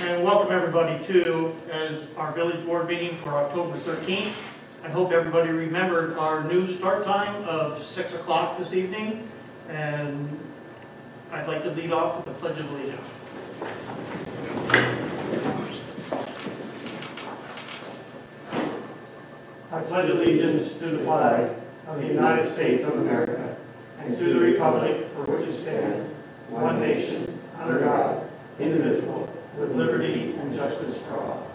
and welcome everybody to our village board meeting for October 13th. I hope everybody remembered our new start time of 6 o'clock this evening, and I'd like to lead off with the Pledge of Allegiance. I pledge allegiance to the flag of the United States of America and to the republic for which it stands, one nation, under God, indivisible, with liberty and justice for all.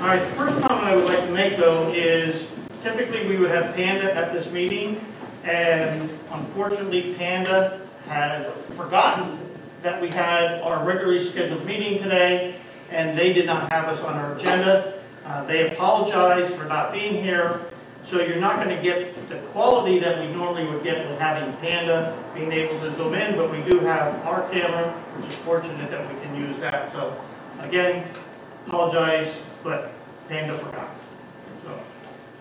All right, the first comment I would like to make, though, is typically we would have Panda at this meeting, and unfortunately Panda had forgotten that we had our regularly scheduled meeting today, and they did not have us on our agenda. They apologized for not being here, so you're not going to get the quality that we normally would get with having Panda being able to zoom in, but we do have our camera, which is fortunate that we can use that. So again, apologize, but Panda forgot. So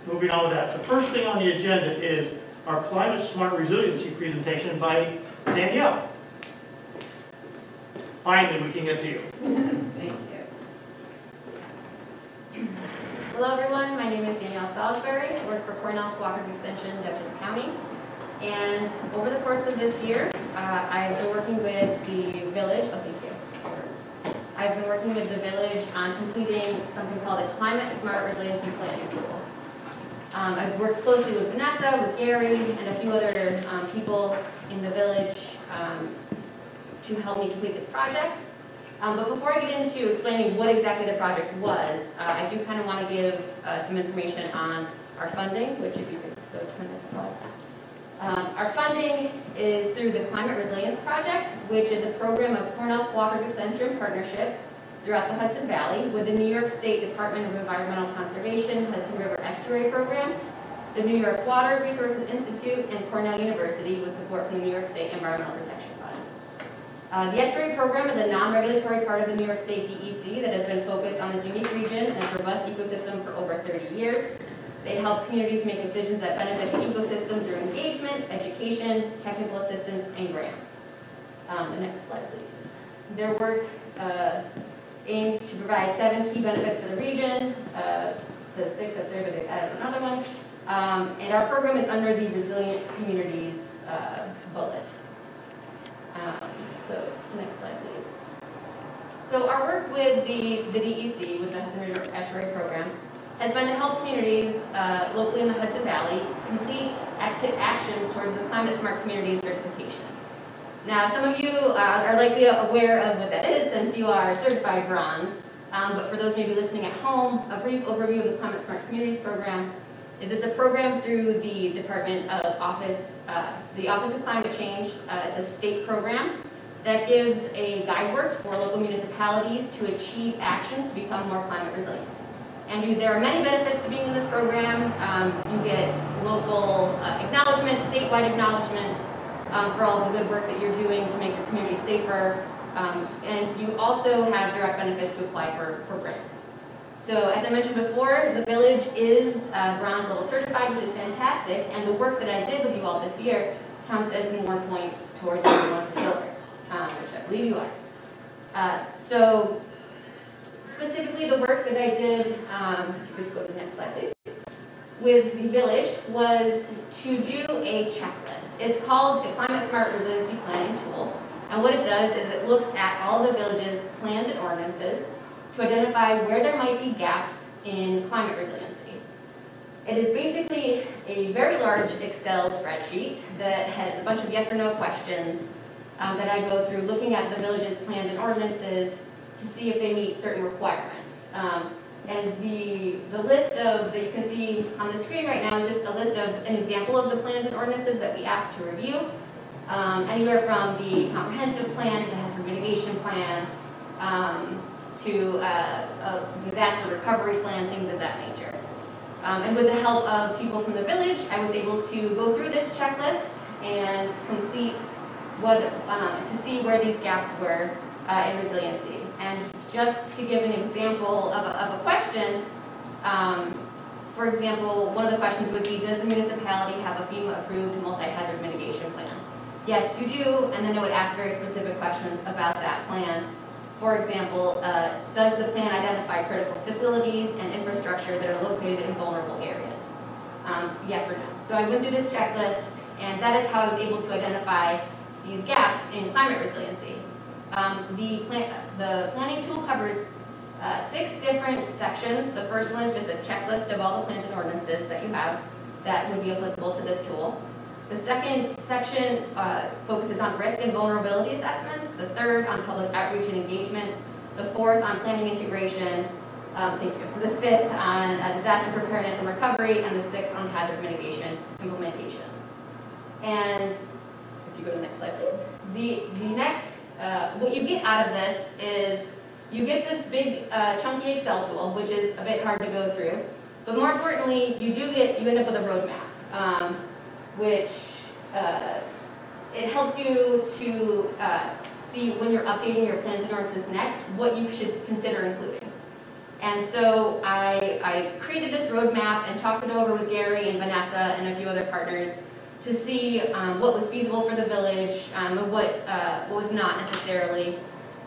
moving on with that. The first thing on the agenda is our Climate Smart Resiliency presentation by Danielle. Finally, we can get to you. Thank you. Hello everyone, my name is Danielle Salisbury. I work for Cornell Cooperative Extension, Dutchess County. And over the course of this year, I've been working with the village, I've been working with the village on completing something called a Climate Smart Resiliency Planning Tool. I've worked closely with Vanessa, with Gary, and a few other people in the village to help me complete this project. But before I get into explaining what exactly the project was, I do kind of want to give some information on our funding, which if you could go to the next slide. Our funding is through the Climate Resilience Project, which is a program of Cornell Cooperative Extension partnerships throughout the Hudson Valley with the New York State Department of Environmental Conservation Hudson River Estuary Program, the New York Water Resources Institute, and Cornell University with support from the New York State Environmental Protection Fund. The estuary program is a non-regulatory part of the New York State DEC that has been focused on this unique region and its robust ecosystem for over 30 years. They help communities make decisions that benefit the ecosystem through engagement, education, technical assistance, and grants. The next slide, please. Their work aims to provide 7 key benefits for the region. It says 6 up there, but they've added another one. And our program is under the Resilient Communities bullet. So next slide, please. So our work with the DEC, with the Hudson River Estuary Program, has been to help communities locally in the Hudson Valley complete active actions towards the Climate Smart Communities certification. Now, some of you are likely aware of what that is since you are certified bronze, but for those maybe listening at home, a brief overview of the Climate Smart Communities program is it's a program through the Department of the Office of Climate Change. It's a state program that gives a guidework for local municipalities to achieve actions to become more climate resilient. And there are many benefits to being in this program. You get local acknowledgement, statewide acknowledgement for all of the good work that you're doing to make your community safer. And you also have direct benefits to apply for grants. So as I mentioned before, the village is bronze level certified, which is fantastic. And the work that I did with you all this year counts as more points towards everyone silver, which I believe you are. So specifically, the work that I did, let's go to the next slide, please, with the village was to do a checklist. It's called the Climate Smart Resiliency Planning Tool. And what it does is it looks at all the village's plans and ordinances to identify where there might be gaps in climate resiliency. It is basically a very large Excel spreadsheet that has a bunch of yes or no questions that I go through looking at the village's plans and ordinances to see if they meet certain requirements. And the list that you can see on the screen right now is just a list of an example of the plans and ordinances that we ask to review. Anywhere from the comprehensive plan to the hazard mitigation plan to a disaster recovery plan, things of that nature. And with the help of people from the village, I was able to go through this checklist and complete to see where these gaps were in resiliency. And just to give an example of a question, for example, one of the questions would be, does the municipality have a FEMA-approved multi-hazard mitigation plan? Yes, you do, and then it would ask very specific questions about that plan. For example, does the plan identify critical facilities and infrastructure that are located in vulnerable areas? Yes or no. So I went through this checklist, and that is how I was able to identify these gaps in climate resiliency. The planning tool covers 6 different sections. The first one is just a checklist of all the plans and ordinances that you have that would be applicable to this tool. The second section focuses on risk and vulnerability assessments. The third on public outreach and engagement. The fourth on planning integration. The fifth on disaster preparedness and recovery. And the sixth on hazard mitigation implementations. And if you go to the next slide, please. The next, what you get out of this is you get this big chunky Excel tool, which is a bit hard to go through. But more importantly, you end up with a roadmap. Which it helps you to see when you're updating your plans and ordinances next, what you should consider including. And so I created this roadmap and talked it over with Gary and Vanessa and a few other partners to see what was feasible for the village and what was not necessarily.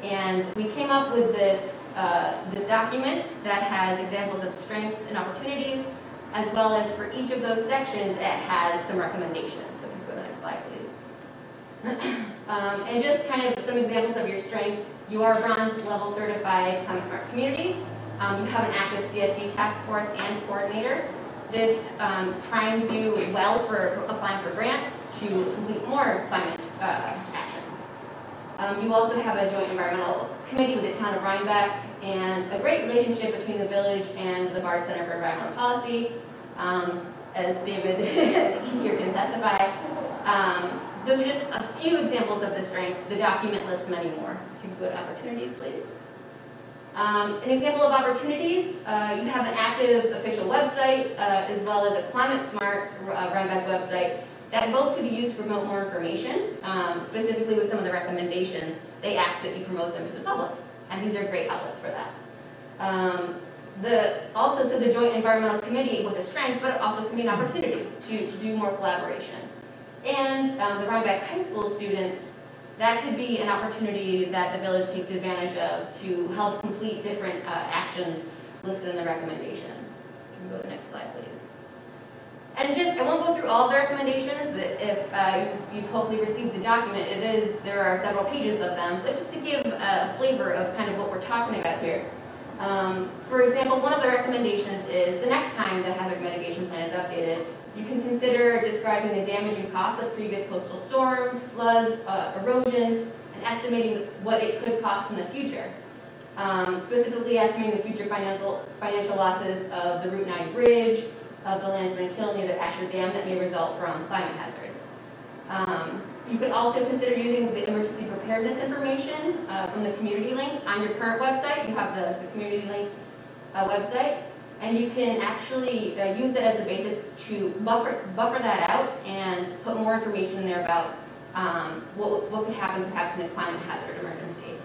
And we came up with this document that has examples of strengths and opportunities, as well as for each of those sections, it has some recommendations. So if you go to the next slide, please. And just kind of some examples of your strength. You are bronze level certified Climate Smart Community. You have an active CSE task force and coordinator. This primes you well for applying for grants to complete more climate actions. You also have a joint environmental committee with the town of Rhinebeck, and a great relationship between the village and the Bard Center for Environmental Policy, as David here can testify. Those are just a few examples of the strengths. The document lists many more. If you go to opportunities, please. An example of opportunities, you have an active official website, as well as a Climate Smart Rhinebeck website that both could be used to promote more information. Specifically with some of the recommendations, they ask that you promote them to the public. And these are great outlets for that. So the Joint Environmental Committee was a strength, but it also can be an opportunity to do more collaboration. And the Rhinebeck High School students, that could be an opportunity that the village takes advantage of to help complete different actions listed in the recommendations. Can we go to the next slide, please? And I won't go through all the recommendations. If you've hopefully received the document, there are several pages of them, but just to give a flavor of kind of what we're talking about here. For example, one of the recommendations is the next time the hazard mitigation plan is updated, you can consider describing the damage and costs of previous coastal storms, floods, erosions, and estimating what it could cost in the future. Specifically estimating the future financial losses of the Route 9 bridge, of the Landsman Kill near the Pasture Dam that may result from climate hazards. You could also consider using the emergency preparedness information from the community links on your current website. You have the community links website, and you can actually use that as the basis to buffer that out and put more information in there about what could happen perhaps in a climate hazard emergency.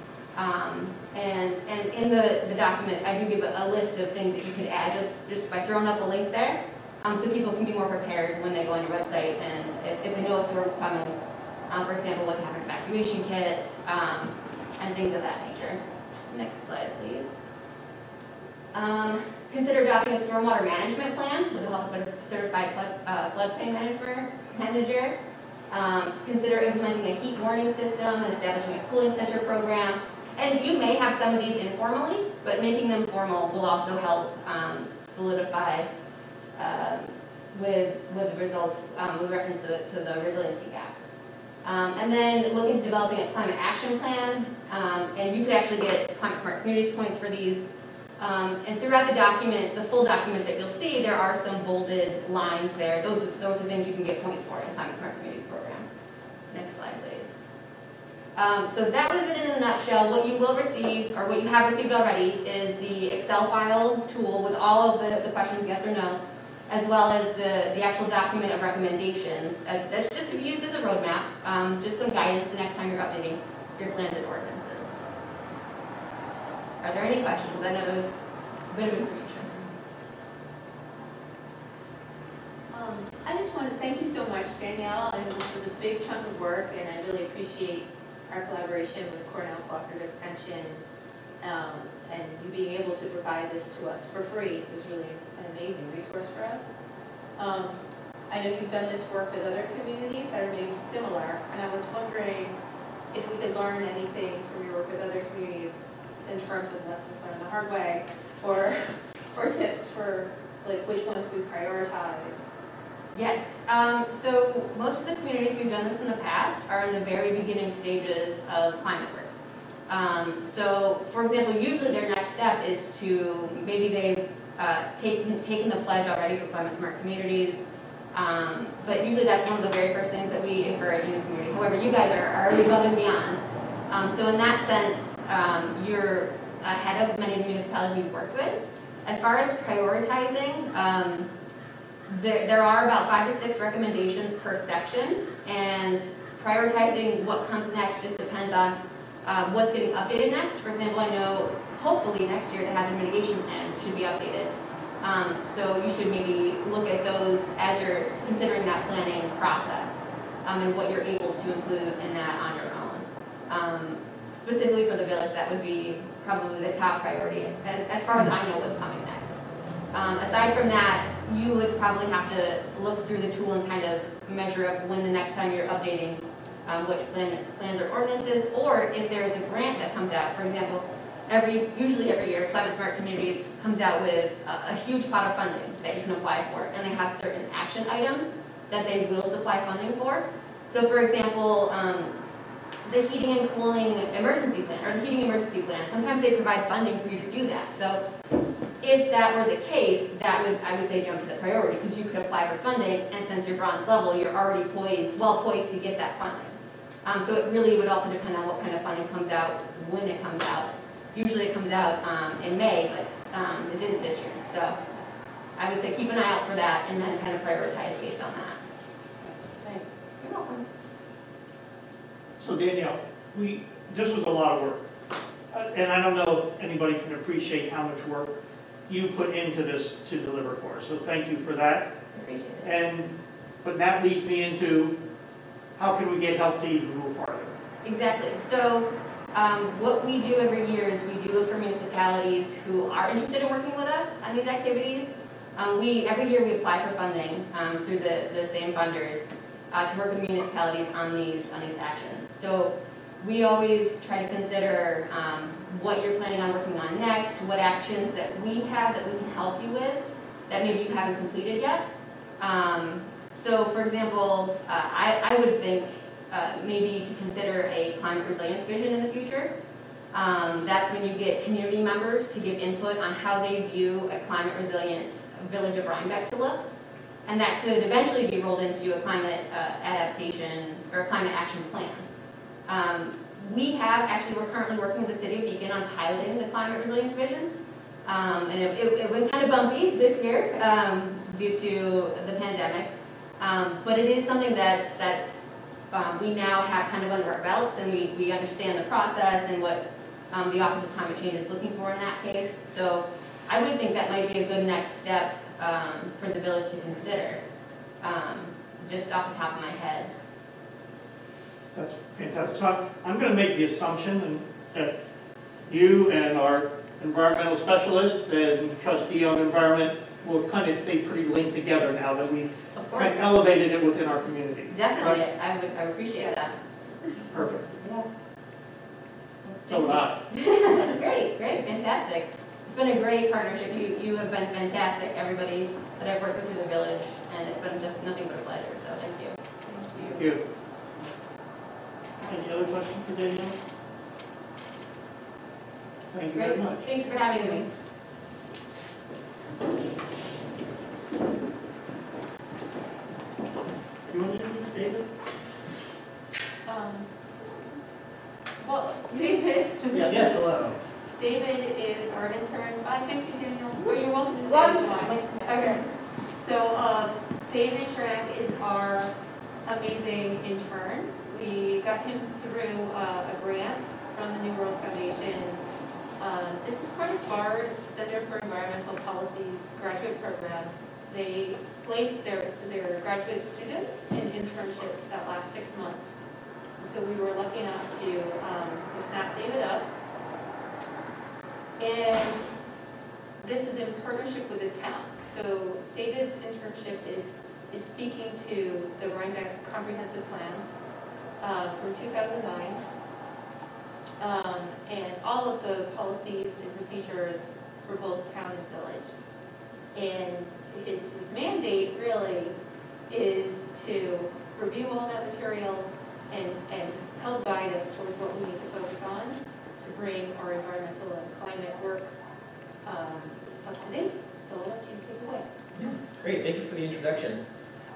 And in the document, I do give a list of things that you could add just by throwing up a link there, so people can be more prepared when they go on your website, and if they know a storm's coming, for example, what to have evacuation kits, and things of that nature. Next slide, please. Consider adopting a stormwater management plan with the help of a certified floodplain manager. Consider implementing a heat warning system and establishing a cooling center program. And you may have some of these informally, but making them formal will also help solidify with the results with reference to the resiliency gaps. And then look into developing a climate action plan. And you could actually get Climate Smart Communities points for these. And throughout the document, the full document that you'll see, there are some bolded lines there. Those are things you can get points for in the Climate Smart Communities program. Next slide, please. So that was it in a nutshell. What you will receive, or what you have received already, is the Excel file tool with all of the questions, yes or no, as well as the actual document of recommendations. That's just to be used as a roadmap, just some guidance the next time you're updating your plans and ordinances. Are there any questions? I know there was a bit of information. I just want thank you so much, Danielle. And this was a big chunk of work, and I really appreciate our collaboration with Cornell Cooperative Extension. And you being able to provide this to us for free is really an amazing resource for us. I know you've done this work with other communities that are maybe similar, and I was wondering if we could learn anything from your work with other communities in terms of lessons learned the hard way, or tips for like which ones we prioritize. Yes, so most of the communities we've done this in the past are in the very beginning stages of climate work. So, for example, usually their next step is to, maybe they've taken the pledge already for climate smart communities, but usually that's one of the very first things that we encourage in the community. However, you guys are already above and beyond. So in that sense, you're ahead of many of the municipalities we've worked with. As far as prioritizing, there are about 5 to 6 recommendations per section, and prioritizing what comes next just depends on what's getting updated next. For example, I know hopefully next year the hazard mitigation plan should be updated. So you should maybe look at those as you're considering that planning process, and what you're able to include in that on your own. Specifically for the village, that would be probably the top priority, as far as I know what's coming next. Aside from that, you would probably have to look through the tool and kind of measure up when the next time you're updating which plans or ordinances, or if there's a grant that comes out. For example, usually every year, Climate Smart Communities comes out with a huge pot of funding that you can apply for, and they have certain action items that they will supply funding for. So for example, the heating and cooling emergency plan, or the heating emergency plan, sometimes they provide funding for you to do that. So if that were the case, I would say jump to the priority, because you could apply for funding, and since you're bronze level, you're already well poised to get that funding. So it really would also depend on what kind of funding comes out, when it comes out. Usually it comes out in May, but it didn't this year. So I would say keep an eye out for that, and then kind of prioritize based on that. Thanks. You're welcome. So Danielle, this was a lot of work. And I don't know if anybody can appreciate how much work you put into this to deliver for us. So thank you for that. Appreciate it. But that leads me into how can we get help to even move farther? Exactly. So what we do every year is we do look for municipalities who are interested in working with us on these activities. Every year we apply for funding through the same funders to work with municipalities on these actions. So we always try to consider what you're planning on working on next, what actions that we have that we can help you with that maybe you haven't completed yet. So for example, I would think maybe to consider a climate resilience vision in the future. That's when you get community members to give input on how they view a climate resilient village of Rhinebeck to look. And that could eventually be rolled into a climate adaptation or a climate action plan. We're currently working with the City of Beacon on piloting the climate resilience vision. And it went kind of bumpy this year due to the pandemic. But it is something that's we now have kind of under our belts, and we understand the process and what the Office of Climate Change is looking for in that case. So I would think that might be a good next step for the village to consider, just off the top of my head. That's fantastic. So I'm going to make the assumption that you and our environmental specialist and trustee on environment will kind of stay pretty linked together now that we've kind of elevated it within our community. Definitely, right? I would appreciate that. Perfect. Yeah. So would I. Great, fantastic. It's been a great partnership. You have been fantastic, everybody that I've worked with through the village, and it's been just nothing but a pleasure, so thank you. Thank you. Any other questions for Danielle? Thank you very much. Thanks for having me. You want to introduce David? Well, David. Yes, hello. David is our intern. Thank you, Daniel. Well, you're welcome to stay. Okay. So David Trek is our amazing intern. We got him through a grant from the New World Foundation. This is part of BARD, Center for Environmental Policy's graduate program they place their graduate students in internships that last 6 months. So we were lucky enough to snap David up. And this is in partnership with the town. So David's internship is speaking to the Rhinebeck Comprehensive Plan from 2009. And all of the policies and procedures for both town and village. And his mandate really is to review all that material and help guide us towards what we need to focus on to bring our environmental and climate work up to date. So I'll let you take it away. Yeah, great. Thank you for the introduction.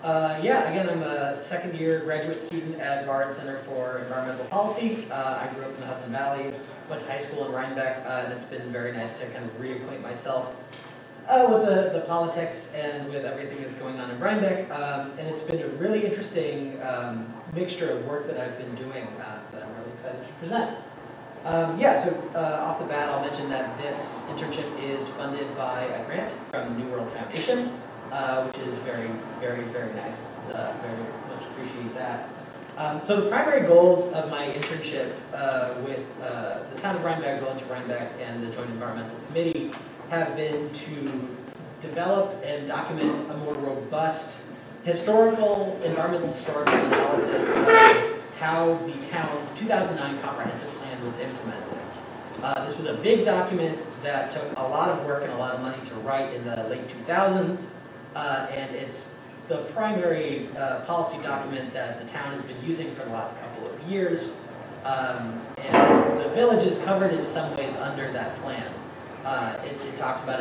Yeah, again, I'm a second-year graduate student at Bard Center for Environmental Policy. I grew up in the Hudson Valley, went to high school in Rhinebeck, and it's been very nice to kind of reacquaint myself with the politics and with everything that's going on in Rhinebeck. And it's been a really interesting mixture of work that I've been doing that I'm really excited to present. Yeah, so off the bat, I'll mention that this internship is funded by a grant from the New World Foundation, which is very, very, very nice. Very much appreciate that. So the primary goals of my internship with the town of Rhinebeck, Village of Rhinebeck, and the Joint Environmental Committee have been to develop and document a more robust environmental historical analysis of how the town's 2009 comprehensive plan was implemented. This was a big document that took a lot of work and a lot of money to write in the late 2000s, and it's the primary policy document that the town has been using for the last couple of years, and the village is covered in some ways under that plan. It talks about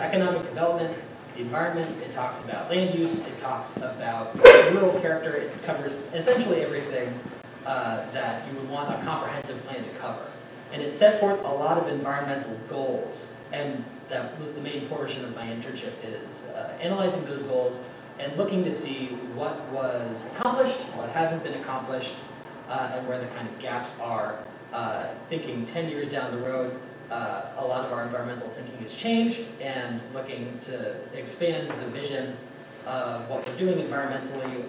economic development, the environment, it talks about land use, it talks about rural character, it covers essentially everything that you would want a comprehensive plan to cover. And it set forth a lot of environmental goals, and that was the main portion of my internship, is analyzing those goals and looking to see what was accomplished, what hasn't been accomplished, and where the kind of gaps are. Thinking 10 years down the road, a lot of our environmental thinking has changed, and looking to expand the vision of what we're doing environmentally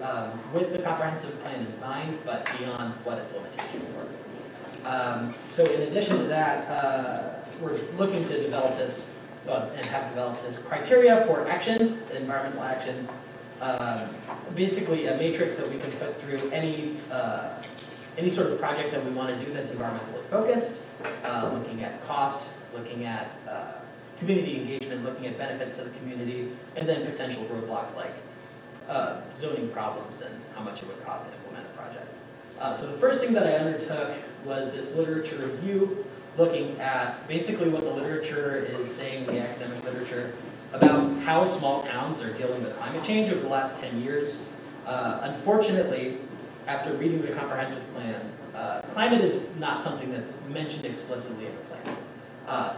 with the comprehensive plan in mind, but beyond what its limitations were. So in addition to that, we're looking to develop this, and have developed this criteria for action, environmental action, basically a matrix that we can put through any sort of project that we want to do that's environmentally focused, looking at cost, looking at community engagement, looking at benefits to the community, and then potential roadblocks like zoning problems and how much it would cost to implement a project. So the first thing that I undertook was this literature review, looking at basically what the literature is saying, the academic literature, about how small towns are dealing with climate change over the last 10 years. Unfortunately, after reading the comprehensive plan, climate is not something that's mentioned explicitly in the plan.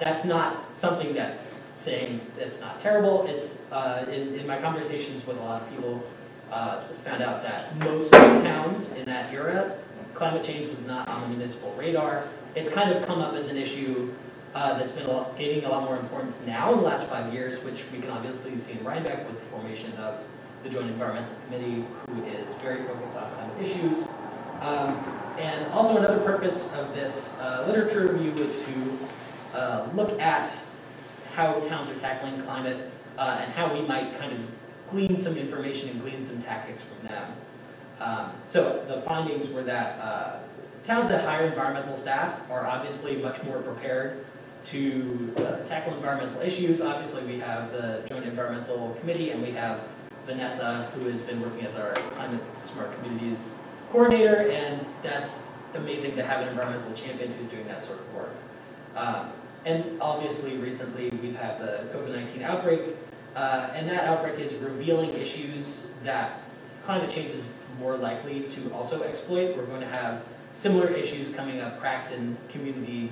That's not something that's saying it's not terrible. It's in my conversations with a lot of people, found out that most towns in that era, climate change was not on the municipal radar. It's kind of come up as an issue that's been gaining a lot more importance now in the last 5 years, which we can obviously see in Rhinebeck with the formation of the Joint Environmental Committee, who is very focused on climate issues. And also another purpose of this literature review was to look at how towns are tackling climate and how we might kind of glean some information and glean some tactics from them. So the findings were that towns that hire environmental staff are obviously much more prepared to tackle environmental issues. Obviously we have the Joint Environmental Committee, and we have Vanessa, who has been working as our Climate Smart Communities coordinator, and that's amazing to have an environmental champion who's doing that sort of work. And obviously recently we've had the COVID-19 outbreak, and that outbreak is revealing issues that climate change is more likely to also exploit. We're going to have similar issues coming up, cracks in community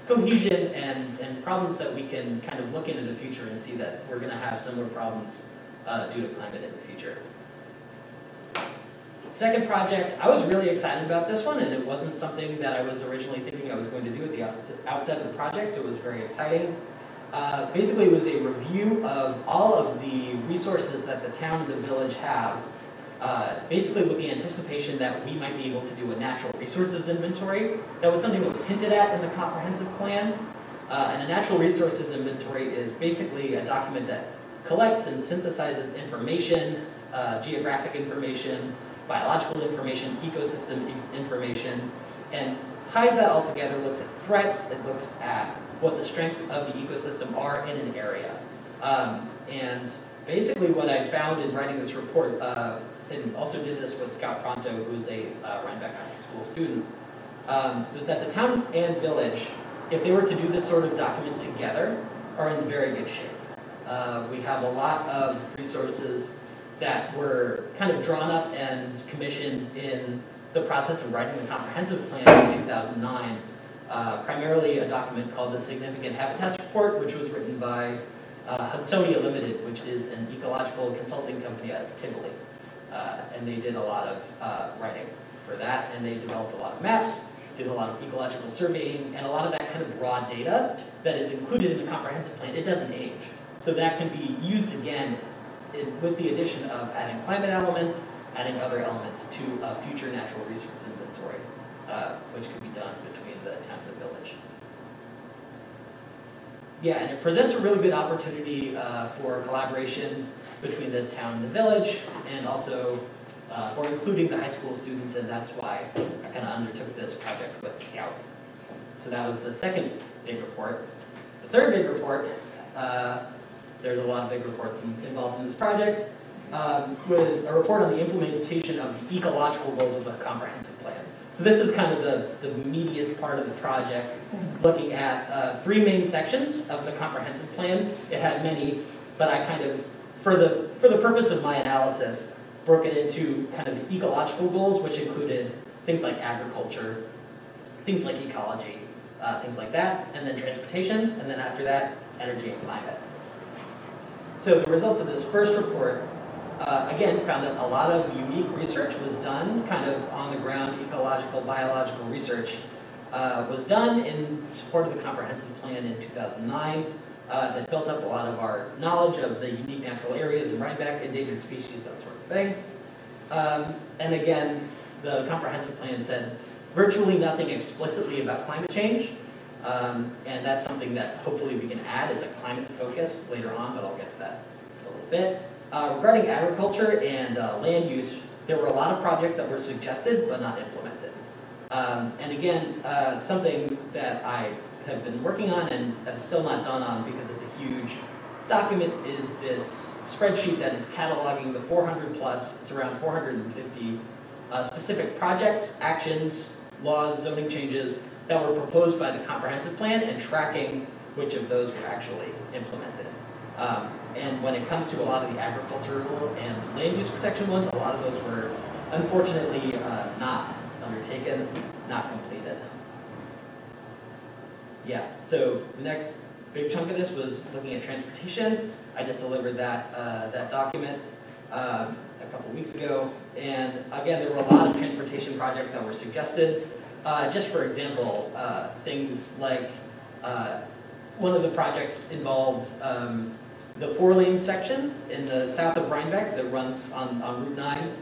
cohesion, and problems that we can kind of look into the future and see that we're going to have similar problems due to climate in the future. Second project, I was really excited about this one, and it wasn't something that I was originally thinking I was going to do at the outset of the project, so it was very exciting. Basically, it was a review of all of the resources that the town and the village have, basically with the anticipation that we might be able to do a natural resources inventory. That was something that was hinted at in the comprehensive plan. And a natural resources inventory is basically a document that collects and synthesizes information, geographic information, biological information, ecosystem information, and ties that all together, looks at threats, it looks at what the strengths of the ecosystem are in an area. And basically what I found in writing this report, and also did this with Scott Pronto, who's a Rhinebeck High School student, was that the town and village, if they were to do this sort of document together, are in very good shape. We have a lot of resources that were kind of drawn up and commissioned in the process of writing the comprehensive plan in 2009, primarily a document called the Significant Habitats Report, which was written by Hudsonia Limited, which is an ecological consulting company out of Tivoli. And they did a lot of writing for that, and they developed a lot of maps, did a lot of ecological surveying, and a lot of that kind of raw data that is included in the comprehensive plan. It doesn't age. So that can be used again with the addition of adding climate elements, adding other elements to a future natural resource inventory, which could be done between the town and the village. Yeah, and it presents a really good opportunity for collaboration between the town and the village, and also for including the high school students, and that's why I kind of undertook this project with Scout. So that was the second big report. The third big report, there's a lot of big reports involved in this project, was a report on the implementation of the ecological goals of the comprehensive plan. So this is kind of the meatiest part of the project, looking at 3 main sections of the comprehensive plan. It had many, but I kind of, for the purpose of my analysis, broke it into kind of the ecological goals, which included things like agriculture, things like ecology, things like that, and then transportation, and then after that, energy and climate. So the results of this first report, again, found that a lot of unique research was done, kind of on the ground, ecological, biological research was done in support of the comprehensive plan in 2009 that built up a lot of our knowledge of the unique natural areas in Rhinebeck, endangered species, that sort of thing. And again, the comprehensive plan said virtually nothing explicitly about climate change, and that's something that hopefully we can add as a climate focus later on, but I'll get to that in a little bit. Regarding agriculture and land use, there were a lot of projects that were suggested but not implemented. And again, something that I have been working on and I'm still not done on because it's a huge document is this spreadsheet that is cataloging the 400 plus, it's around 450 specific projects, actions, laws, zoning changes that were proposed by the comprehensive plan and tracking which of those were actually implemented. And when it comes to a lot of the agricultural and land use protection ones, a lot of those were unfortunately not undertaken, not completed. Yeah, so the next big chunk of this was looking at transportation. I just delivered that, that document a couple weeks ago. And again, there were a lot of transportation projects that were suggested. Just for example, things like one of the projects involved the 4-lane section in the south of Rhinebeck that runs on Route 9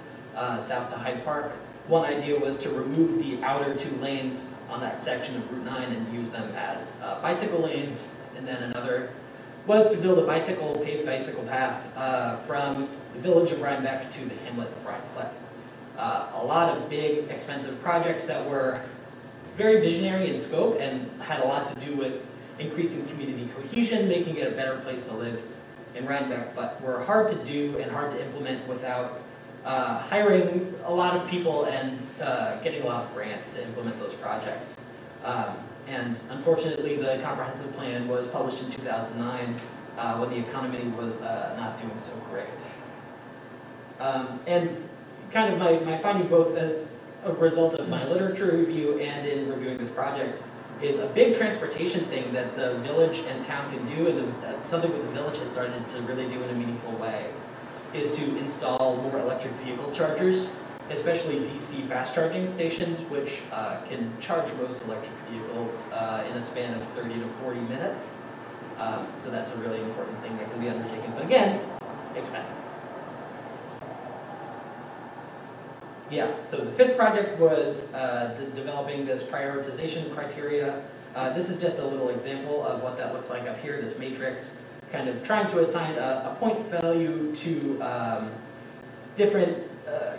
south to Hyde Park. One idea was to remove the outer 2 lanes on that section of Route 9 and use them as bicycle lanes. And then another was to build a paved bicycle path from the village of Rhinebeck to the hamlet of Rhinecliff. A lot of big, expensive projects that were very visionary in scope and had a lot to do with increasing community cohesion, making it a better place to live in Rhinebeck, but were hard to do and hard to implement without hiring a lot of people and getting a lot of grants to implement those projects. And unfortunately, the comprehensive plan was published in 2009 when the economy was not doing so great. And kind of my finding, both as a result of my literature review and in reviewing this project, is a big transportation thing that the village and town can do, and something that the village has started to really do in a meaningful way, is to install more electric vehicle chargers, especially DC fast charging stations, which can charge most electric vehicles in a span of 30 to 40 minutes. So that's a really important thing that can be undertaken. But again, expensive. Yeah, so the fifth project was developing this prioritization criteria. This is just a little example of what that looks like up here, this matrix, kind of trying to assign a point value to different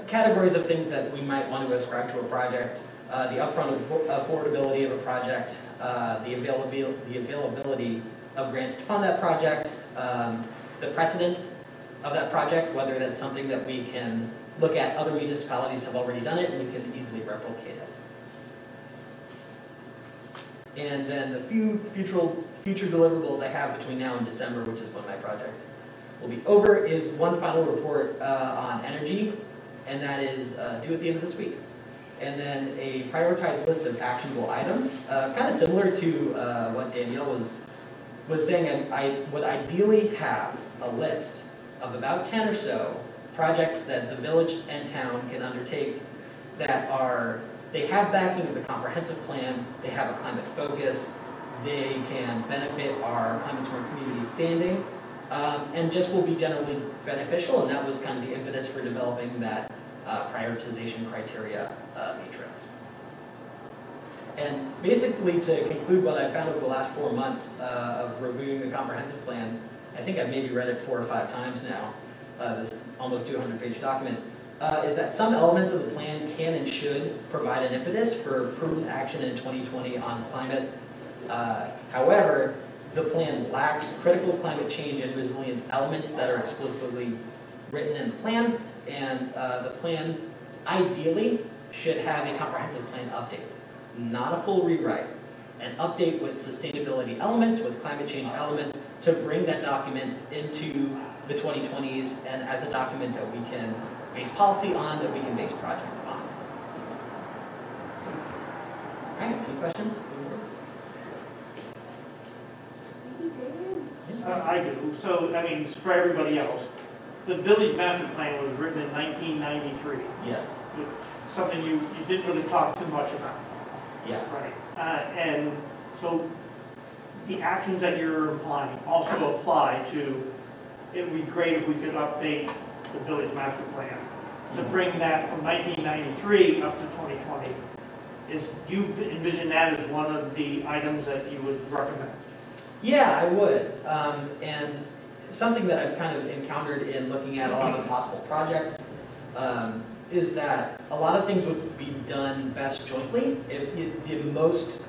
categories of things that we might want to ascribe to a project. The upfront affordability of a project, the availability of grants to fund that project, the precedent of that project, whether that's something that we can look at other municipalities have already done it and we can easily replicate it. And then the few future deliverables I have between now and December, which is when my project will be over, is one final report on energy, and that is due at the end of this week. And then a prioritized list of actionable items, kind of similar to what Danielle was saying. I would ideally have a list of about 10 or so projects that the village and town can undertake that they have backing of the comprehensive plan, they have a climate focus, they can benefit our climate smart community standing, and just will be generally beneficial, and that was kind of the impetus for developing that prioritization criteria matrix. And basically, to conclude what I found over the last 4 months of reviewing the comprehensive plan, I think I've maybe read it 4 or 5 times now, this almost 200-page document, is that some elements of the plan can and should provide an impetus for prudent action in 2020 on climate. However, the plan lacks critical climate change and resilience elements that are explicitly written in the plan, and the plan ideally should have a comprehensive plan update, not a full rewrite. An update with sustainability elements, with climate change elements, to bring that document into the 2020s and as a document that we can base policy on, that we can base projects on. All right, any questions? I do. So, I mean, for everybody else, the village master plan was written in 1993. Yes. Something you didn't really talk too much about. Yeah. Right. And so the actions that you're implying also apply to, it would be great if we could update the village master plan to bring that from 1993 up to 2020. Do you envision that as one of the items that you would recommend? Yeah, I would. And something that I've kind of encountered in looking at a lot of the possible projects is that a lot of things would be done best jointly. If the most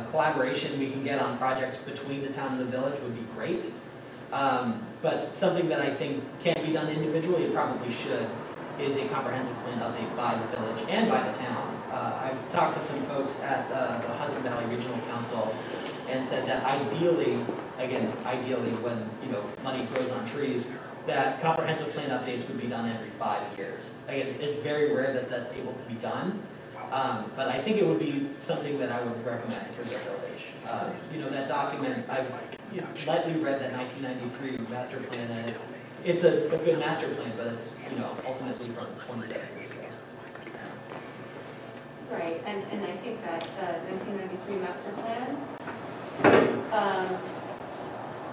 collaboration we can get on projects between the town and the village would be great. But something that I think can't be done individually, it probably should, is a comprehensive plan update by the village and by the town. I've talked to some folks at the Hudson Valley Regional Council and said that ideally, again, ideally when money grows on trees, that comprehensive plan updates would be done every 5 years. Again, it's very rare that that's able to be done, but I think it would be something that I would recommend for the village. That document, I've lightly read that 1993 master plan, and it's a good master plan, but it's ultimately from 27 years ago. Right, and I think that 1993 master plan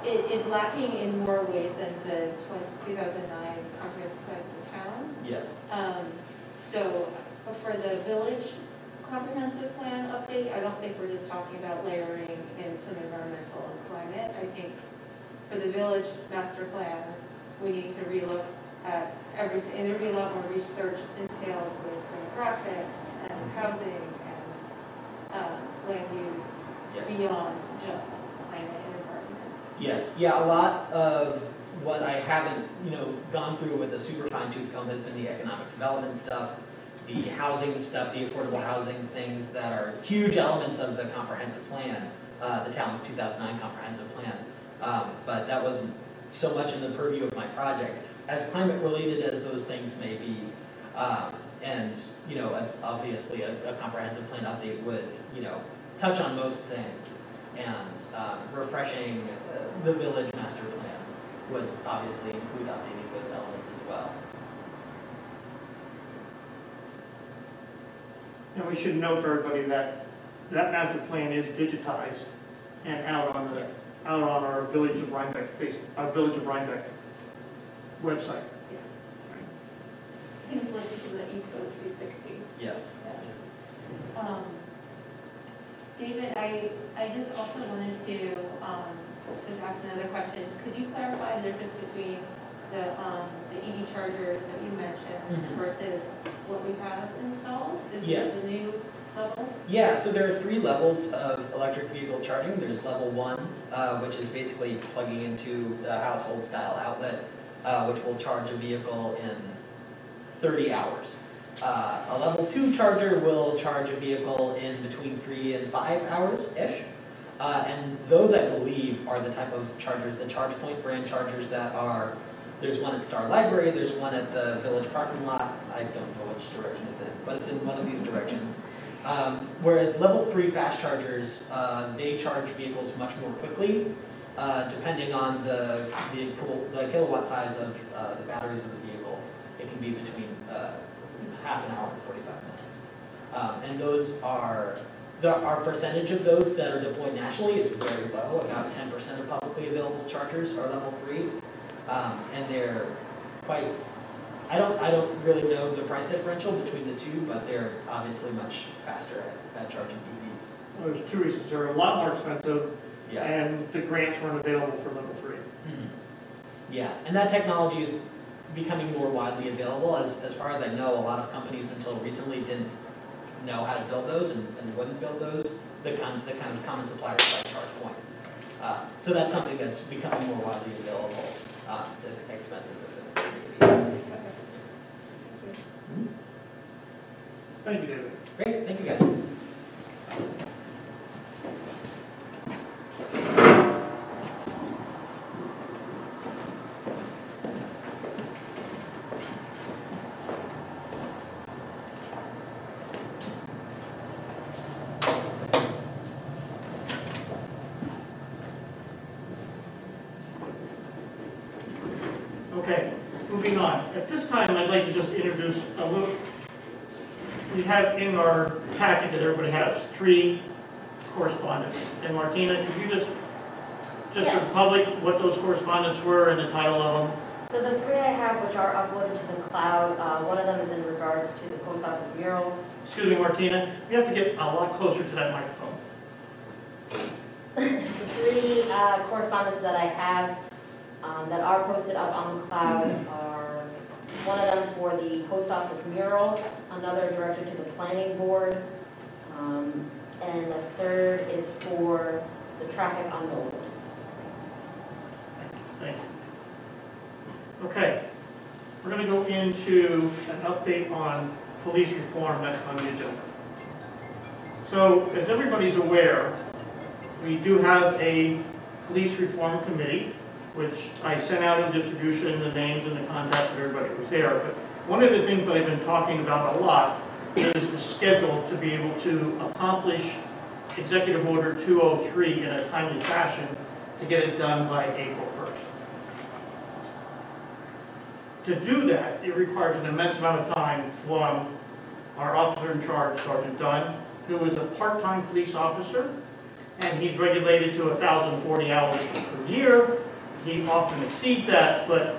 it is lacking in more ways than the 2009 comprehensive plan for the town. Yes. So for the village comprehensive plan update, I don't think we're just talking about layering in some environmental and climate. I think for the village master plan, we need to relook at everything, and every level of research entailed with demographics and housing and land use, yes, beyond just climate and environment. Yes, yeah, a lot of what I haven't, gone through with a super fine-tooth comb has been the economic development stuff, the housing stuff, the affordable housing things that are huge elements of the comprehensive plan, the town's 2009 comprehensive plan. But that wasn't so much in the purview of my project. As climate related as those things may be, and obviously a comprehensive plan update would touch on most things, and refreshing the village master plan would obviously include updating those elements as well. And we should note for everybody that that master plan is digitized and out on the out on our Village of Rhinebeck website. I think it's linked to the Eco 360. Yes. David, I just also wanted to just ask another question. Could you clarify the difference between the EV chargers that you mentioned versus what we have installed? Is this a new level? Yeah, so there are 3 levels of electric vehicle charging. There's level 1, which is basically plugging into the household style outlet, which will charge a vehicle in 30 hours. A level 2 charger will charge a vehicle in between 3 and 5 hours-ish. And those, I believe, are the type of chargers, the ChargePoint brand chargers that are, there's one at Star Library, there's one at the Village parking lot. I don't know which direction it's in, but it's in one of these directions. Whereas level 3 fast chargers, they charge vehicles much more quickly, depending on the kilowatt size of the batteries of the vehicle. It can be between half an hour and 45 minutes. And those are, our percentage of those that are deployed nationally is very low. About 10% of publicly available chargers are level 3. And they're quite, I don't really know the price differential between the two, but they're obviously much faster at charging EVs. Well, there's 2 reasons. They're a lot more expensive, Yeah. and the grants weren't available for level 3. Yeah, and that technology is becoming more widely available. As far as I know, a lot of companies until recently didn't know how to build those and wouldn't build those, the kind of common suppliers like ChargePoint. So that's something that's becoming more widely available, expensive as it. Thank you, David. Great, thank you guys. Okay, moving on. At this time, I'd like to just introduce a little. We have in our packet that everybody has 3 correspondence. And Martina, could you just for the public, what those correspondence were and the title of them? So the 3 I have, which are uploaded to the cloud, one of them is in regards to the post office murals. Excuse me, Martina, you have to get a lot closer to that microphone. The 3 correspondence that I have that are posted up on the cloud are one of them for the post office murals, another directed to the planning board, and the third is for the traffic on Noble. Thank you. Okay, we're going to go into an update on police reform that's on the agenda. So, as everybody's aware, we do have a police reform committee, which I sent out in distribution, the names and the contacts of everybody who was there. But one of the things that I've been talking about a lot is the schedule to be able to accomplish Executive Order 203 in a timely fashion to get it done by April 1st. To do that, it requires an immense amount of time from our officer in charge, Sergeant Dunn, who is a part-time police officer, and he's regulated to 1,040 hours per year. He often exceeds that, but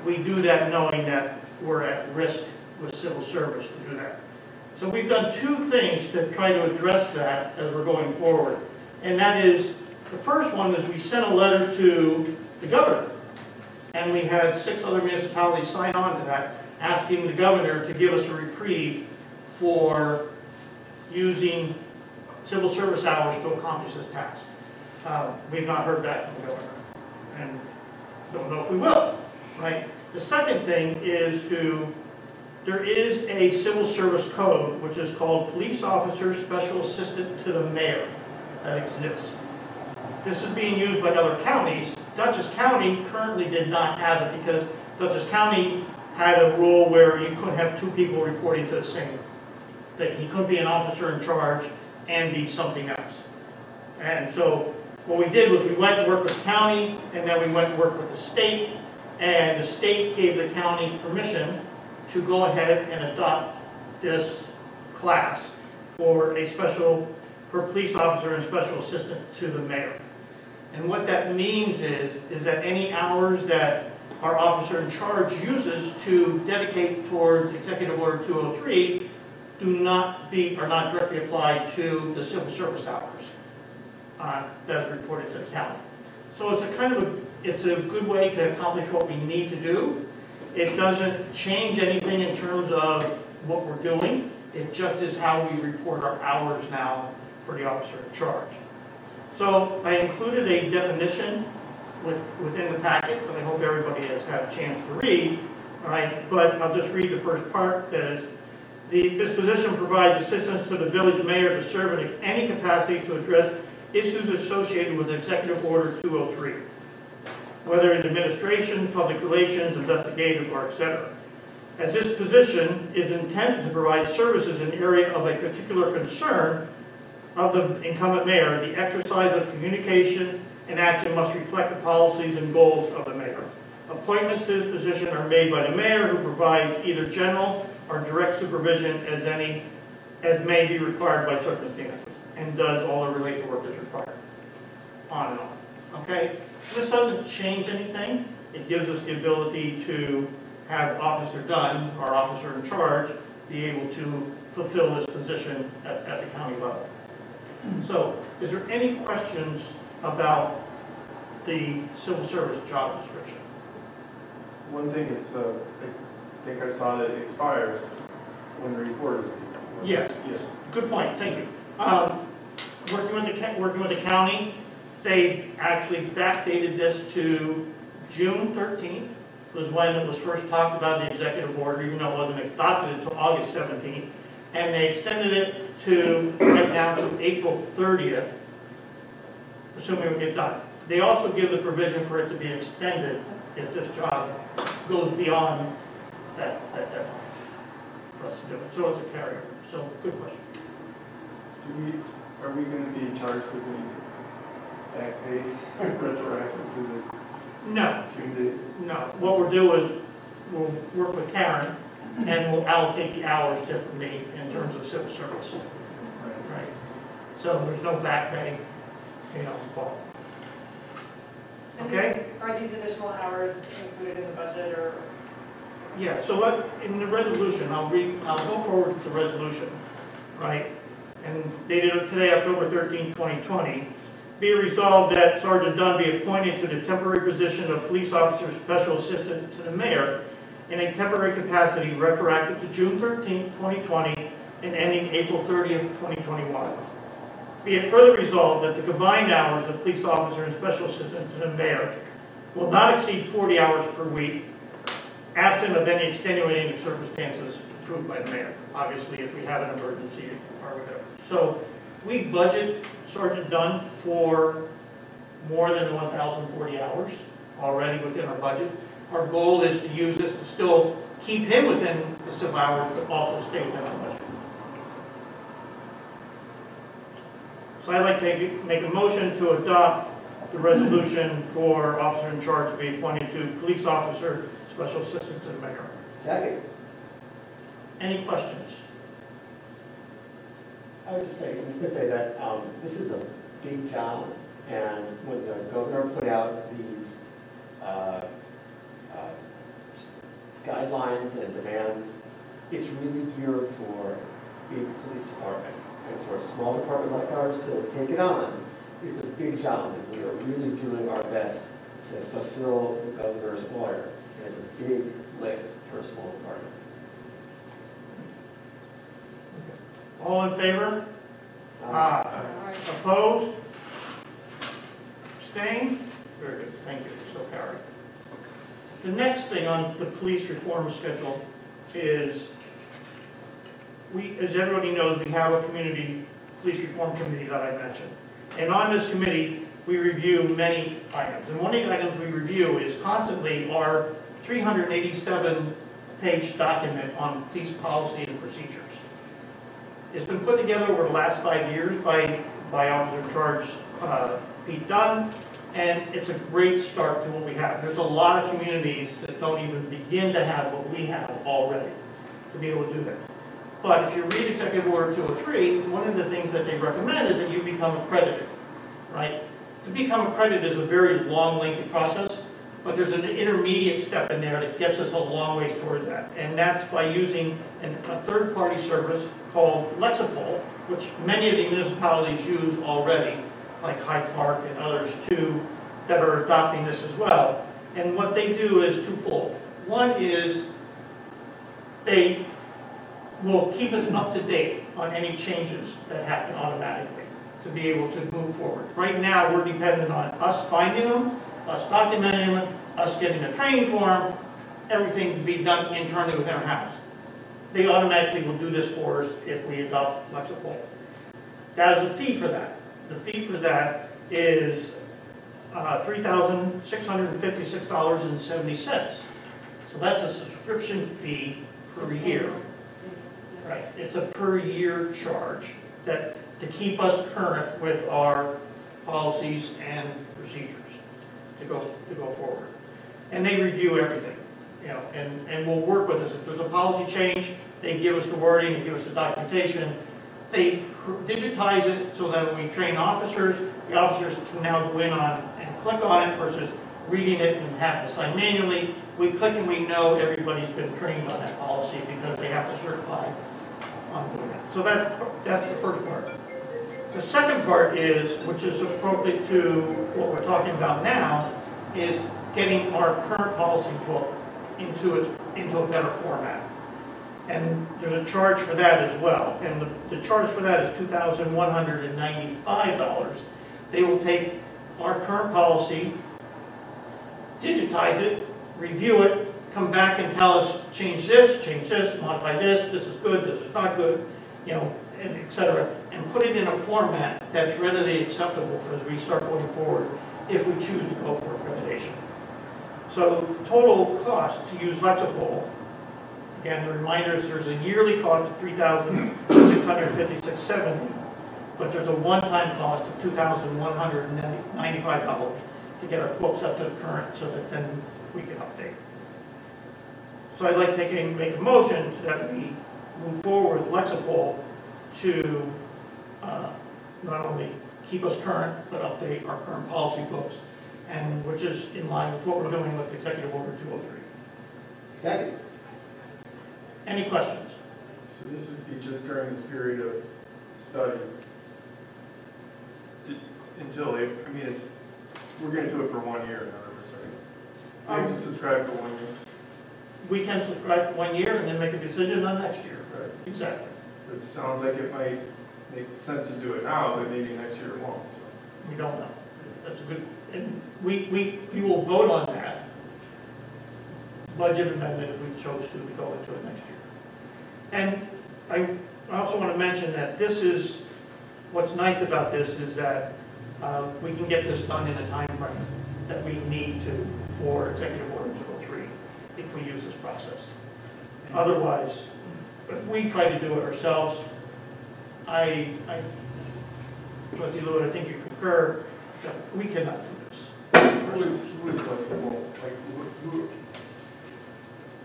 we do that knowing that we're at risk with civil service to do that. So we've done 2 things to try to address that as we're going forward. And that is, the first one is we sent a letter to the governor. And we had 6 other municipalities sign on to that, asking the governor to give us a reprieve for using civil service hours to accomplish this task. We've not heard back from the governor, and don't know if we will, right? The second thing is there is a civil service code, which is called Police Officer Special Assistant to the Mayor, that exists. This is being used by other counties. Dutchess County currently did not have it because Dutchess County had a rule where you couldn't have 2 people reporting to the same thing. He couldn't be an officer in charge and be something else. And so what we did was we went and worked with the county, and then we went and worked with the state, and the state gave the county permission to go ahead and adopt this class for police officer and special assistant to the mayor. And what that means is that any hours that our officer in charge uses to dedicate towards Executive Order 203 are not directly applied to the civil service hours that are reported to the county. So it's a good way to accomplish what we need to do. It doesn't change anything in terms of what we're doing. It just is how we report our hours now for the officer in charge. So I included a definition within the packet that I hope everybody has had a chance to read. All right, but I'll just read the first part. That is, this position provides assistance to the village mayor to serve in any capacity to address issues associated with Executive Order 203, whether in administration, public relations, investigative, or etc. As this position is intended to provide services in the area of a particular concern of the incumbent mayor, the exercise of communication and action must reflect the policies and goals of the mayor. Appointments to this position are made by the mayor, who provides either general or direct supervision as may be required by circumstances, and does all the related work as required. On and on. Okay? This doesn't change anything. It gives us the ability to have Officer Dunn, our officer in charge, be able to fulfill this position at the county level. So, is there any questions about the civil service job description? One thing, I think I saw that it expires when the report is due. Yes. Yes. Good point. Thank you. Working with the county, they actually backdated this to June 13th, was when it was first talked about in the executive order, even though it wasn't adopted until August 17th. And they extended it to right now to April 30th, assuming it will get done. They also give the provision for it to be extended if this job goes beyond that deadline for us to do it. So it's a carryover. So good question. Are we going to be charged with any back pay retroactive to the No. June date? No. What we'll do is we'll work with Karen and we'll allocate the hours differently in terms of civil service. Right. So there's no back pay, involved. Okay? Are these additional hours included in the budget, or? Yeah, so in the resolution, I'll go forward with the resolution, right? And dated today, October 13, 2020, be it resolved that Sergeant Dunn be appointed to the temporary position of Police Officer Special Assistant to the Mayor in a temporary capacity retroactive to June 13, 2020 and ending April 30, 2021. Be it further resolved that the combined hours of Police Officer and Special Assistant to the Mayor will not exceed 40 hours per week, absent of any extenuating circumstances approved by the Mayor. Obviously, if we have an emergency or whatever. So we budget Sergeant Dunn for more than 1,040 hours already within our budget. Our goal is to use this to still keep him within the civil hours, but also stay within our budget. So I'd like to make a motion to adopt the resolution for officer in charge to be appointed to police officer, special assistant to the mayor. Second. Any questions? I was just going to say that this is a big job, and when the governor put out these guidelines and demands, it's really geared for big police departments. And for a small department like ours to take it on is a big job, and we are really doing our best to fulfill the governor's order. And it's a big lift for a small department. All in favor? Aye. Opposed? Abstained? Very good. Thank you. So carried. The next thing on the police reform schedule is, as everybody knows, we have a community police reform committee that I mentioned. And on this committee, we review many items. And one of the items we review is constantly our 387-page document on police policy and procedures. It's been put together over the last 5 years by Officer in Charge Pete Dunn, and it's a great start to what we have. There's a lot of communities that don't even begin to have what we have already to be able to do that. But if you read Executive Order 203, one of the things that they recommend is that you become accredited, right? To become accredited is a very long, lengthy process, but there's an intermediate step in there that gets us a long ways towards that. And that's by using a third-party service called Ecological, which many of the municipalities use already, like Hyde Park and others too, that are adopting this as well. And what they do is twofold. One is they will keep us up to date on any changes that happen automatically to be able to move forward. Right now, we're dependent on us finding them, us documenting them, us getting a training for them, everything to be done internally within our house. They automatically will do this for us if we adopt Ecological. That is a fee for that. The fee for that is $3,656.70. So that's a subscription fee per year. Right. It's a per year charge that to keep us current with our policies and procedures to go forward. And they review everything, you know, and will work with us. If there's a policy change, they give us the wording, they give us the documentation. They digitize it so that when we train officers, the officers can now go in on and click on it versus reading it and have to sign manually. We click and we know everybody's been trained on that policy because they have to certify on doing it. So that's the first part. The second part is, which is appropriate to what we're talking about now, is getting our current policy book into a better format. And there's a charge for that as well. And the charge for that is $2,195. They will take our current policy, digitize it, review it, come back and tell us, change this, modify this is good, this is not good, you know, and et cetera, and put it in a format that's readily acceptable for as we start going forward if we choose to go for accreditation. So total cost to use Ecological, again, the reminder is there's a yearly cost of $3,656.70, but there's a one-time cost of $2,195 to get our books up to current so that then we can update. So I'd like to make a motion that we move forward with Ecological to not only keep us current, but update our current policy books, and which is in line with what we're doing with Executive Order 203. Second. Any questions? So this would be just during this period of study until April. I mean, we're going to do it for 1 year, in other words, right? We have to subscribe for 1 year. We can subscribe for 1 year and then make a decision on next year. Right. Exactly. It sounds like it might make sense to do it now, but maybe next year it won't. So. We don't know. That's a good, and we will vote on that budget amendment if we chose to go into it next year. And I also want to mention that this is, what's nice about this is that we can get this done in a time frame that we need to for Executive Order 203 if we use this process. Otherwise, if we try to do it ourselves, Trustee Lewitt, I think you concur that we cannot do this. Who is flexible? Like, who,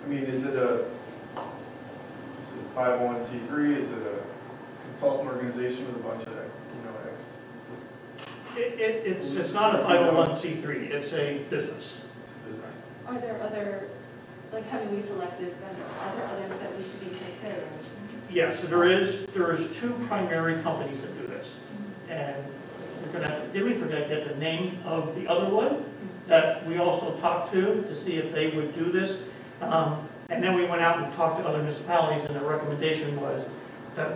I mean, is it a 501c3? Is it a consultant organization with a bunch of, It's not a 501c3. It's a business. Are there other, like having we select this vendor, are there others that we should be considering? Yes, so there is two primary companies that do this, and we're going to have to, did we forget the name of the other one that we also talked to see if they would do this, and then we went out and talked to other municipalities, and the recommendation was that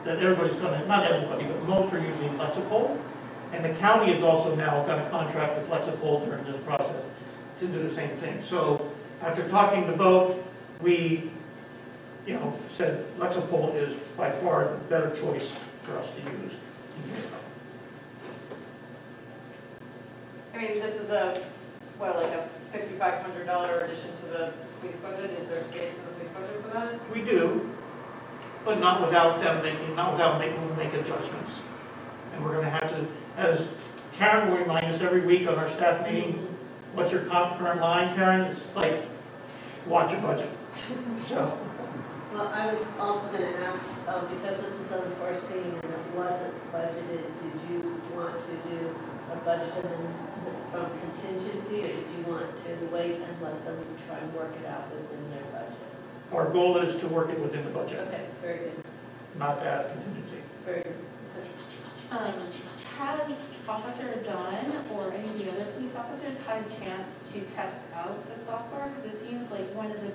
everybody's going to, not everybody, but most are using Ecological, and the county has also now got a contract with Ecological during this process to do the same thing. So after talking to both, we said Ecological is by far the better choice for us to use. I mean, this is like a $5,500 addition to the police budget. Is there space in the police budget for that? We do, but not without them making adjustments. And we're going to have to, as Karen will remind us every week on our staff meeting, what's your current line, Karen? It's like, watch your budget. So. Well, I was also going to ask, because this is unforeseen and it wasn't budgeted, did you you want to do a budget amendment from contingency, or did you want to wait and let them try and work it out within their budget? Our goal is to work it within the budget, Okay, very good, not to add contingency. very good. Has Officer Dunn or any of the other police officers had a chance to test out the software? Because it seems like one of the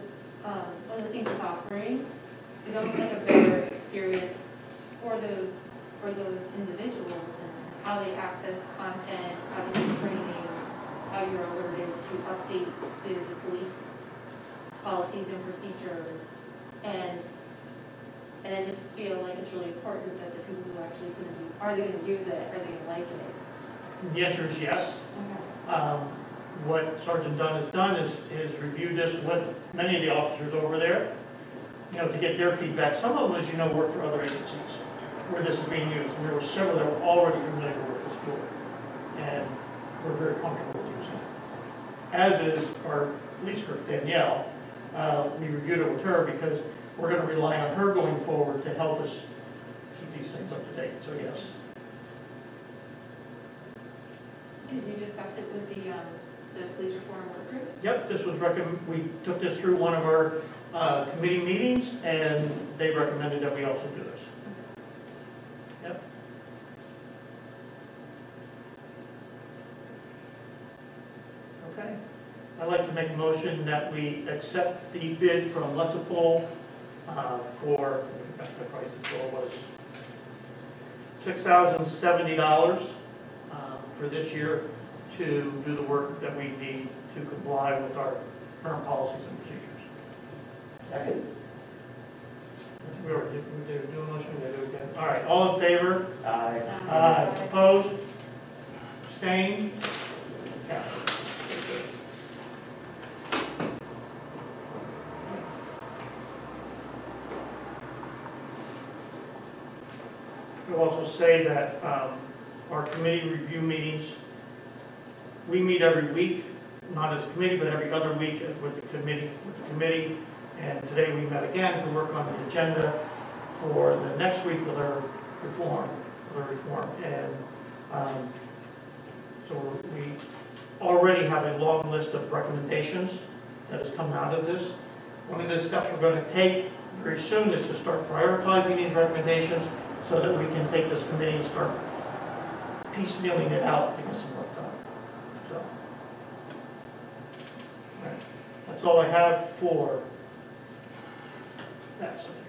things it's offering is almost like a better experience for those individuals and how they access content, how they do trainings, how you're alerted to updates to the police policies and procedures, and I just feel like it's really important that the people who actually are they going to use it, are they going to like it? The answer is yes. What Sergeant Dunn has done is reviewed this with many of the officers over there, to get their feedback. Some of them, as you know, work for other agencies where this is being used, and there were several that were already familiar with this tool, and we're very comfortable with using it. As is our police clerk, Danielle. We reviewed it with her because we're going to rely on her going forward to help us keep these things up to date, so yes. Did you discuss it with the police reform work group? Yep, this was we took this through one of our committee meetings, and they recommended that we also do this. Yep. Okay. I'd like to make a motion that we accept the bid from Lexipol for, I think the price was $6,070 for this year to do the work that we need to comply with our current policies and procedures. Second. We already did do a motion, we do it again. All right, all in favor? Aye. Aye. Opposed? Abstained? Carried. We'll also say that our committee review meetings, we meet every week, not as a committee, but every other week with the committee. And today we met again to work on the agenda for the next week with our reform. And so we already have a long list of recommendations that has come out of this. One of the steps we're going to take very soon is to start prioritizing these recommendations so that we can take this committee and start piecemealing it out to get some work done. So, all right. That's all I have for that subject.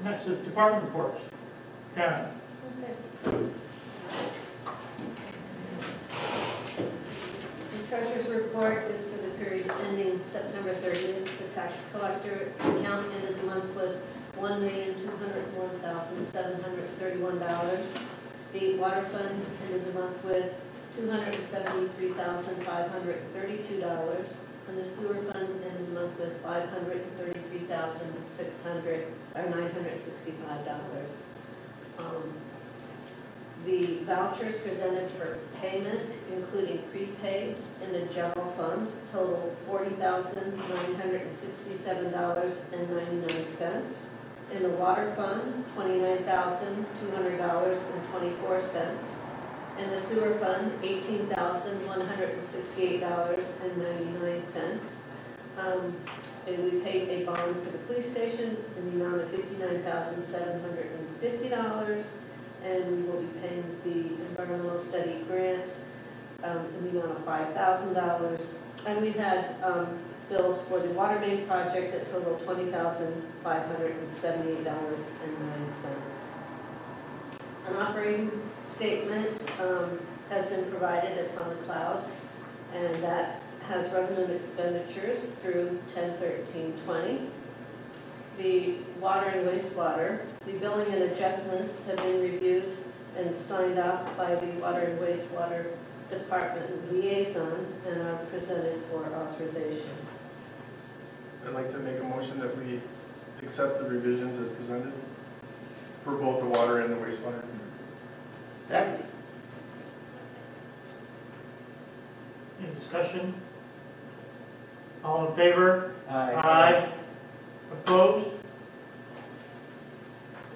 Next is department reports. Karen. Okay. The treasurer's report is for the period ending September 30th. The tax collector account ended the month with $1,201,731. The water fund ended the month with $273,532. And the sewer fund ended the month with $533,965. The vouchers presented for payment, including prepaids in the general fund, total $40,967.99. In the water fund, $29,200.24. In the sewer fund, $18,168.99. And we paid a bond for the police station in the amount of $59,750. And we will be paying the environmental study grant in the amount of $5,000. And we had bills for the water main project that totaled $20,578.09. An operating statement has been provided. It's on the cloud, and that has revenue and expenditures through 10/13/20. The water and wastewater, the billing and adjustments have been reviewed and signed off by the water and wastewater department liaison and are presented for authorization. I'd like to make a motion that we accept the revisions as presented for both the water and the wastewater. Second. Any discussion? All in favor? Aye. Aye. Opposed?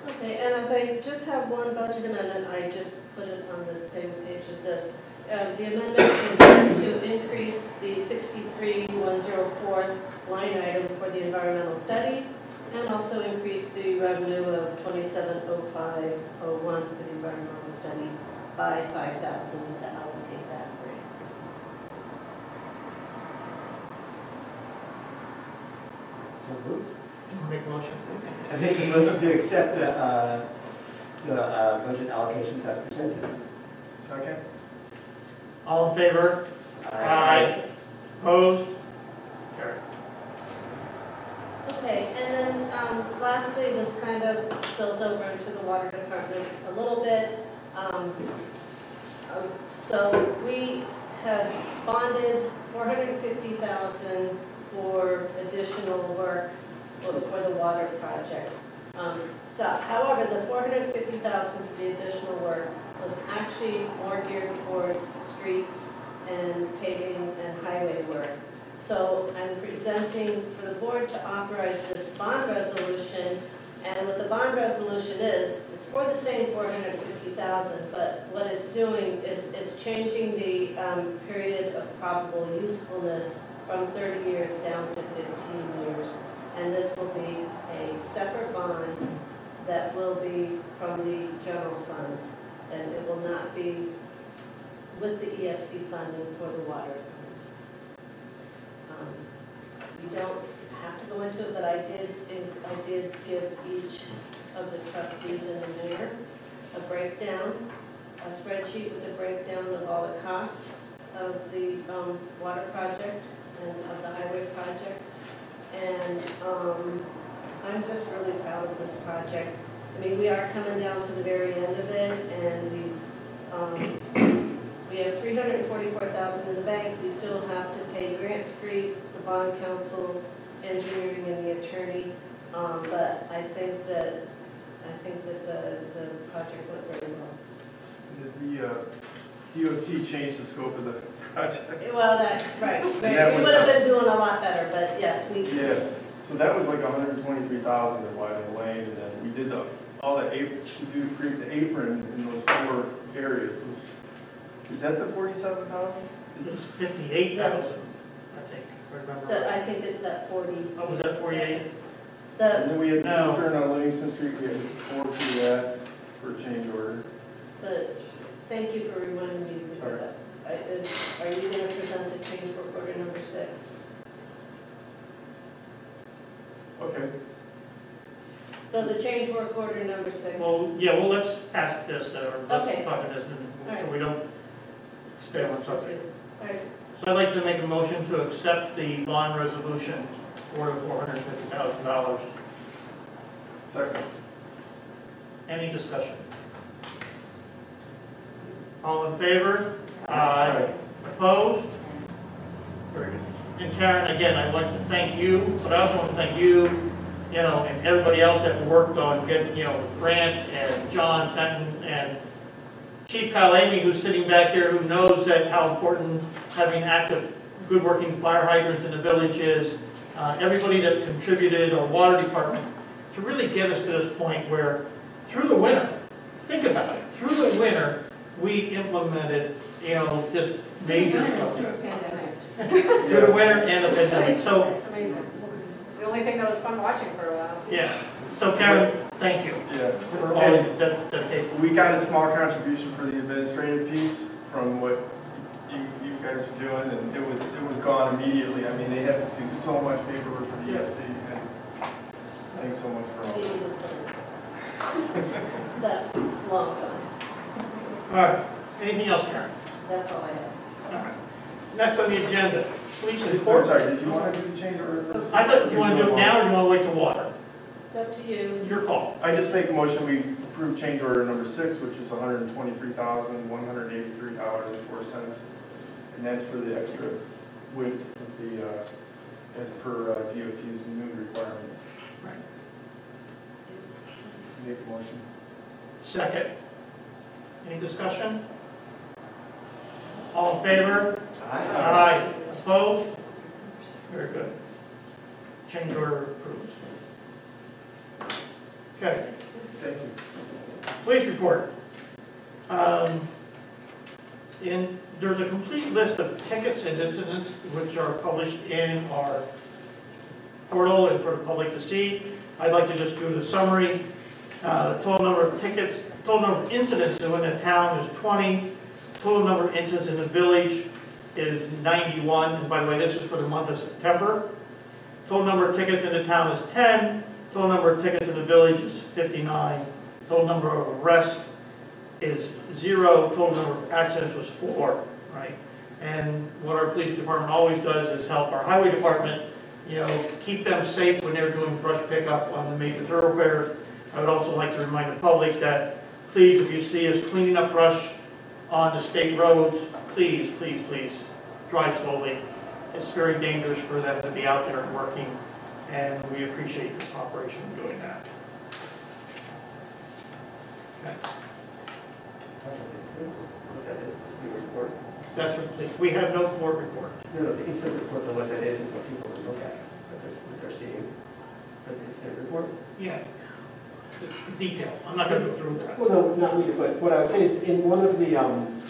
Okay, and as I just have one budget amendment, I just put it on the same page as this. The amendment is to increase the 63,104 line item for the environmental study, and also increase the revenue of 270501 for the environmental study by 5,000 to allocate that grant. So moved. Make motion. I make a motion to accept the budget allocations as presented. Second? All in favor? Aye. Opposed? Carried. Okay, and then lastly, this kind of spills over into the water department a little bit. So we have bonded $450,000 for additional work for the water project. However, the $450,000 for the additional work was actually more geared towards streets and paving and highway work. So I'm presenting for the board to authorize this bond resolution, and what the bond resolution is, it's for the same $450,000, but what it's doing is it's changing the period of probable usefulness from 30 years down to 15 years. And this will be a separate bond that will be from the general fund, and it will not be with the EFC funding for the water fund. You don't have to go into it, but I did give each of the trustees and the mayor a breakdown, a spreadsheet with a breakdown of all the costs of the water project and of the highway project. And I'm just really proud of this project. I mean, we are coming down to the very end of it, and we have $344,000 in the bank. We still have to pay Grant Street, the bond counsel, engineering, and the attorney. But I think that the project went very well. Did the DOT change the scope of the project? Well, right. We would have been doing a lot better, but yes, we. Yeah. So that was like $123,000 to widen the lane, and then we did all the create the apron in those 4 areas. Is that the 47,000? It was 58,000, I think. If I remember. I think it's that 40. Oh, was that 48? And then we had No. cistern on Livingston Street. We had to pour through that for a change order. But thank you for reminding me, because are you going to present the change work order number 6? Okay. So the change work order number 6. Well, yeah, well, let's pass this, or let's Okay. talk about this, so we don't stay on subject. All right. So I'd like to make a motion to accept the bond resolution for the $450,000. Second. Any discussion? All in favor? Aye. Opposed? Very good. And Karen, again, I'd like to thank you, but I also want to thank you, and everybody else that worked on getting, Grant and John Fenton and Chief Kyle Amy, who's sitting back here, who knows that how important having active, good working fire hydrants in the village is. Everybody that contributed, our water department, to really get us to this point where through the winter, think about it, through the winter, we implemented, this major program. Through the winter and the pandemic. So, It's amazing. It's the only thing that was fun watching for a while. yeah. So Karen, thank you Yeah. for all your dedication. We got a small contribution for the administrative piece from what you guys are doing, and it was gone immediately. I mean, they had to do so much paperwork for the EFC, and thanks so much for all that. That's long gone. All right. Anything else, Karen? That's all I have. All right. Next on the agenda, police and I'm court. sorry, did you want to do the change order? I thought you want to do it now, or you want to wait till water? It's up to you. Your call. I just make a motion, we approve change order number 6, which is $123,183.04. And that's for the extra width of the, as per DOT's new requirement. Right. Make a motion. Second. Any discussion? All in favor? Aye. Opposed? Very good. Change order approved. Okay. Thank you. Police report. There's a complete list of tickets and incidents which are published in our portal and for the public to see. I'd like to just do the summary. Total number of tickets, total number of incidents in the town is 20. Total number of incidents in the village is 91. And by the way, this is for the month of September. Total number of tickets in the town is 10. Total number of tickets in the village is 59. Total number of arrests is 0. Total number of accidents was 4. Right? And what our police department always does is help our highway department, keep them safe when they're doing brush pickup on the major thoroughfares. I would also like to remind the public that please, if you see us cleaning up brush on the state roads, please, please, please drive slowly. It's very dangerous for them to be out there working, and we appreciate this operation doing that. Okay. That's for police. We have no floor report. No, the incident report on what that is what people can look at, what they're seeing. But the incident report? Yeah. Detail. I'm not going to go through that. Well, no, not me, but what I would say is in one of the items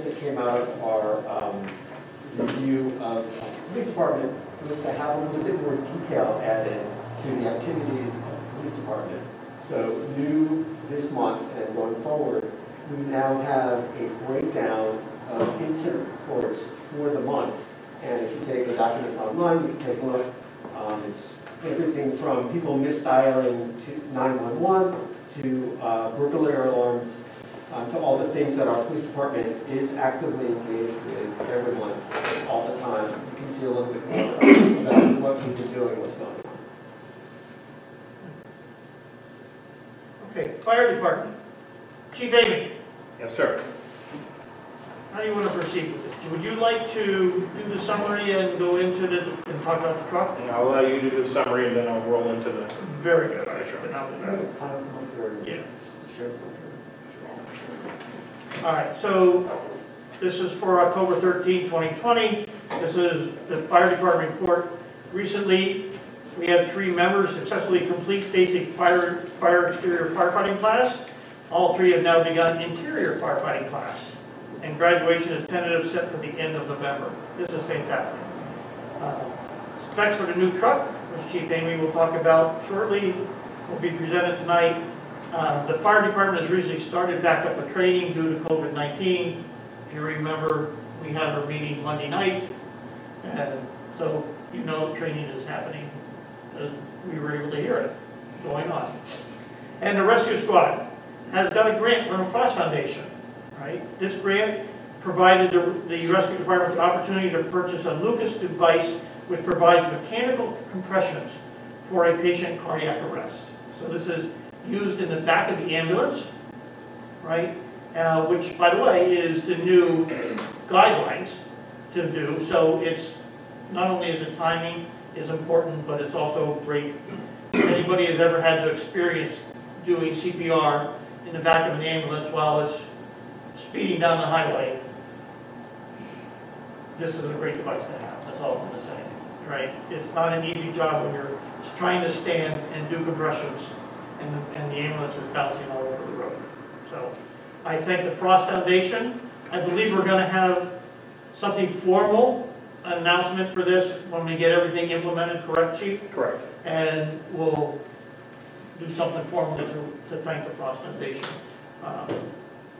that came out of our review of the police department was to have a little bit more detail added to the activities of the police department. So new this month and going forward, we now have a breakdown of incident reports for the month. And if you take the documents online, you can take a look. It's everything from people misdialing to 911 to burglary alarms to all the things that our police department is actively engaged with every month, all the time. You can see a little bit more about what we've been doing, what's going on. Okay, fire department. Chief Amy. Yes, sir. How do you want to proceed with this? Would you like to do the summary and go into and talk about the truck? And I'll allow you to do the summary, and then I'll roll into the... Very good. Sure. Yeah. All right, so this is for October 13, 2020. This is the fire department report. Recently, we had 3 members successfully complete basic fire exterior firefighting class. All 3 have now begun interior firefighting class. And graduation is tentative set for the end of November. This is fantastic. Specs for the new truck, which Chief Amy will talk about shortly, will be presented tonight. The fire department has recently started back up with training due to COVID-19. If you remember, we had our meeting Monday night, and so training is happening. We were able to hear it going on. And the rescue squad has got a grant from the Frost Foundation. Right? This grant provided the rescue department the opportunity to purchase a Lucas device which provides mechanical compressions for a patient cardiac arrest. So this is used in the back of the ambulance, right? Which, by the way, is the new guidelines to do. So it's not only is it timing is important, but it's also great. If anybody has ever had to experience doing CPR in the back of an ambulance while it's speeding down the highway, this is a great device to have. That's all I'm going to say, right? It's not an easy job when you're trying to stand and do compressions and the ambulance is bouncing all over the road. So I thank the Frost Foundation. I believe we're going to have something formal, an announcement for this when we get everything implemented, correct, Chief? Correct. And we'll do something formally to thank the Frost Foundation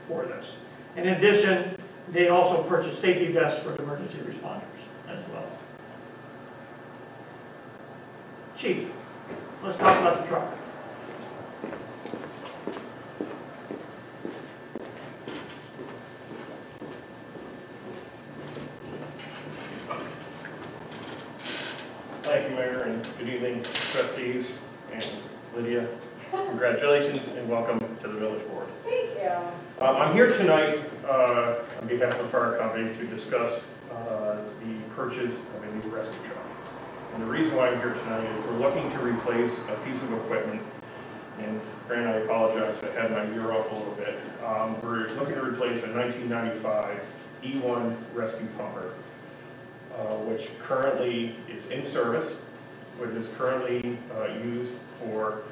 for this. In addition, they also purchased safety vests for the emergency responders as well. Chief, let's talk about the truck. Thank you, Mayor, and good evening, trustees and Lydia. Congratulations and welcome to the village board. Thank you. I'm here tonight on behalf of the fire company to discuss the purchase of a new rescue truck. And the reason why I'm here tonight is we're looking to replace a piece of equipment. And Grant, I apologize, I had my ear off a little bit. We're looking to replace a 1995 E1 rescue pumper, which currently is in service, which is currently used for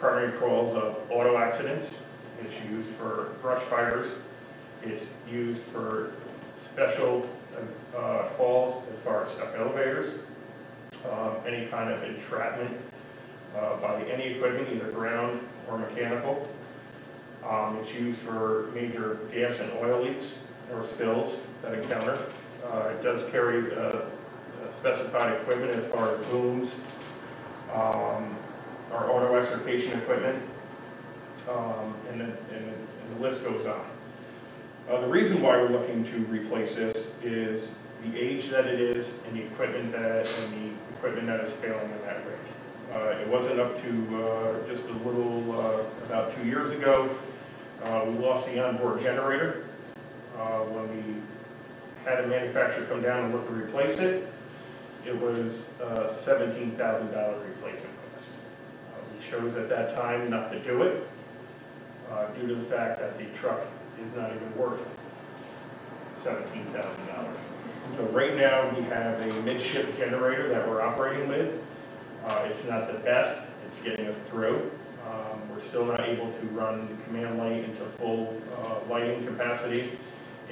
primary cause of auto accidents. It's used for brush fires. It's used for special calls as far as stuck elevators, any kind of entrapment by any equipment, either ground or mechanical. It's used for major gas and oil leaks or spills that encounter. It does carry specified equipment as far as booms, our auto extrication equipment, and the list goes on. The reason why we're looking to replace this is the age that it is and the equipment that is failing in that rig. It wasn't up to just a little about 2 years ago. We lost the onboard generator when we had a manufacturer come down and look to replace it. It was $17,000 replacement cost. We chose at that time not to do it due to the fact that the truck is not even worth $17,000. So right now we have a midship generator that we're operating with. It's not the best, it's getting us through. We're still not able to run the command light into full lighting capacity,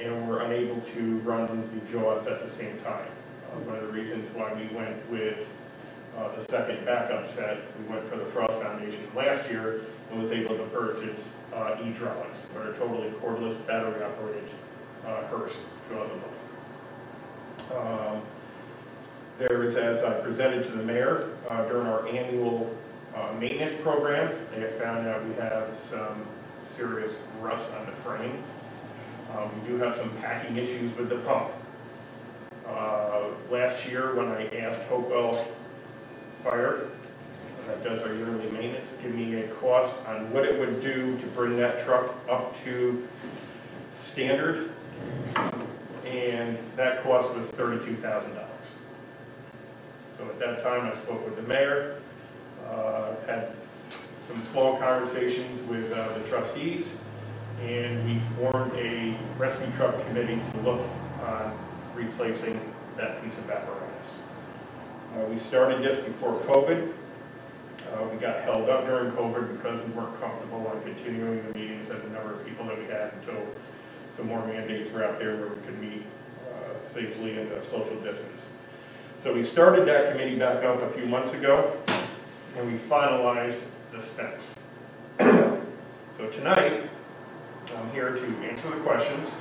and we're unable to run the jaws at the same time. One of the reasons why we went with the second backup set, we went for the Frost Foundation last year and was able to purchase e-hydraulics, that are totally cordless, battery-operated Hurst jaws and light. There is, as I presented to the mayor during our annual maintenance program, they have found out we have some serious rust on the frame. We do have some packing issues with the pump. Last year, when I asked Hopewell Fire, that does our yearly maintenance, give me a cost on what it would do to bring that truck up to standard, and that cost was $32,000. So at that time, I spoke with the mayor, had some small conversations with the trustees, and we formed a rescue truck committee to look on replacing that piece of apparatus. We started this before COVID. We got held up during COVID because we weren't comfortable on continuing the meetings and the number of people that we had until some more mandates were out there where we could meet safely and social distance. So we started that committee back up a few months ago, and we finalized the specs. So tonight, I'm here to answer the questions,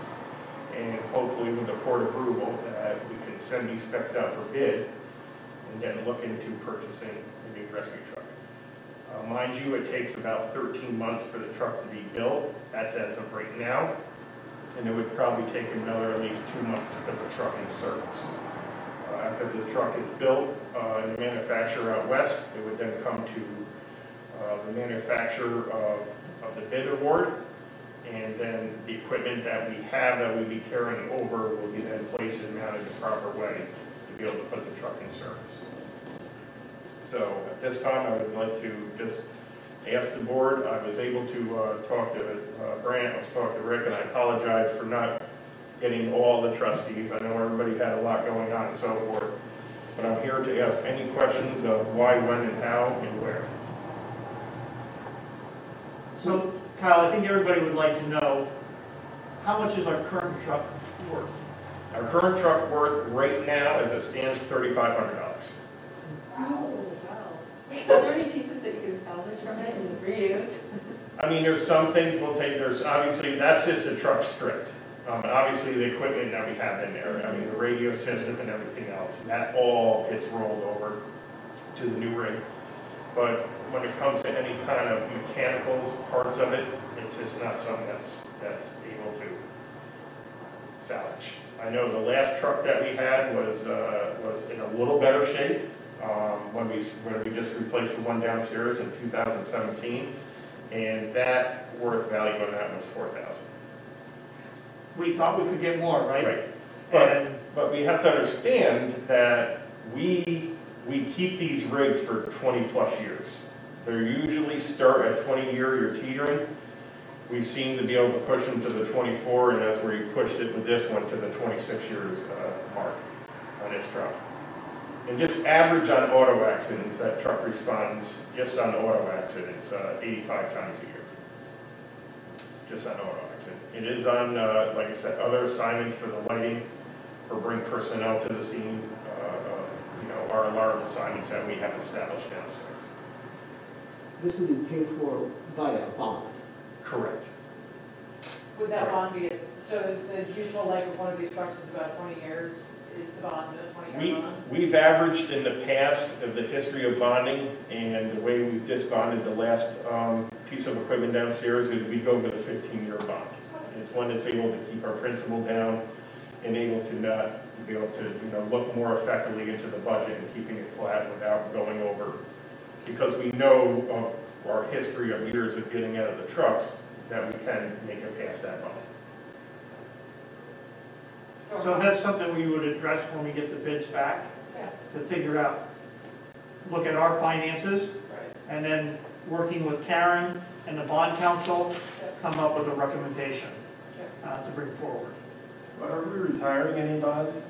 and hopefully with the court approval that we can send these specs out for bid and then look into purchasing a new rescue truck. Mind you, it takes about 13 months for the truck to be built. That's as of right now. And it would probably take another at least 2 months to put the truck in service. After the truck is built in the manufacturer out west, it would then come to the manufacturer of the bid award. And then the equipment that we have that we'll be carrying over will be then placed and mounted the proper way to be able to put the truck in service. So at this time, I would like to just ask the board. I was able to talk to Grant, I was talking to Rick, and I apologize for not getting all the trustees. I know everybody had a lot going on and so forth. But I'm here to ask any questions of why, when, and how, and where. So, Kyle, I think everybody would like to know, how much is our current truck worth? Our current truck worth right now, as it stands, $3,500. Oh, wow. Are there any pieces that you can salvage from it and reuse? I mean, there's some things we'll take. There's obviously, that's just the truck stripped. And obviously the equipment that we have in there, I mean, the radio system and everything else, that all gets rolled over to the new rig. But when it comes to any kind of mechanicals, parts of it, it's just not something that's able to salvage. I know the last truck that we had was in a little better shape when we just replaced the one downstairs in 2017, and that worth value on that was $4,000. We thought we could get more, right? Right. But we have to understand that we keep these rigs for 20 plus years. They usually start at 20-year, you're teetering. We seem to be able to push them to the 24, and that's where we pushed it with this one to the 26 years mark on this truck. So at this time, I would like to just ask the board. I was able to talk to Grant, I was talking to Rick, and I apologize for not getting all the trustees. I know everybody had a lot going on and so forth. But I'm here to ask any questions of why, when, and how, and where. So, Kyle, I think everybody would like to know, how much is our current truck worth? And just average on auto accidents, that truck responds just on auto accidents 85 times a year. Just on auto accident. It is on, like I said, other assignments for the lighting, or bring personnel to the scene, our alarm assignments that we have established downstairs. This will be paid for via bond. Correct. Would that bond be, so the useful life of one of these trucks is about 20 years, is the bond a 20-year bond? We've averaged in the past of the history of bonding, and the way we've disbonded the last piece of equipment downstairs is we go with a 15-year bond. It's one that's able to keep our principal down and able to not be able to look more effectively into the budget and keeping it flat without going over. Because we know of our history of years of getting out of the trucks that we can make it past that bond. So that's something we would address when we get the bids back, to figure out, look at our finances, and then working with Karen and the bond council, come up with a recommendation to bring forward. Are we retiring any bonds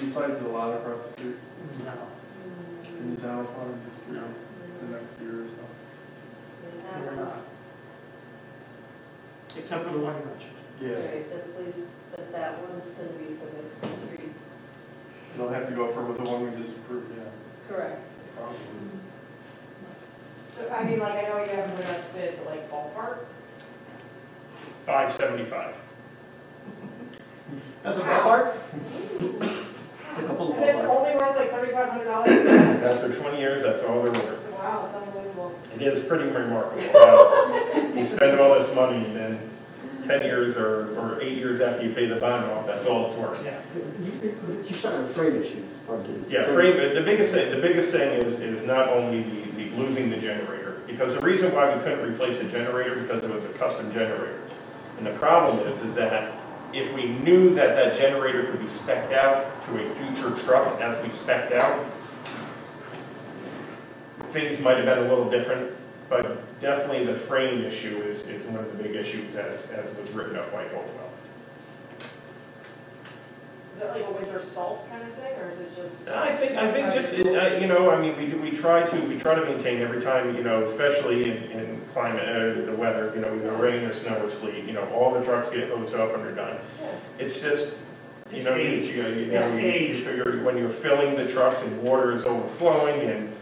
besides the lot across the street? No. In the general fund, just the next year or so? We're not. Except for the one you mentioned. Right, that police, that one's going to be for this street. They'll have to go for with the one we just approved, yeah. Correct. So, I mean, like, I know you haven't put out the bid, but like ballpark? 575. That's a ballpark? It's a couple of And it's ballparks. only worth like $3,500? After 20 years, that's all they're worth. Wow, it's unbelievable. It is pretty remarkable. You spend all this money, and then 10 years or 8 years after you pay the bond off, that's all it's worth. Yeah. You're starting to frame issues, part of this. Yeah, the biggest thing is not only the losing the generator, because the reason why we couldn't replace the generator because it was a custom generator. And the problem is that if we knew that that generator could be spec'd out to a future truck as we spec'd out, things might have been a little different, but definitely the frame issue is one of the big issues as was written up by Goldwell. Is that like a winter salt kind of thing, or is it just? I think just we try to maintain every time, especially in climate, the weather, either rain or snow or sleet, all the trucks get hosed off when they're done. Yeah. It's just It's age. you figure when you're filling the trucks and water is overflowing and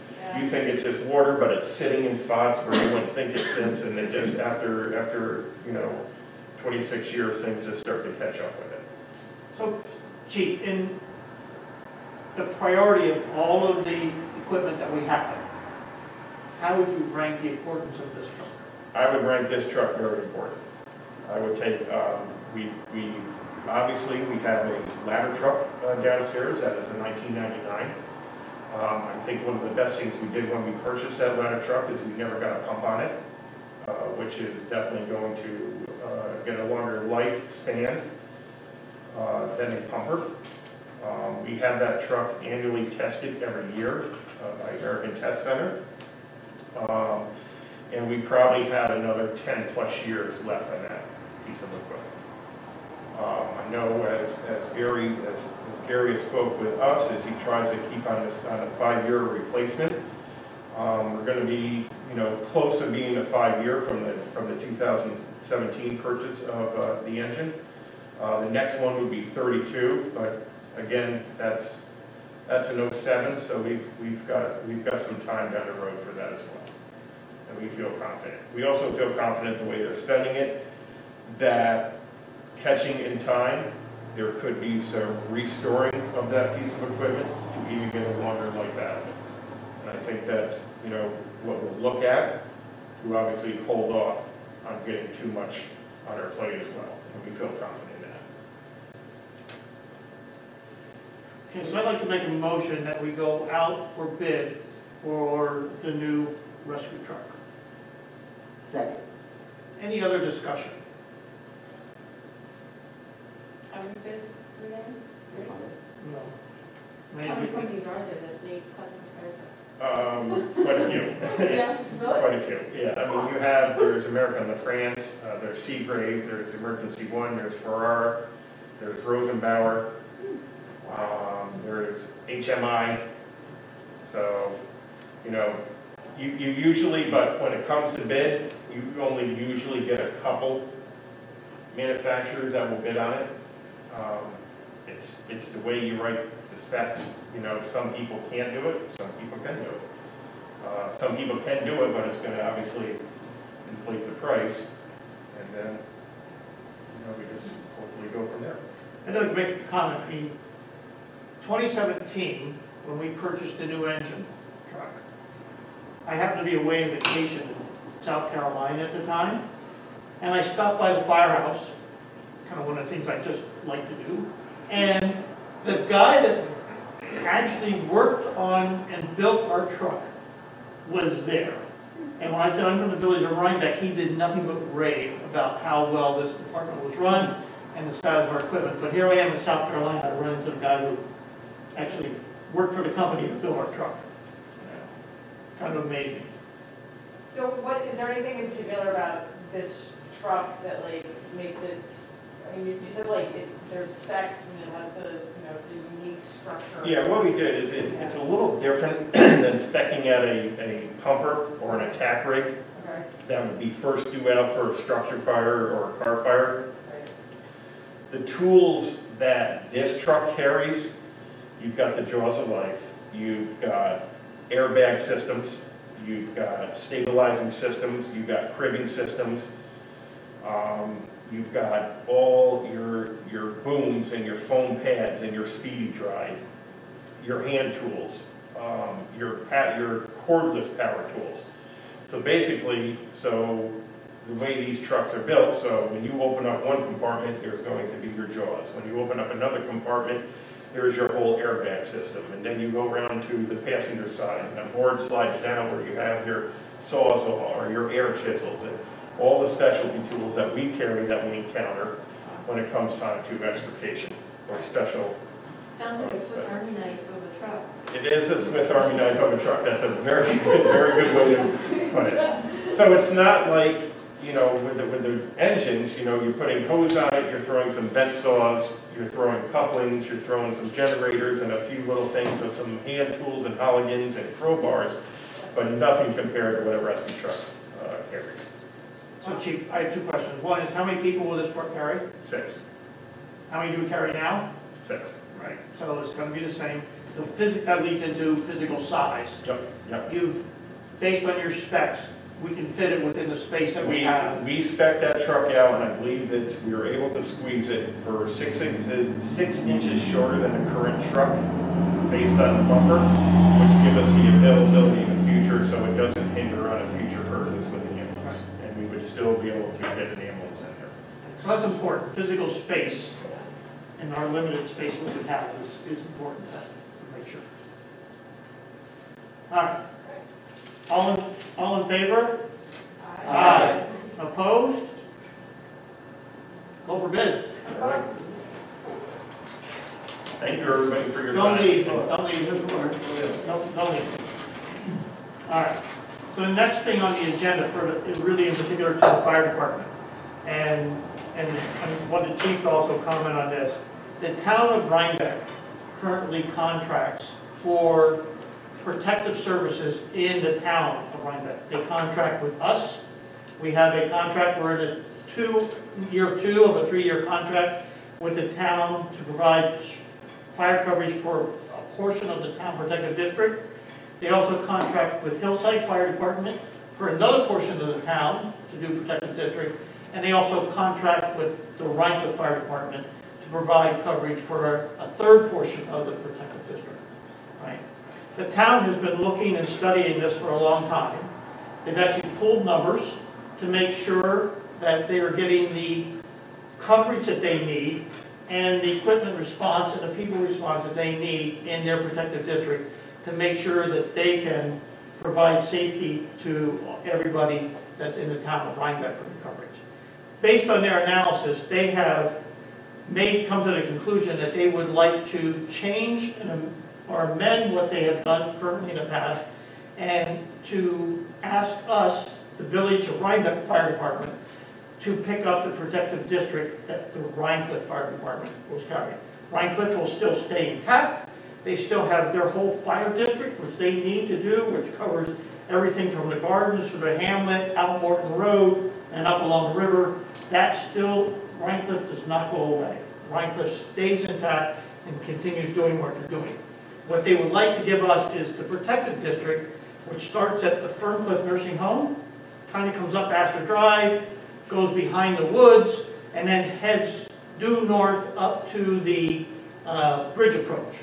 you think it's just water, but it's sitting in spots where you wouldn't think it sits, and it just after 26 years things just start to catch up with it. So, Chief, in the priority of all of the equipment that we have, how would you rank the importance of this truck? I would rank this truck very important. I would take, we obviously we have a ladder truck downstairs that is a 1999. I think one of the best things we did when we purchased that ladder truck is we never got a pump on it, which is definitely going to get a longer lifespan than a pumper. We have that truck annually tested every year by American Test Center. And we probably had another 10 plus years left on that piece of equipment. I know as Gary has spoke with us, as he tries to keep on a 5-year replacement, we're going to be close to being a 5-year from the 2017 purchase of the engine. The next one would be 32, but again, that's an 07, so we've got some time down the road for that as well, and we feel confident. We also feel confident the way they're spending it, that catching in time, there could be some restoring of that piece of equipment to even get a longer life out of it. And I think that's what we'll look at to obviously hold off on getting too much on our plate as well, and we feel confident in that. Okay, so I'd like to make a motion that we go out for bid for the new rescue truck. Second. Any other discussion? How many bids were there? No. How many companies are there that make custom cars? Quite a few. Yeah, really? Quite a few. Yeah, I mean, there's American La France, there's Seagrave, there's Emergency One, there's Ferrara, there's Rosenbauer. HMI. So, you know, you usually, but when it comes to bid, you only usually get a couple manufacturers that will bid on it. It's the way you write the specs. You know, some people can't do it, some people can do it. Some people can do it, but it's going to obviously inflate the price, and then, you know, we just hopefully go from there. I'd like to make a comment. In 2017, when we purchased the new engine truck, I happened to be away on vacation in South Carolina at the time, and I stopped by the firehouse, kind of one of the things I just like to do, and the guy that actually worked on and built our truck was there. And when I said I'm from the village of Rhinebeck, he did nothing but rave about how well this department was run and the status of our equipment. But here I am in South Carolina, I run into the guy who actually worked for the company to build our truck. Kind of amazing. So what, is there anything in particular about this truck that like makes it, I mean, you said like there's specs and it has to, you know, it's a unique structure. Yeah, what we did is it's a little different than speccing out a pumper or an attack rig. Okay. That would be first due out for a structure fire or a car fire. Right. The tools that this truck carries, you've got the jaws of life, you've got airbag systems, you've got stabilizing systems, you've got cribbing systems, you've got all your booms and your foam pads and your speedy dry, your hand tools, your cordless power tools. So basically, the way these trucks are built, so when you open up one compartment, there's going to be your jaws. When you open up another compartment, there's your whole airbag system. And then you go around to the passenger side, and the board slides down where you have your sawzall or your air chisels and all the specialty tools that we carry that we encounter when it comes time to extrication or special. Sounds like a Swiss Army knife of a truck. It is a Swiss Army knife of a truck. That's a very good way to put it. So it's not like, you know, with the engines, you know, you're putting hose on it, you're throwing some bent saws, you're throwing couplings, you're throwing some generators and a few little things of some hand tools and holigans and crowbars, but nothing compared to what a rescue truck carries. So Chief, I have two questions. One is, how many people will this truck carry? 6. How many do we carry now? 6. Right. So it's going to be the same. That leads into physical size. Yep. You've, based on your specs, we can fit it within the space that we have. We spec'd that truck out, and I believe that we were able to squeeze it for 6 inches shorter than the current truck, based on the bumper, which give us the availability in the future, so it doesn't hinder on a future purchase with the ambulance, and we would still be able to get an ambulance in there. So that's important. Physical space and our limited space we would have is important to make sure. All right. All in favor? Aye. Opposed? Go for bid. All right. Thank you, everybody, for your Don't time. leave. Don't leave. Don't leave. All right. So the next thing on the agenda is really in particular to the fire department, and I want the chief to also comment on this. The town of Rhinebeck currently contracts for protective services in the town of Rhinebeck. They contract with us. We have a contract, we're in year two of a 3-year contract with the town to provide fire coverage for a portion of the town protective district. They also contract with Hillside Fire Department for another portion of the town to do protective district. And they also contract with the Rhinecliff Fire Department to provide coverage for a third portion of the protective district. Right? The town has been looking and studying this for a long time. They've actually pulled numbers to make sure that they are getting the coverage that they need and the equipment response and the people response that they need in their protective district to make sure that they can provide safety to everybody that's in the town of Rhinebeck for the coverage. Based on their analysis, they have come to the conclusion that they would like to change or amend what they have done currently in the past, and to ask us, the village of Rhinebeck Fire Department, to pick up the protective district that the Rhinecliff Fire Department was carrying. Rhinecliff will still stay intact, They still have their whole fire district, which they need to do, which covers everything from the gardens to the hamlet, out Morton Road, and up along the river. That still, Rhinecliff does not go away. Rhinecliff stays intact and continues doing what they're doing. What they would like to give us is the protected district, which starts at the Ferncliff Nursing Home, kind of comes up Astor Drive, goes behind the woods, and then heads due north up to the bridge approach.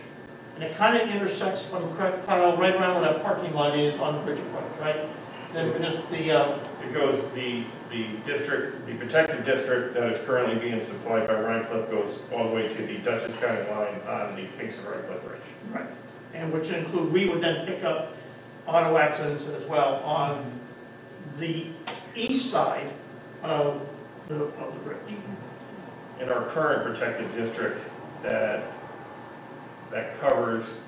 And it kind of intersects, if I'm correct, Kyle, right around where that parking lot is on the bridge approach, right? Then It goes, the district, the protected district that is currently being supplied by Rhinecliff goes all the way to the Dutchess County line on the face of Rhinecliff Bridge. right. And which include, we would then pick up auto accidents as well on the east side of the bridge. In our current protected district that covers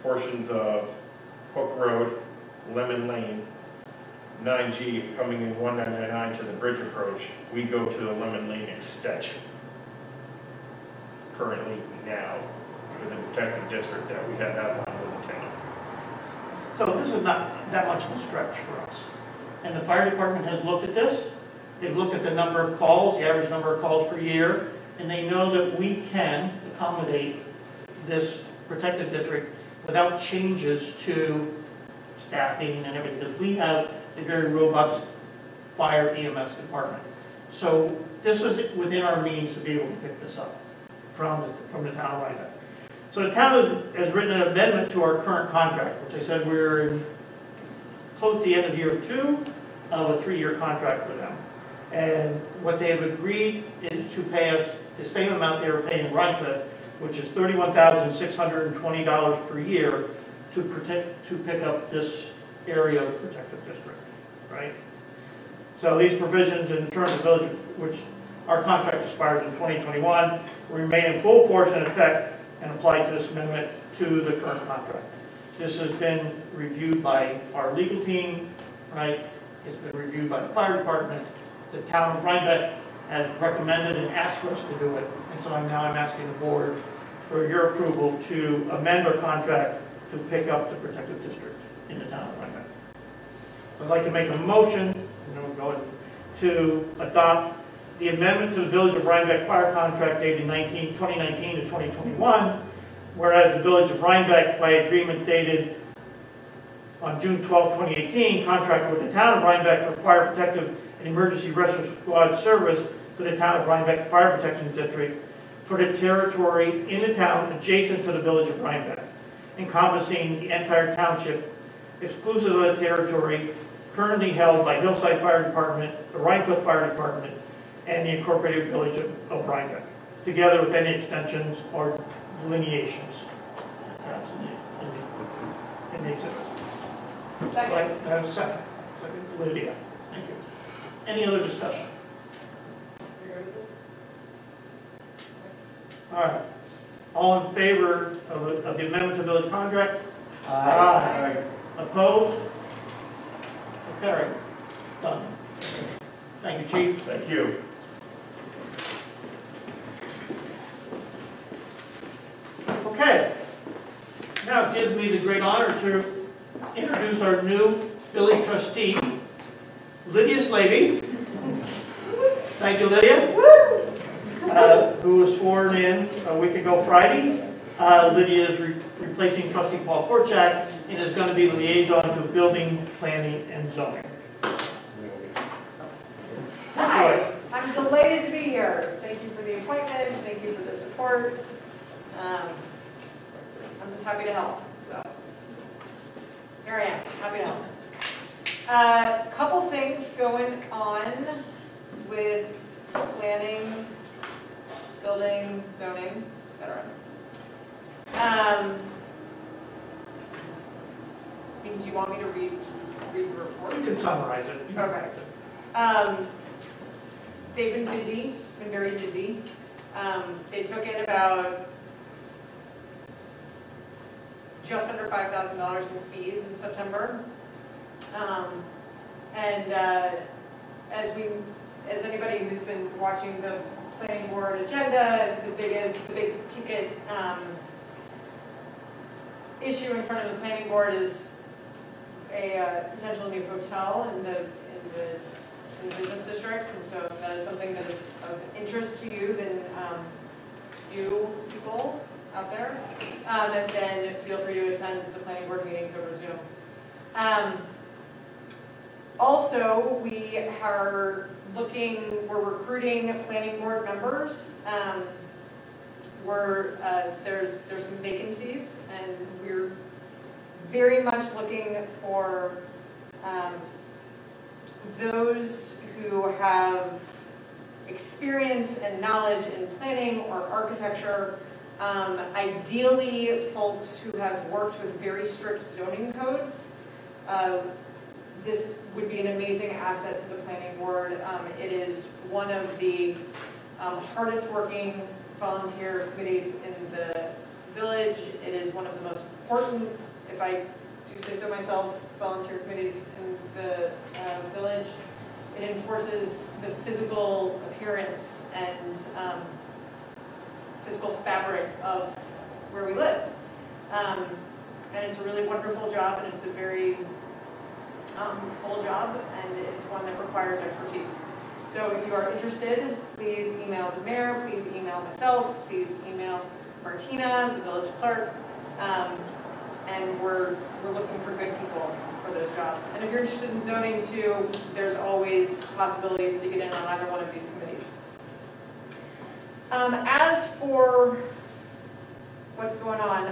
portions of Hook Road, Lemon Lane, 9G coming in 199 to the bridge approach, we go to the Lemon Lane extension. Currently now, with the protected district that we have outlined with the town. So this is not that much of a stretch for us. And the fire department has looked at this. They've looked at the number of calls, the average number of calls per year, and they know that we can accommodate this protected district without changes to staffing and everything, because we have a very robust fire EMS department. So this was within our means to be able to pick this up from the town of Rhinebeck. So the town has written an amendment to our current contract, which they said we're in close to the end of year 2 of a 3-year contract for them. And what they have agreed is to pay us the same amount they were paying Rhinecliff, which is $31,620 per year to pick up this area of the protected district, right? So these provisions in terms of village, which our contract expires in 2021, will remain in full force and effect and apply to this amendment to the current contract. This has been reviewed by our legal team, right? It's been reviewed by the fire department. The town of Rhinebeck has recommended and asked us to do it. And so I'm asking the board for your approval to amend our contract to pick up the protected district in the town of Rhinebeck. So I'd like to make a motion, to adopt the amendment to the Village of Rhinebeck fire contract dated 2019 to 2021, whereas the Village of Rhinebeck, by agreement dated on June 12, 2018, contracted with the town of Rhinebeck for fire protective and emergency rescue squad service for the town of Rhinebeck Fire Protection District for the territory in the town adjacent to the Village of Rhinebeck, encompassing the entire township, exclusive of the territory currently held by Hillside Fire Department, the Rhinecliff Fire Department, and the incorporated Village of Rhinebeck, together with any extensions or delineations. That's in the exhibit. Second. Second. Second, Lydia. Thank you. Any other discussion? All right. All in favor of the amendment to village contract? Aye. Opposed? Carried. Done. Thank you, Chief. Thank you. Okay. Now it gives me the great honor to introduce our new village trustee, Lydia Slavey. Thank you, Lydia. Who was sworn in a week ago Friday. Lydia is replacing Trustee Paul Korchak and is going to be the liaison to building, planning, and zoning. Hi, I'm delighted to be here. Thank you for the appointment. Thank you for the support. I'm just happy to help. So here I am, happy to help. A couple things going on with planning, building, zoning, etc. Do you want me to read the report? You can summarize it. Okay. They've been busy. It's been very busy. They took in about just under $5,000 in fees in September. As anybody who's been watching the planning board agenda, the big ticket issue in front of the planning board is a potential new hotel in the business district, and so if that is something that is of interest to you, then you people out there, then feel free to attend the planning board meetings over Zoom. Also, we're recruiting planning board members. There's some vacancies, and we're very much looking for those who have experience and knowledge in planning or architecture. Ideally, folks who have worked with very strict zoning codes. This would be an amazing asset to the planning board. It is one of the hardest working volunteer committees in the village. It is one of the most important, if I do say so myself, volunteer committees in the village. It enforces the physical appearance and physical fabric of where we live. And it's a really wonderful job, and it's a very full job, and it's one that requires expertise. So if you are interested, please email the mayor, please email myself, please email Martina, the village clerk, and we're looking for good people for those jobs. And if you're interested in zoning too, there's always possibilities to get in on either one of these committees. As for what's going on,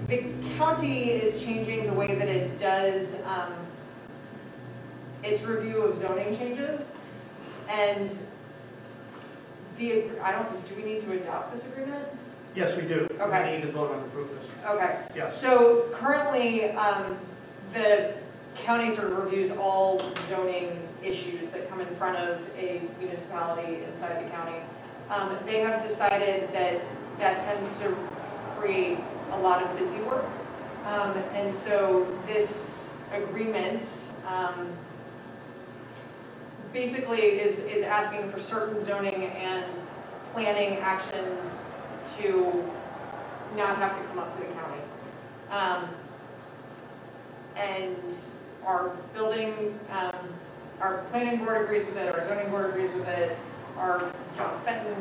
the county is changing the way that it does its review of zoning changes, and do we need to adopt this agreement? Yes, we do. Okay. We need to vote on approve this. Okay. Yes. So currently, the county sort of reviews all zoning issues that come in front of a municipality inside the county. They have decided that tends to create a lot of busy work. And so this agreement basically is asking for certain zoning and planning actions to not have to come up to the county. And our our planning board agrees with it, our zoning board agrees with it, our John Fenton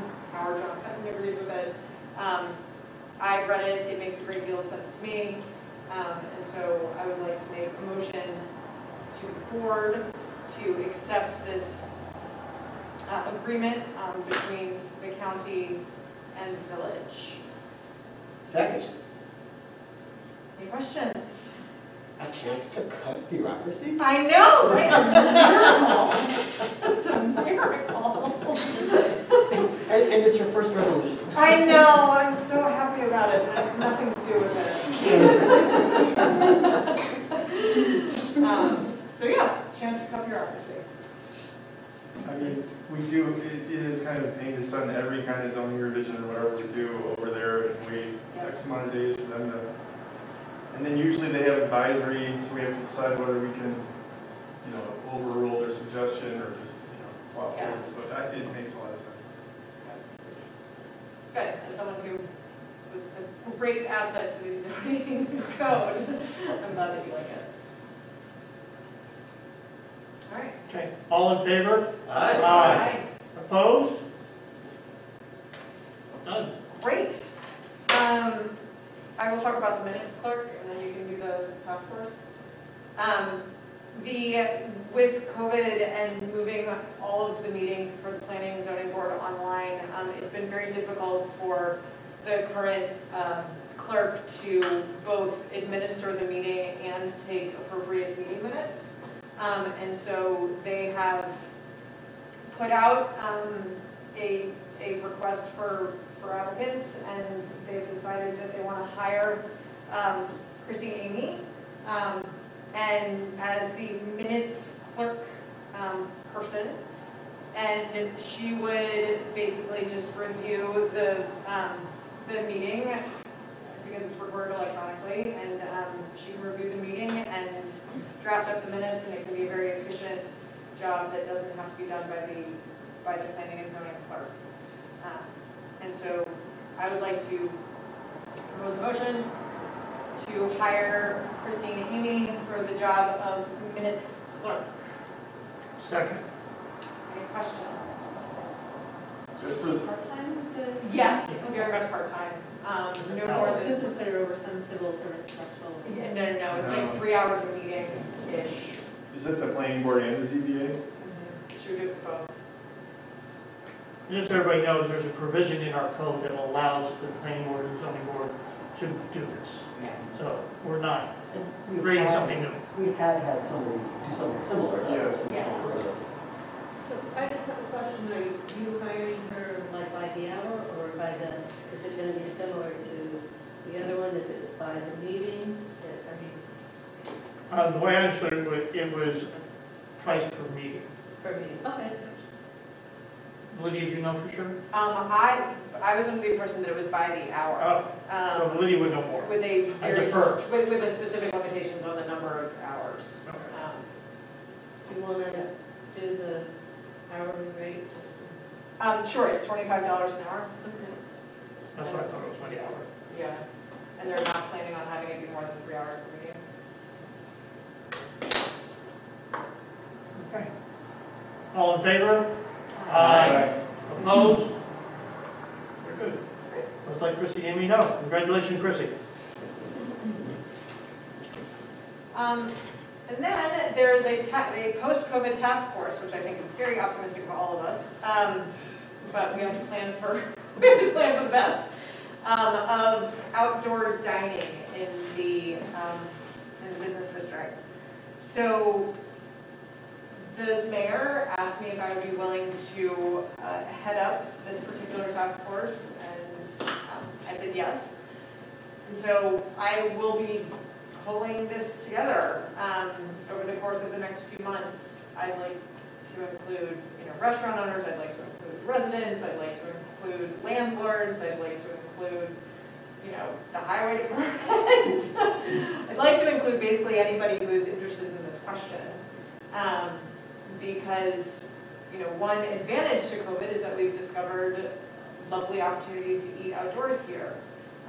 agrees with it. I read it, it makes a great deal of sense to me, and so I would like to make a motion to the board to accept this agreement between the county and the village. Second, Any questions? a chance to cut bureaucracy? I know, right? A miracle. Just a miracle. And it's your first resolution. I know, I'm so happy about it. I have nothing to do with it. So yes, chance to cut bureaucracy. I mean, it is kind of a pain to send every kind of zoning revision or whatever we do over there and wait X amount of days for them to, and then usually they have advisory, so we have to decide whether we can, overrule their suggestion or just, plow forward. So it makes a lot of sense. Good, as someone who was a great asset to the zoning code, I'm glad that you like it. All right. Okay, all in favor? Aye. Aye. Opposed? None. Great. I will talk about the minutes, Clerk, and then you can do the task force. With COVID and moving all of the meetings for the Planning and Zoning Board online, it's been very difficult for the current clerk to both administer the meeting and take appropriate meeting minutes. And so they have put out a request for applicants, and they've decided that they want to hire Chrissy Amy and as the minutes clerk person, and she would basically just review the meeting because it's recorded electronically, and she can review the meeting and draft up the minutes, and it can be a very efficient job that doesn't have to be done by the planning and zoning clerk. so I would like to propose a motion to hire Christine and Amy for the job of minutes clerk. Second. Any questions? Just for, Part-time? Yes, very much part-time. No more It's than, just to clear over some civil service special. no, it's like 3 hours a meeting-ish. is it the planning board and the ZBA? Should we do it for both? Just so everybody knows, there's a provision in our code that allows the planning board and zoning board to do this. Yeah. So we're not We've creating had- something new. We had somebody do something similar. Yes. So I just have a question, are you hiring her like by the hour or by the, is it gonna be similar to the other one, is it by the meeting? The way I understood it was price per meeting. Per meeting, okay. Lydia, do you know for sure? I was under the impression that it was by the hour. Oh, so Lydia would know more. With a I very, defer. with a specific limitations on the number of hours. Okay. Do you wanna do the hourly rate just? Sure, it's $25 an hour. Okay. That's what I thought it was by the hour. Yeah, and they're not planning on having it be more than 3 hours per meeting. Okay. All in favor? Aye. Opposed? Very good. Looks like Chrissy gave me no. Congratulations, Chrissy. And then there's a post-COVID task force, which I think is very optimistic for all of us. But we have to plan for the best of outdoor dining in the business district. So the mayor asked me if I would be willing to head up this particular task force, and I said yes. And so I will be pulling this together over the course of the next few months. I'd like to include, restaurant owners. I'd like to include residents. I'd like to include landlords. I'd like to include, the highway department. I'd like to include basically anybody who is interested in this question, because one advantage to COVID is that we've discovered lovely opportunities to eat outdoors here,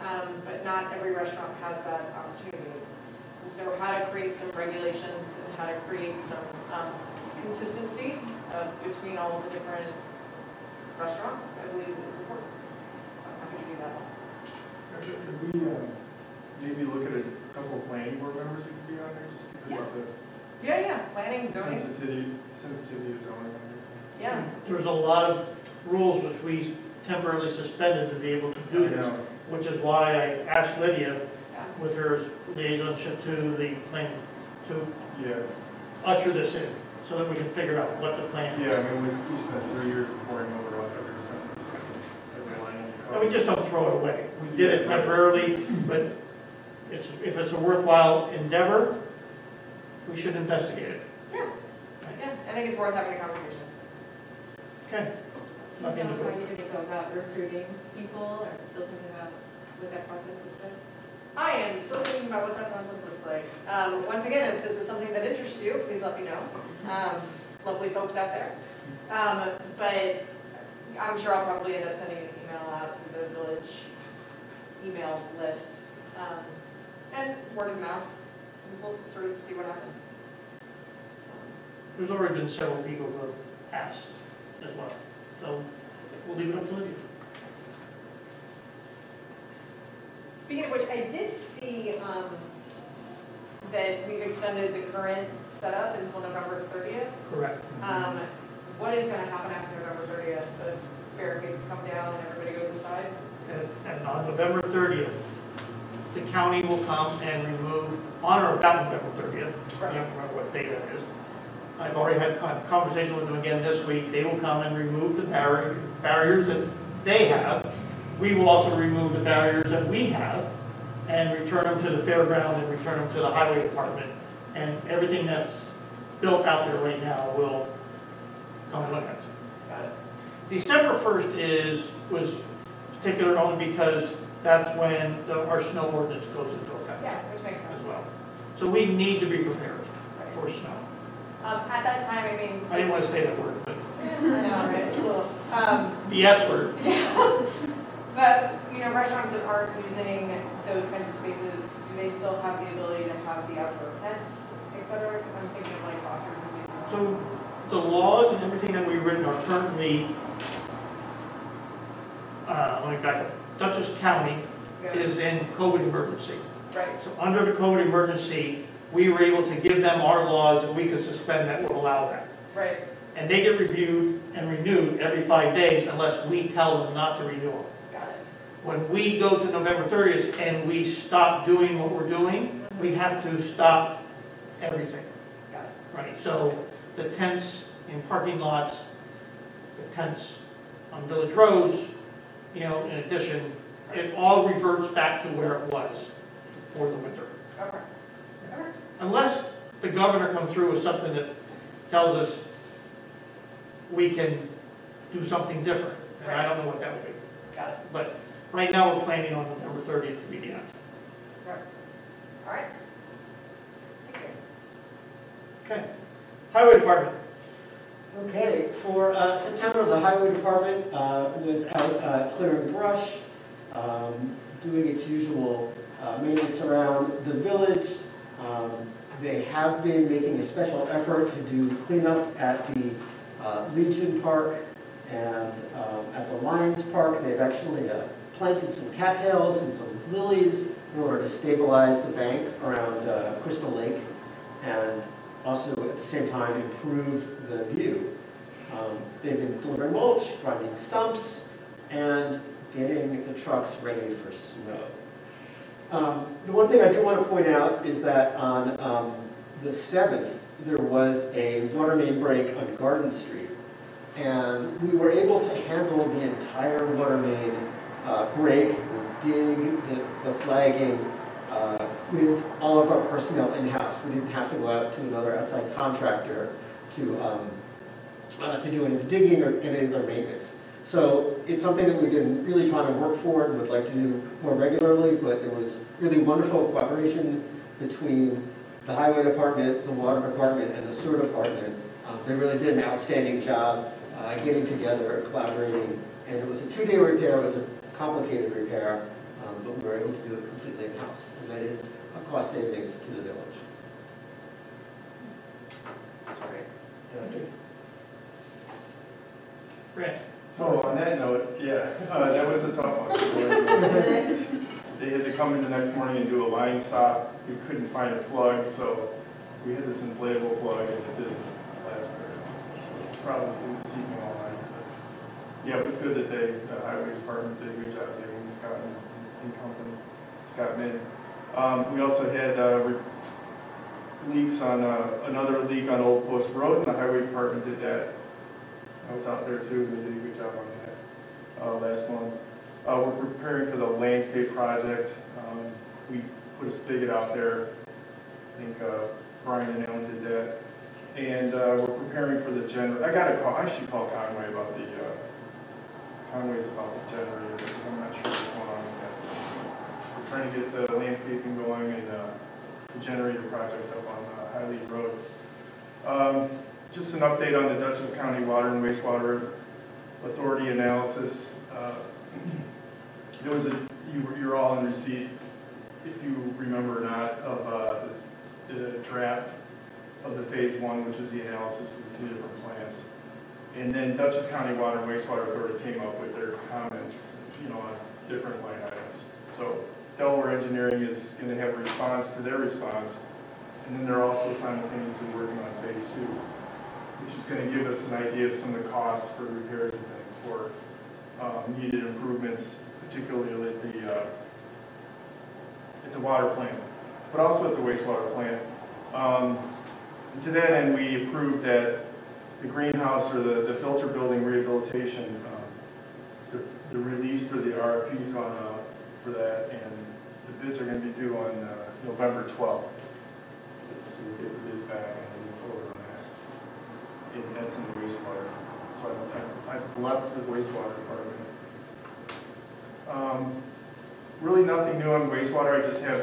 but not every restaurant has that opportunity. And so how to create some regulations and how to create some consistency between all of the different restaurants, I believe is important. So I'm happy to do that. Could we maybe look at a couple of planning board members that could be on there, just because of Yeah, planning, the zoning, sensitivity of zoning and everything? yeah. There was a lot of rules which we temporarily suspended to be able to do this, which is why I asked Lydia with her liaisonship to the planning to usher this in, so that we can figure out what the plan is. Yeah, I mean, we spent 3 years pouring over every sentence, every line in the code. And we just don't throw it away. We did it temporarily, but if it's a worthwhile endeavor, we should investigate it. Yeah, I think it's worth having a conversation. Okay. So how are you going to go about recruiting people, or still thinking about what that process looks like? I am still thinking about what that process looks like. Once again, if this is something that interests you, please let me know. Lovely folks out there. But I'm sure I'll probably end up sending an email out to the village email list, and word of mouth. And we'll sort of see what happens. There's already been several people who have asked as well, so we'll leave it up to Lydia. Speaking of which, I did see that we've extended the current setup until November 30th. Correct. What is going to happen after November 30th? The barricades come down and everybody goes inside? And on November 30th, the county will come and remove, on or about November 30th, I don't remember what day that is. I've already had a conversation with them again this week. They will come and remove the barriers that they have. We will also remove the barriers that we have and return them to the fairground and return them to the highway department. And everything that's built out there right now will come with it. Got it. December 1st was particular only because that's when our snow ordinance goes into effect. Yeah, which makes sense. As well. So we need to be prepared for snow. At that time, I mean... I didn't want to say that word, but... I know, right? The S word. But, you know, restaurants that aren't using those kinds of spaces, do they still have the ability to have the outdoor tents, et cetera? Because I'm thinking of like Foster. So the laws and everything that we've written are currently, let me back up. Dutchess County is in COVID emergency. Right. So under the COVID emergency, we were able to give them our laws and we could suspend that would allow that. Right. And they get reviewed and renewed every 5 days unless we tell them not to renew them. Got it. When we go to November 30th and we stop doing what we're doing, we have to stop everything. Got it. Right, so the tents in parking lots, the tents on village roads, you know, in addition, it all reverts back to where it was for the winter. Okay. Okay. Unless the governor comes through with something that tells us we can do something different. And I don't know what that would be. Got it. But right now we're planning on November 30th to be the end. Right. All right. Thank you. Okay. Highway Department. Okay, for September, the Highway Department was out clearing brush, doing its usual maintenance around the village. They have been making a special effort to do cleanup at the Legion Park and at the Lions Park. They've actually planted some cattails and some lilies in order to stabilize the bank around Crystal Lake and also at the same time improve the view. They've been delivering mulch, grinding stumps, and getting the trucks ready for snow. The one thing I do want to point out is that on the 7th, there was a water main break on Garden Street, and we were able to handle the entire water main break, the dig, the flagging, with all of our personnel in-house. We didn't have to go out to another outside contractor to do any digging or any other maintenance. So it's something that we've been really trying to work for and would like to do more regularly, but there was really wonderful cooperation between the Highway Department, the Water Department, and the Sewer Department. They really did an outstanding job getting together, collaborating, and it was a 2-day repair. It was a complicated repair, but we were able to do it completely in-house, and that is a cost savings to the village. That's great. That's it. Brad. So on that note, yeah, that was a tough one. They had to come in the next morning and do a line stop. We couldn't find a plug, so we had this inflatable plug, and it didn't last very long. Probably didn't see me all night. But yeah, it was good that the Highway Department did a good job getting Scott and company, Scott Min. We also had leaks on another leak on Old Post Road, and the Highway Department did that. I was out there too, and they did a good job on that last month. We're preparing for the landscape project. We put a spigot out there. I think Brian and Ellen did that. And we're preparing for the generator. I should call Conway about the Conway's about the generator because I'm not sure what's going on with that. We're trying to get the landscaping going and the generator project up on Highleaf Road. Just an update on the Dutchess County Water and Wastewater Authority analysis. There was you're all in receipt, if you remember or not, of the draft of the phase 1, which is the analysis of the 2 different plants. And then Dutchess County Water and Wastewater Authority came up with their comments, on different line items. So Delaware Engineering is going to have a response to their response, and then they're also simultaneously working on phase 2, which is going to give us an idea of some of the costs for repairs and things for needed improvements, particularly at the water plant, but also at the wastewater plant. And to that end, we approved that the greenhouse or the filter building rehabilitation, the release for the RFP is gone out for that, and the bids are going to be due on November 12th. So we'll get the bids back and move forward on that. And that's in the wastewater. So I've left the wastewater department. Really nothing new on wastewater. I just have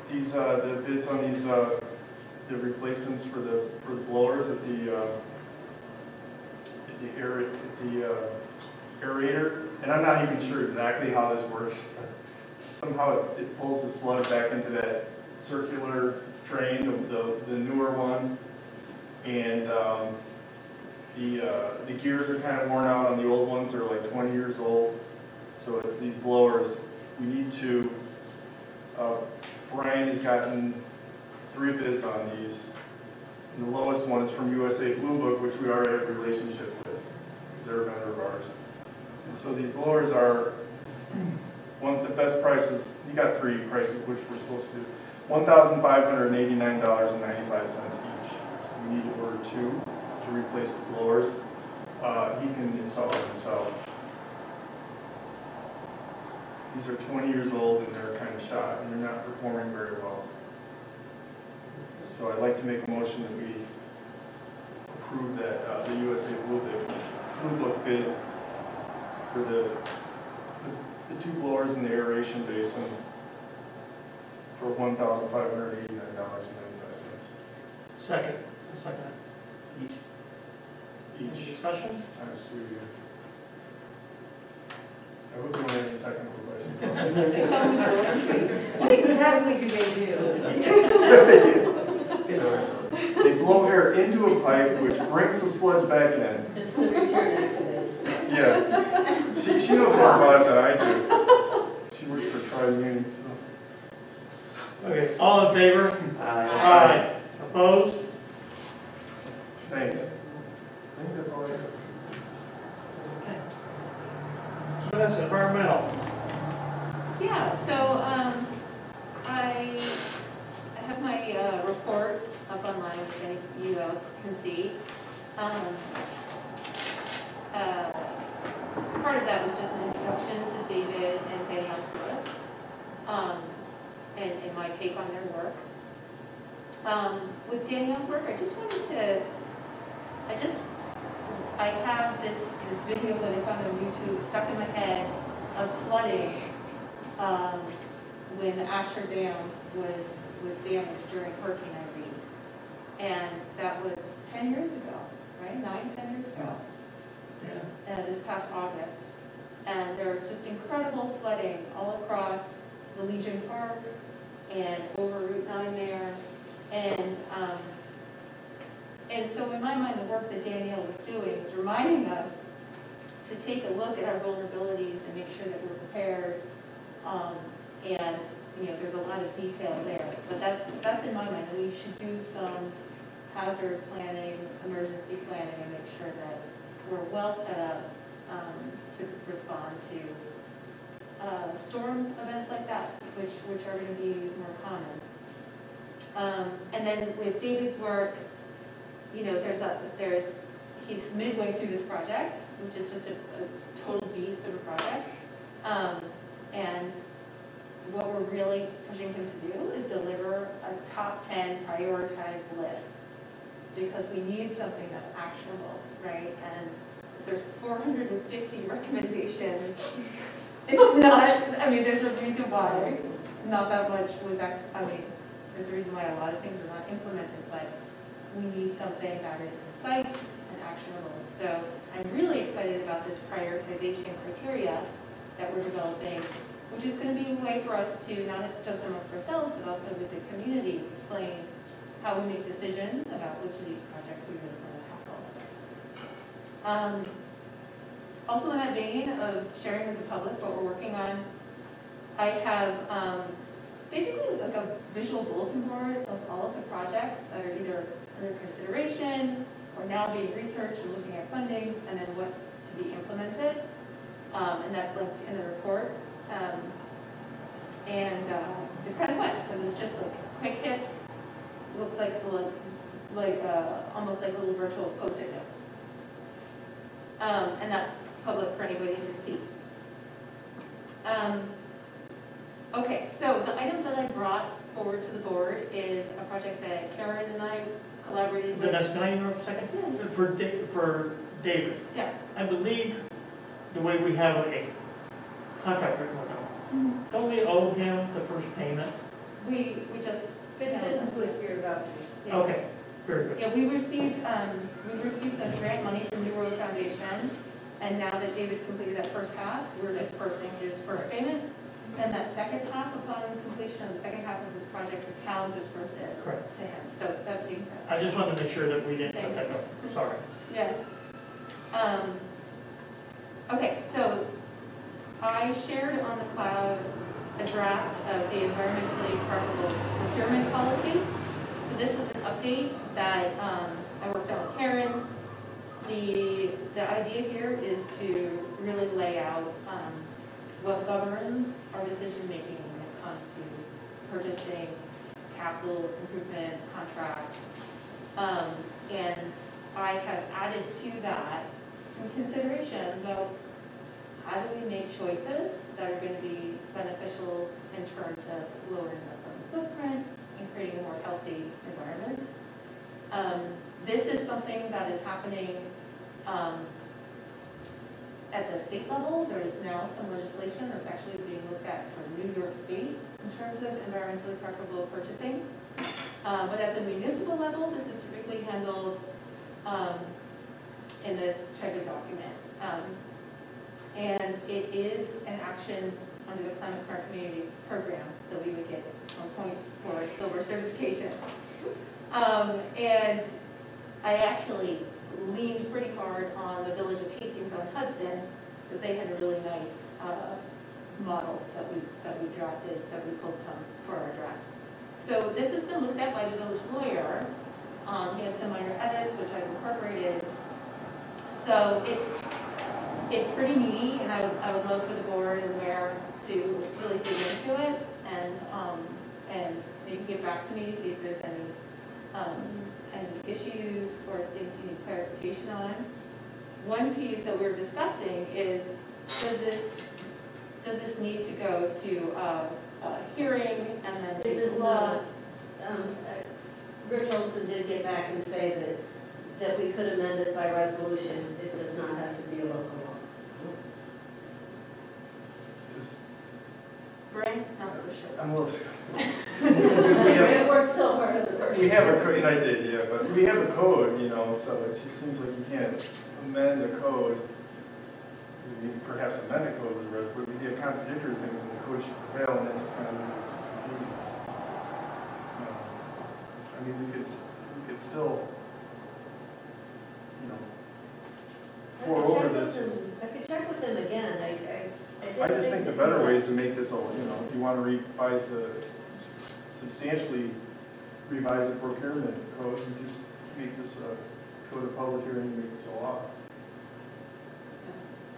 these the bids on these the replacements for the blowers at the aerator, and I'm not even sure exactly how this works. Somehow it pulls the sludge back into that circular drain, the newer one, and the gears are kind of worn out on the old ones. They're like 20 years old, so it's these blowers. We need to, Brian has gotten 3 bids on these, and the lowest one is from USA Blue Book, which we already have a relationship with, because they're a vendor of ours. And so these blowers are, the best price was, you got 3 prices, which we're supposed to do, $1,589.95 each. So we need to order 2 to replace the blowers. He can install them himself. These are 20 years old and they're kind of shot and they're not performing very well. So I'd like to make a motion that we approve that the USA Blue Book bid for the 2 blowers in the aeration basin for $1,589.95. Second. Second. Each. Discussion? Times 2 here. I hope you don't have any technical questions. What exactly do they do? They blow air into a pipe, which brings the sludge back in. It's the return activates. Yeah. She knows more about it than I do. She works for Tri-Muni, so. Okay, all in favor? Aye. Opposed? Thanks. I think that's all I have. Okay. Vanessa, environmental. Yeah, so I have my report up online, which any of you else can see. Part of that was just an introduction to David and Danielle's work, and my take on their work. With Danielle's work, I have this video that I found on YouTube stuck in my head of flooding when the Asher Dam was damaged during Hurricane Irene. And that was 10 years ago, right? 9-10 years ago. Yeah. This past August. And there was just incredible flooding all across the Legion Park and over Route 9 there. And so in my mind, the work that Danielle was doing was reminding us to take a look at our vulnerabilities and make sure that we're prepared. And there's a lot of detail there. But that's in my mind, that we should do some hazard planning, emergency planning, and make sure that we're well set up to respond to storm events like that, which are going to be more common. And then with David's work, he's midway through this project, which is just a total beast of a project. And what we're really pushing him to do is deliver a top 10 prioritized list, because we need something that's actionable, right? And there's 450 recommendations. It's not, there's a reason why not that much was, there's a reason why a lot of things are not implemented, but we need something that is concise and actionable. So I'm really excited about this prioritization criteria that we're developing, which is going to be a way for us to, not just amongst ourselves, but also with the community, explain how we make decisions about which of these projects we really want to tackle. Also in that vein of sharing with the public what we're working on, I have basically like a visual bulletin board of all of the projects that are either under consideration or now being researched and looking at funding, and then what's to be implemented. And that's linked in the report. It's kind of fun because it's just like quick hits. Looks like almost like little virtual Post-it notes. And that's public for anybody to see. Okay, so the item that I brought forward to the board is a project that Karen and I collaborated with. Vanessa, can I interrupt a second? Yeah. For David. Yeah. I believe the way we have a contract written with him, don't we owe him the first payment? We just It's in with your vouchers. Yeah. Okay, very good. Yeah, we received the grant money from New World Foundation, And now that David's completed that first half, we're dispersing his first payment. And that second half, upon completion of the second half of this project, the town disperses Correct. to him. So that's the. I just wanted to make sure that we didn't put that up. Sorry. Yeah. Okay, so I shared on the cloud a draft of the environmentally preferable procurement policy. So this is an update that I worked out with Karen. The idea here is to really lay out what governs our decision-making when it comes to purchasing, capital improvements, contracts. And I have added to that some considerations of how do we make choices that are going to be beneficial in terms of lowering our carbon footprint and creating a more healthy environment. This is something that is happening at the state level. There is now some legislation that's actually being looked at for New York State in terms of environmentally preferable purchasing. But at the municipal level, this is typically handled in this type of document. And it is an action under the Climate Smart Communities program, so we would get 1 point for silver certification. And I actually leaned pretty hard on the Village of Hastings on Hudson, because they had a really nice model that we drafted, that we pulled some for our draft. So this has been looked at by the village lawyer. He had some minor edits, which I've incorporated. So it's pretty meaty, and I would love for the board and the mayor to really dig into it and maybe get back to me, see if there's any issues or things you need clarification on. One piece that we're discussing is, does this need to go to a hearing and then This law, Rich Olson did get back and say that we could amend it by resolution. It does not have to be a local law. Brand's not so sure. I'm a little skeptical. It works so hard in the first. We have a code, and I did, yeah, but we have a code, so it just seems like you can't amend the code. You can perhaps amend the code with the rest, but we have contradictory things and the code should prevail, and that just kind of loses confusion. I mean, we could still, pour over this. I could check with him again. I just think the better way is to make this, if you want to revise substantially revise the procurement code, and just make this a code of public hearing and make this a law.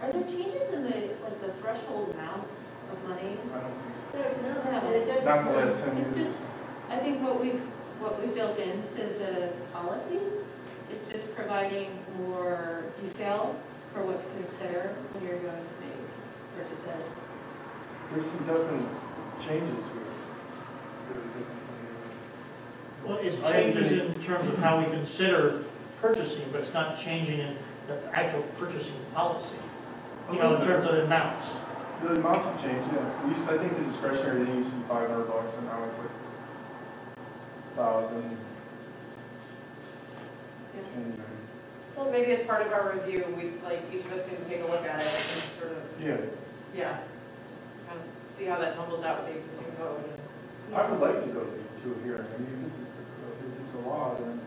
Are there changes in the threshold amounts of money? I don't think No, Not in the last 10 It's years. just, I think what we've built into the policy is just providing more detail for what to consider when you're going to make purchases. There's some definite changes to it. Well, it changes in terms of how we consider purchasing, but it's not changing in the actual purchasing policy. In terms of the amounts. The amounts have changed, yeah. I think the discretionary thing used to be $500, and now it's like 1,000. Yeah. Well, maybe as part of our review, each of us can take a look at it and sort of, Yeah. kind of see how that tumbles out with the existing code. I would like to go to a hearing. I mean, if it's a law, then.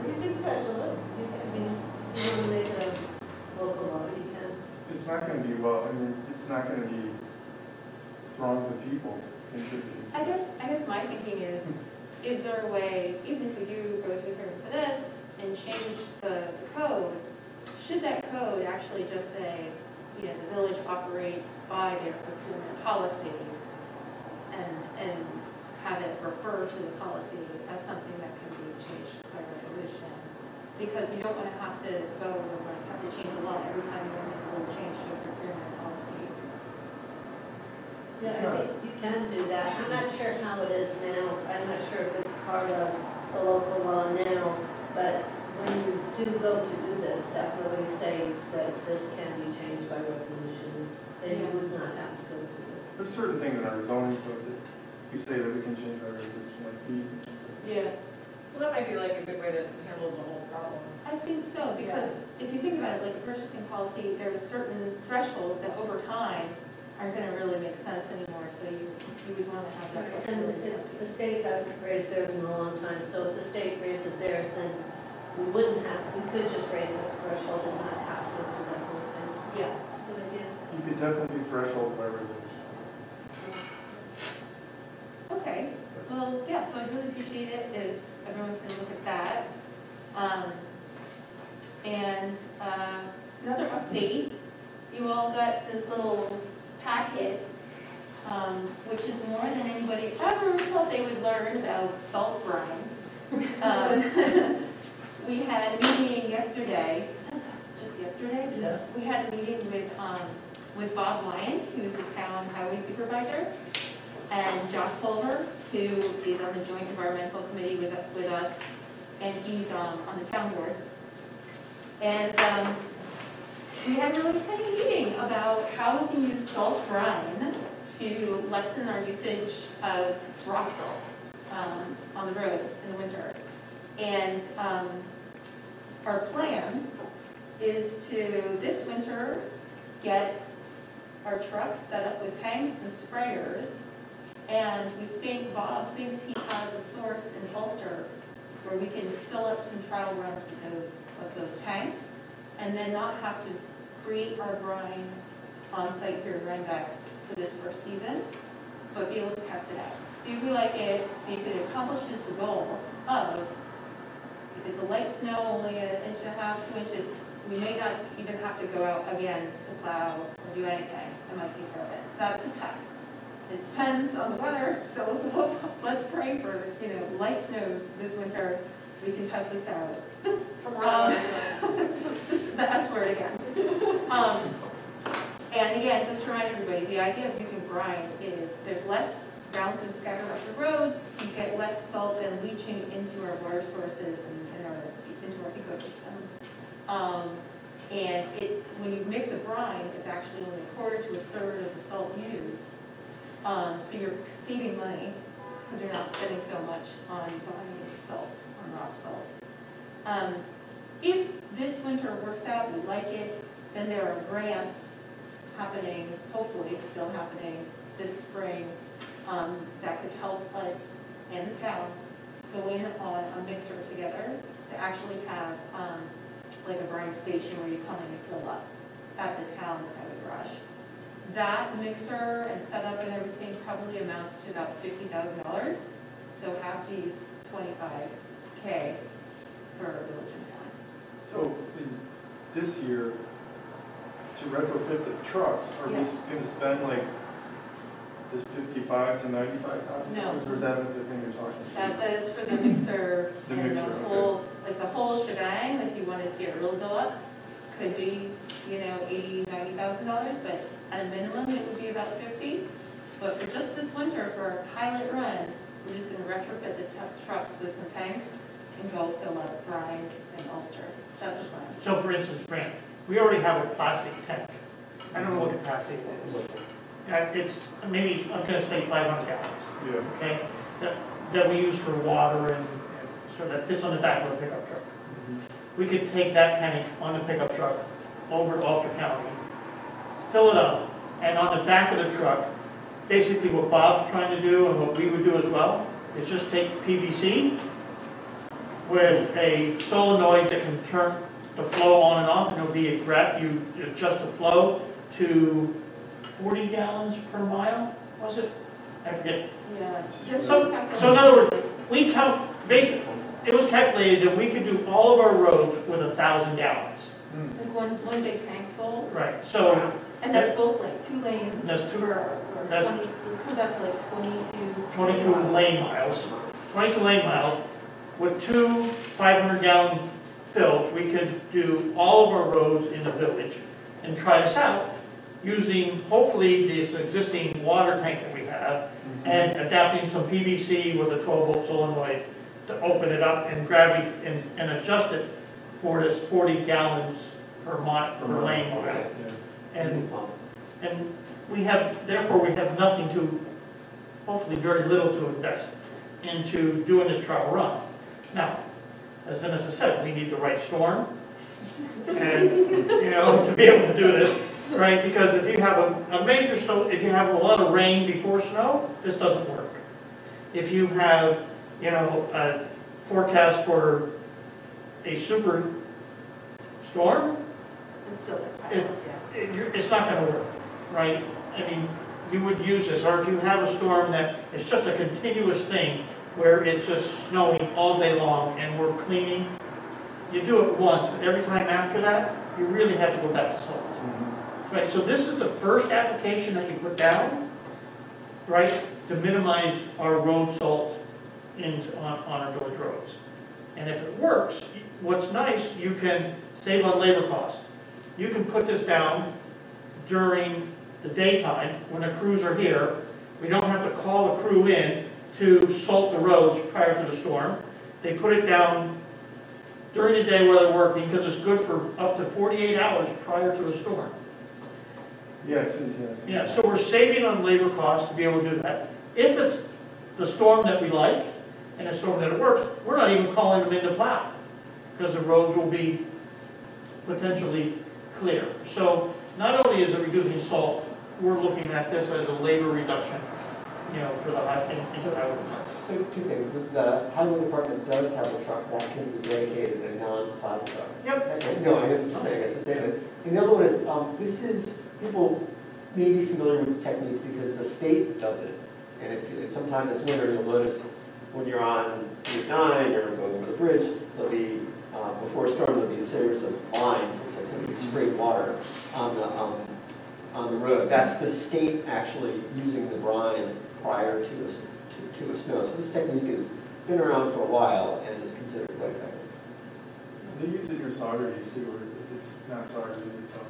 You can schedule it. You want to make it a local law, you can. It's not going to be, it's not going to be throngs of people. I guess my thinking is there a way, even if we do go to a hearing for this and change the code, should that code actually just say, the village operates by their procurement policy and have it refer to the policy as something that can be changed by resolution? Because you don't want to have to go and have to change a law every time you want to make a little change to a procurement policy. Yeah, I think you can do that. I'm not sure how it is now. I'm not sure if it's part of the local law now, but when you do go to do this, definitely say that this can be changed by resolution. Then you would not have to go through it. There's certain things in our zoning code that we say that we can change by resolution, like fees and things like that. Yeah. Well, that might be a good way to handle the whole problem. I think so, because if you think about it, like a purchasing policy, there's certain thresholds that over time aren't gonna really make sense anymore, so you would wanna have that And flexibility. the state hasn't raised theirs in a long time, so if the state raises theirs, then we could just raise the threshold and not have to do that whole thing. So, Yeah. it's a good idea. You could definitely do threshold by resolution. Okay, well, yeah, so I'd really appreciate it if everyone can look at that. And another update, you all got this little packet, which is more than anybody ever thought they would learn about salt brine. We had a meeting yesterday, just yesterday? Yeah. We had a meeting with Bob Wyant, who's the town highway supervisor, and Josh Pulver, who is on the joint environmental committee with us, and he's on the town board. And we had a really exciting meeting about how we can use salt brine to lessen our usage of rock salt on the roads in the winter. And our plan is to, this winter, get our trucks set up with tanks and sprayers. And Bob thinks he has a source in Ulster where we can fill up some trial runs with those tanks and then not have to create our brine on site here in Rhinebeck for this first season, but be able to test it out. See if we like it, see if it accomplishes the goal of, if it's a light snow, only 1.5 inches, 2 inches, we may not even have to go out again to plow or do anything. I might take care of it. That's a test. It depends on the weather, so let's pray for, light snows this winter so we can test this out. The S word again. And again, just to remind everybody, the idea of using brine is there's less ounces scattered off the roads, so you get less salt and leaching into our water sources and into our ecosystem. And when you mix a brine, it's actually only 1/4 to 1/3 of the salt used. So you're saving money because you're not spending so much on buying salt, on rock salt. If this winter works out, we like it, then there are grants happening, hopefully still happening this spring, that could help us and the town go in on a mixer together to actually have like a brine station where you come in and fill up at the town highway garage. That mixer and setup and everything probably amounts to about $50,000. So halfsies $25K for a village and town. So this year, to retrofit the trucks, are we going to spend like this $55,000 to $95,000? No. Or is that the thing you're talking about? That is for the mixer The and mixer, the whole, like the whole shebang. If you wanted to get real deluxe, could be $80,000, $90,000, but at a minimum it would be about $50,000. But for just this winter, for a pilot run, we're just going to retrofit the trucks with some tanks and go fill up brine and Ulster. That's the plan. So for instance, Brent, we already have a plastic tank. I don't know what capacity it is. It's maybe, I'm going to say 500 gallons. Yeah. Okay, that we use for water and so that fits on the back of a pickup truck. We could take that tank on the pickup truck over to Ulster County, fill it up, and on the back of the truck, basically what Bob's trying to do and what we would do as well is just take PVC with a solenoid that can turn the flow on and off, and it'll be you adjust the flow to 40 gallons per mile, was it? I forget. Yeah. So in other words, it was calculated that we could do all of our roads with 1,000 gallons. Like one big tank full. Right. So. And that's both like 2 lanes. That's two. Or 20. It comes out to like 22 lane miles. 22 lane miles with 2 500-gallon fills. We could do all of our roads in the village and try this out using hopefully this existing water tank that we have and adapting some PVC with a 12-volt solenoid to open it up and gravity and adjust it for this 40 gallons per lane mile. And we have nothing to, hopefully very little to invest into doing this trial run. Now, as Vanessa said, we need the right storm. And, to be able to do this, right? Because if you have a major snow, if you have a lot of rain before snow, this doesn't work. If you have, a forecast for a super storm, It's still it's not going to work, right? I mean, you would use this, or if you have a storm that it's just a continuous thing where it's just snowing all day long and we're cleaning, you do it once, but every time after that, you really have to go back to salt. Right, so this is the first application that you put down, right, to minimize our road salt on our village roads. And if it works, what's nice, you can save on labor costs. You can put this down during the daytime when the crews are here. We don't have to call the crew in to salt the roads prior to the storm. They put it down during the day while they're working because it's good for up to 48 hours prior to the storm. Yes. Yeah, so we're saving on labor costs to be able to do that. If it's the storm that we like and a storm that it works, we're not even calling them in to plow because the roads will be potentially clear. So not only is it reducing salt, we're looking at this as a labor reduction, for the highway department. So two things. The highway department does have a truck that can be dedicated, a non-plowed truck. Yep. No, I'm just saying, I guess to say that. And the other one is, people may be familiar with the technique because the state does it. And if sometime this winter, you'll notice when you're on Route 9 or going over the bridge, there'll be, before a storm, there'll be a series of lines, looks like somebody sprayed water on the road. That's the state actually using the brine prior to a snow. So this technique has been around for a while and is considered quite effective. They use it your Saugerties too, or if it's not Saugerties, it's others.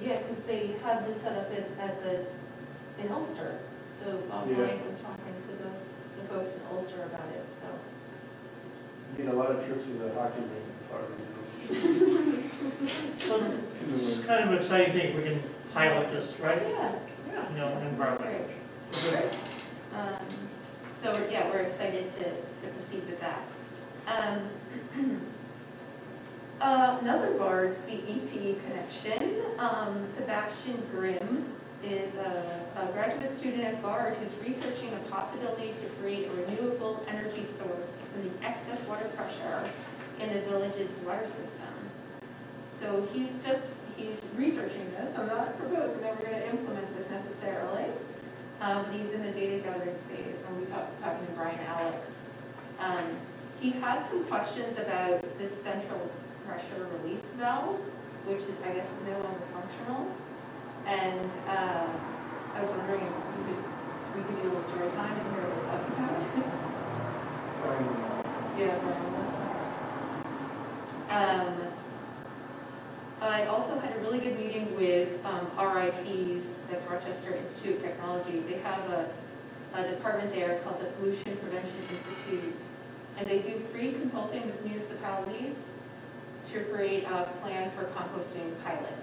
Yeah, because they had this set up in Ulster. So Bob Bryant was talking to the folks in Ulster about it. So you get a lot of trips to the hockey rink in Saugerties. So it's kind of an exciting thing if we can pilot this, right? yeah. Environment. Great. So we're excited to proceed with that. Another BARD CEP connection, Sebastian Grimm is a graduate student at BARD who's researching a possibility to create a renewable energy source from the excess water pressure in the village's water system. So he's researching this. I'm not proposing that we're going to implement this necessarily. He's in the data gathering phase when we talking to Brian Alex. He had some questions about this central pressure release valve, which I guess is no longer functional. And I was wondering if we could do a little story time and hear what that's about. I also had a really good meeting with RIT's, that's Rochester Institute of Technology. They have a department there called the Pollution Prevention Institute, and they do free consulting with municipalities to create a plan for composting pilot.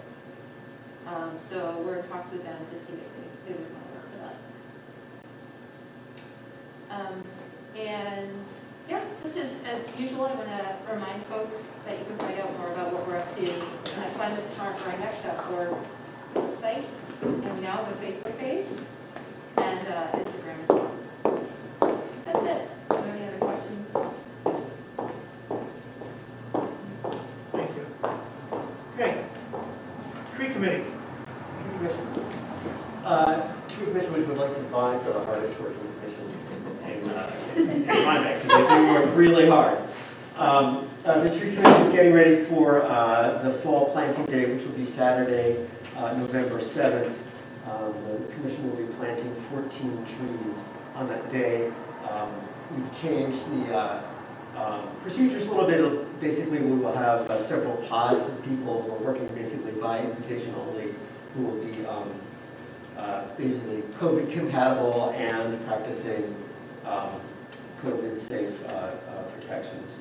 So we're in talks with them to see if they would want to work with us. And yeah, just as usual, I want to remind folks that you can find out more about what we're up to in the Climate Smart Rhinebeck.org website, and now the Facebook page, and Instagram as well. That's it. Do you have any other questions? Thank you. Okay. Tree Committee. Tree commissioners would like to vie for the hardest working commission in Rhinebeck, because they work really hard. The tree commission is getting ready for the fall planting day, which will be Saturday, November 7th. The commission will be planting 14 trees on that day. We've changed the procedures a little bit. Basically, we will have several pods of people who are working basically by invitation only, who will be basically COVID compatible and practicing COVID safe protections.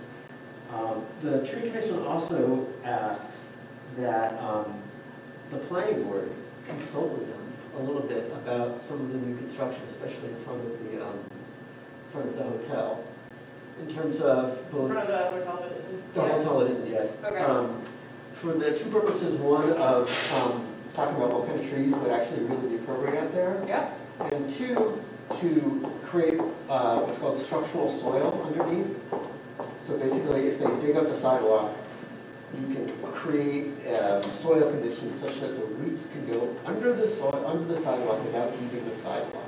The tree commission also asks that the planning board consult with them a little bit about some of the new construction, especially in front of the hotel. in terms of both. For the hotel that isn't. The hotel it isn't yet. Okay. For the two purposes, one of talking about what kind of trees would actually really be appropriate out there. Yeah. And two, to create what's called structural soil underneath. So basically, if they dig up the sidewalk, you can create soil conditions such that the roots can go under the soil, under the sidewalk without heaving the sidewalk.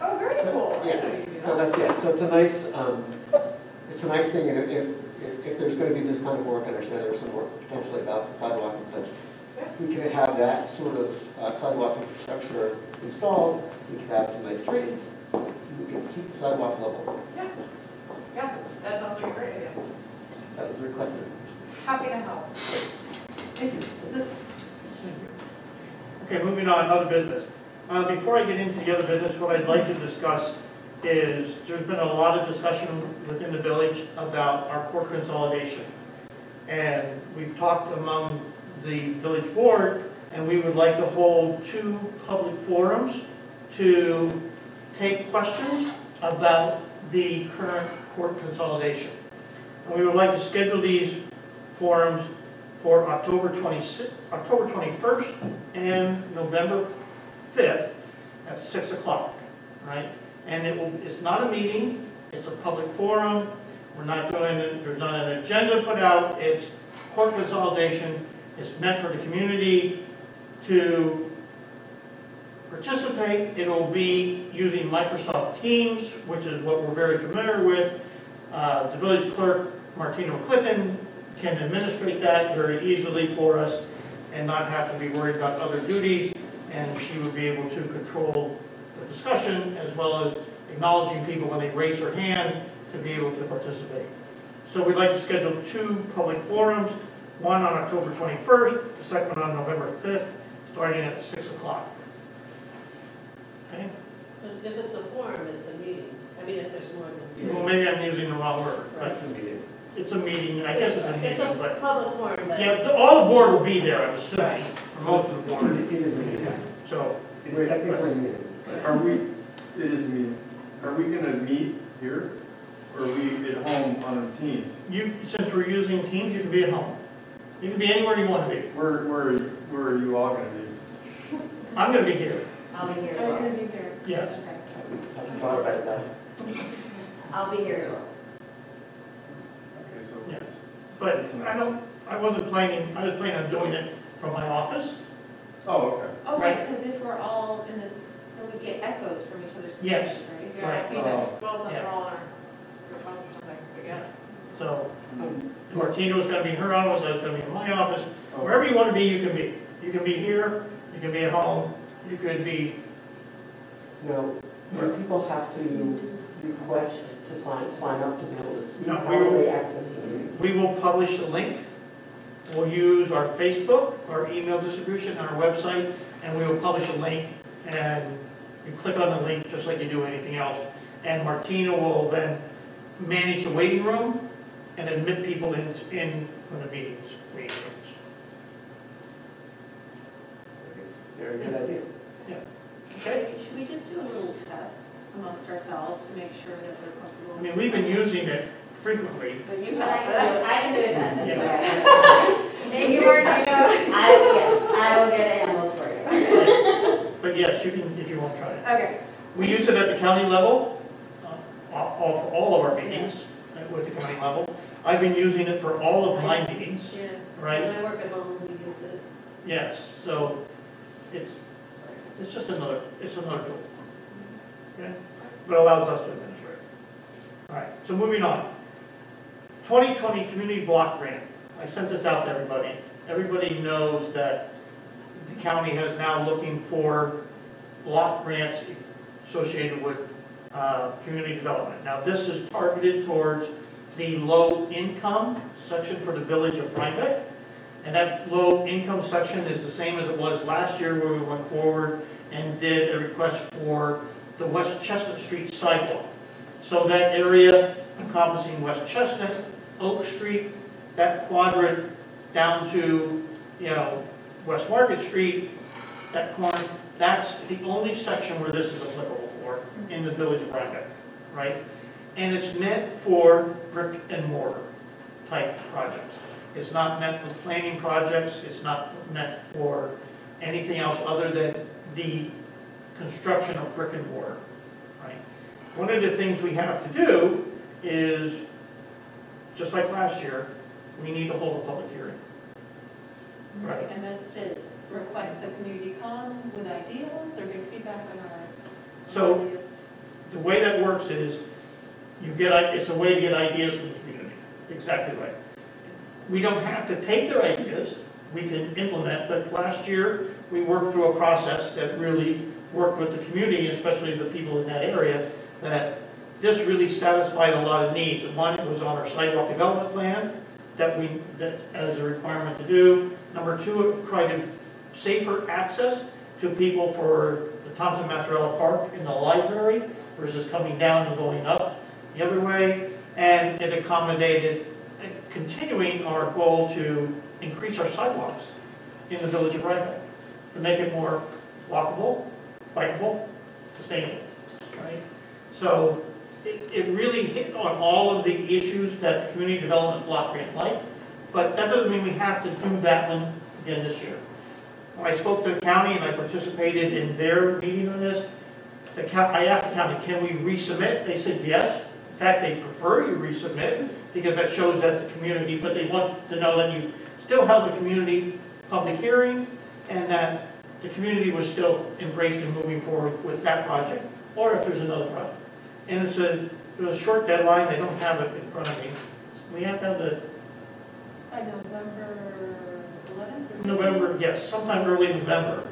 Oh, very cool. Yes. So that's So it's a nice thing. And if there's going to be this kind of work, and there's some work potentially about the sidewalk and such, we can have that sort of sidewalk infrastructure installed. We can have some nice trees. We can keep the sidewalk level. Yeah, that sounds like a great idea. That was requested. Happy to help. Thank you. That's it. Okay, moving on, other business. Before I get into the other business, what I'd like to discuss is there's been a lot of discussion within the village about our court consolidation. And we've talked among the village board, and we would like to hold 2 public forums to take questions about the current court consolidation. And we would like to schedule these forums for October 21st and November 5th at 6 o'clock, right? And it's not a meeting, it's a public forum. We're not doing it, there's not an agenda put out, it's court consolidation. It's meant for the community to participate. It will be using Microsoft Teams, which is what we're very familiar with. The village clerk, Martina Clinton, can administrate that very easily for us and not have to be worried about other duties. And she would be able to control the discussion as well as acknowledging people when they raise their hand to be able to participate. So we'd like to schedule 2 public forums, one on October 21st, the second one on November 5th, starting at 6 o'clock. Okay? But if it's a forum, it's a meeting. I mean, if there's more than. Well, maybe I'm using the wrong word. Right? It's a meeting. It's a meeting. I guess it's a meeting. It's a but public forum, but. yeah, all the board will be there, I'm assuming, for most of the board. It is a meeting. So, It's technically a meeting. It is a meeting. Are we going to meet here, or are we at home on our Teams? since we're using Teams, you can be at home. You can be anywhere you want to be. Where are you all going to be? I'm going to be here. I'll be here as Are you well. going to be here? Yes. Okay. I can talk about that. I'll be here as well. Okay, so Yes. it's But I wasn't planning, I was planning on doing it from my office. Oh, okay. Oh, Right. right, because if we're all in the, then we get echoes from each other's Yes. communities, right? Yeah, Right. feedback. Both of us Yeah. are all on our phones or something, but yeah. So Martina was going to be in her office, I was going to be in my office. Oh. Wherever you want to be, you can be. You can be here, you can be at home, you could be, Now, do people have to request to sign up to be able to see No, how we will- they access the meeting? we will publish the link. We'll use our Facebook, our email distribution, and our website, and we will publish a link, and you click on the link just like you do anything else. And Martina will then manage the waiting room and admit people in when the meetings. It's a very good idea. Okay? Should we just do a little test amongst ourselves to make sure that we're comfortable? I mean, we've been using it frequently. But you I have. can do it. Yeah. Thank you, Martina. I will get it and look for you. But yes, you can, if you want to try it. Okay. We use it at the county level, for all of our meetings, with the county level. I've been using it for all of my meetings, Yeah. right? When I work at home, we use it. Yes, so it's just another tool. Okay? But it allows us to administrate. All right, so moving on. 2020 Community Block Grant. I sent this out to everybody. Everybody knows that the county is now looking for block grants associated with community development. Now, this is targeted towards the low-income section for the village of Rhinebeck. And that low-income section is the same as it was last year, where we went forward and did a request for the West Chestnut Street sidewalk. So that area encompassing West Chestnut, Oak Street, that quadrant down to, West Market Street, that corner, that's the only section where this is applicable for in the village of Rhinebeck, right? and it's meant for brick and mortar type projects. It's not meant for planning projects, it's not meant for anything else other than the construction of brick and mortar, right? One of the things we have to do is, just like last year, we need to hold a public hearing. Right. And that's to request the community come with ideas or give feedback on our So, ideas? the way that works is, it's a way to get ideas from the community. Exactly right. We don't have to take their ideas, we can implement, but last year we worked through a process that really worked with the community, especially the people in that area, that this really satisfied a lot of needs. One, it was on our sidewalk development plan that as a requirement to do. Number two, it provided safer access to people for the Thompson Mazzarella Park in the library versus coming down and going up the other way. And it accommodated continuing our goal to increase our sidewalks in the village of Rhinebeck to make it more walkable, bikeable, sustainable, right? So it really hit on all of the issues that the community development block grant liked, but that doesn't mean we have to do that one again this year. When I spoke to the county and I participated in their meeting on this, I asked the county, can we resubmit? They said yes. In fact, they prefer you resubmit because that shows that the community, but they want to know that you still held a community public hearing and that the community was still embraced in moving forward with that project, or if there's another project. And there's a short deadline, they don't have it in front of me. We have to have the... By November 11th? November, yes, sometime early November.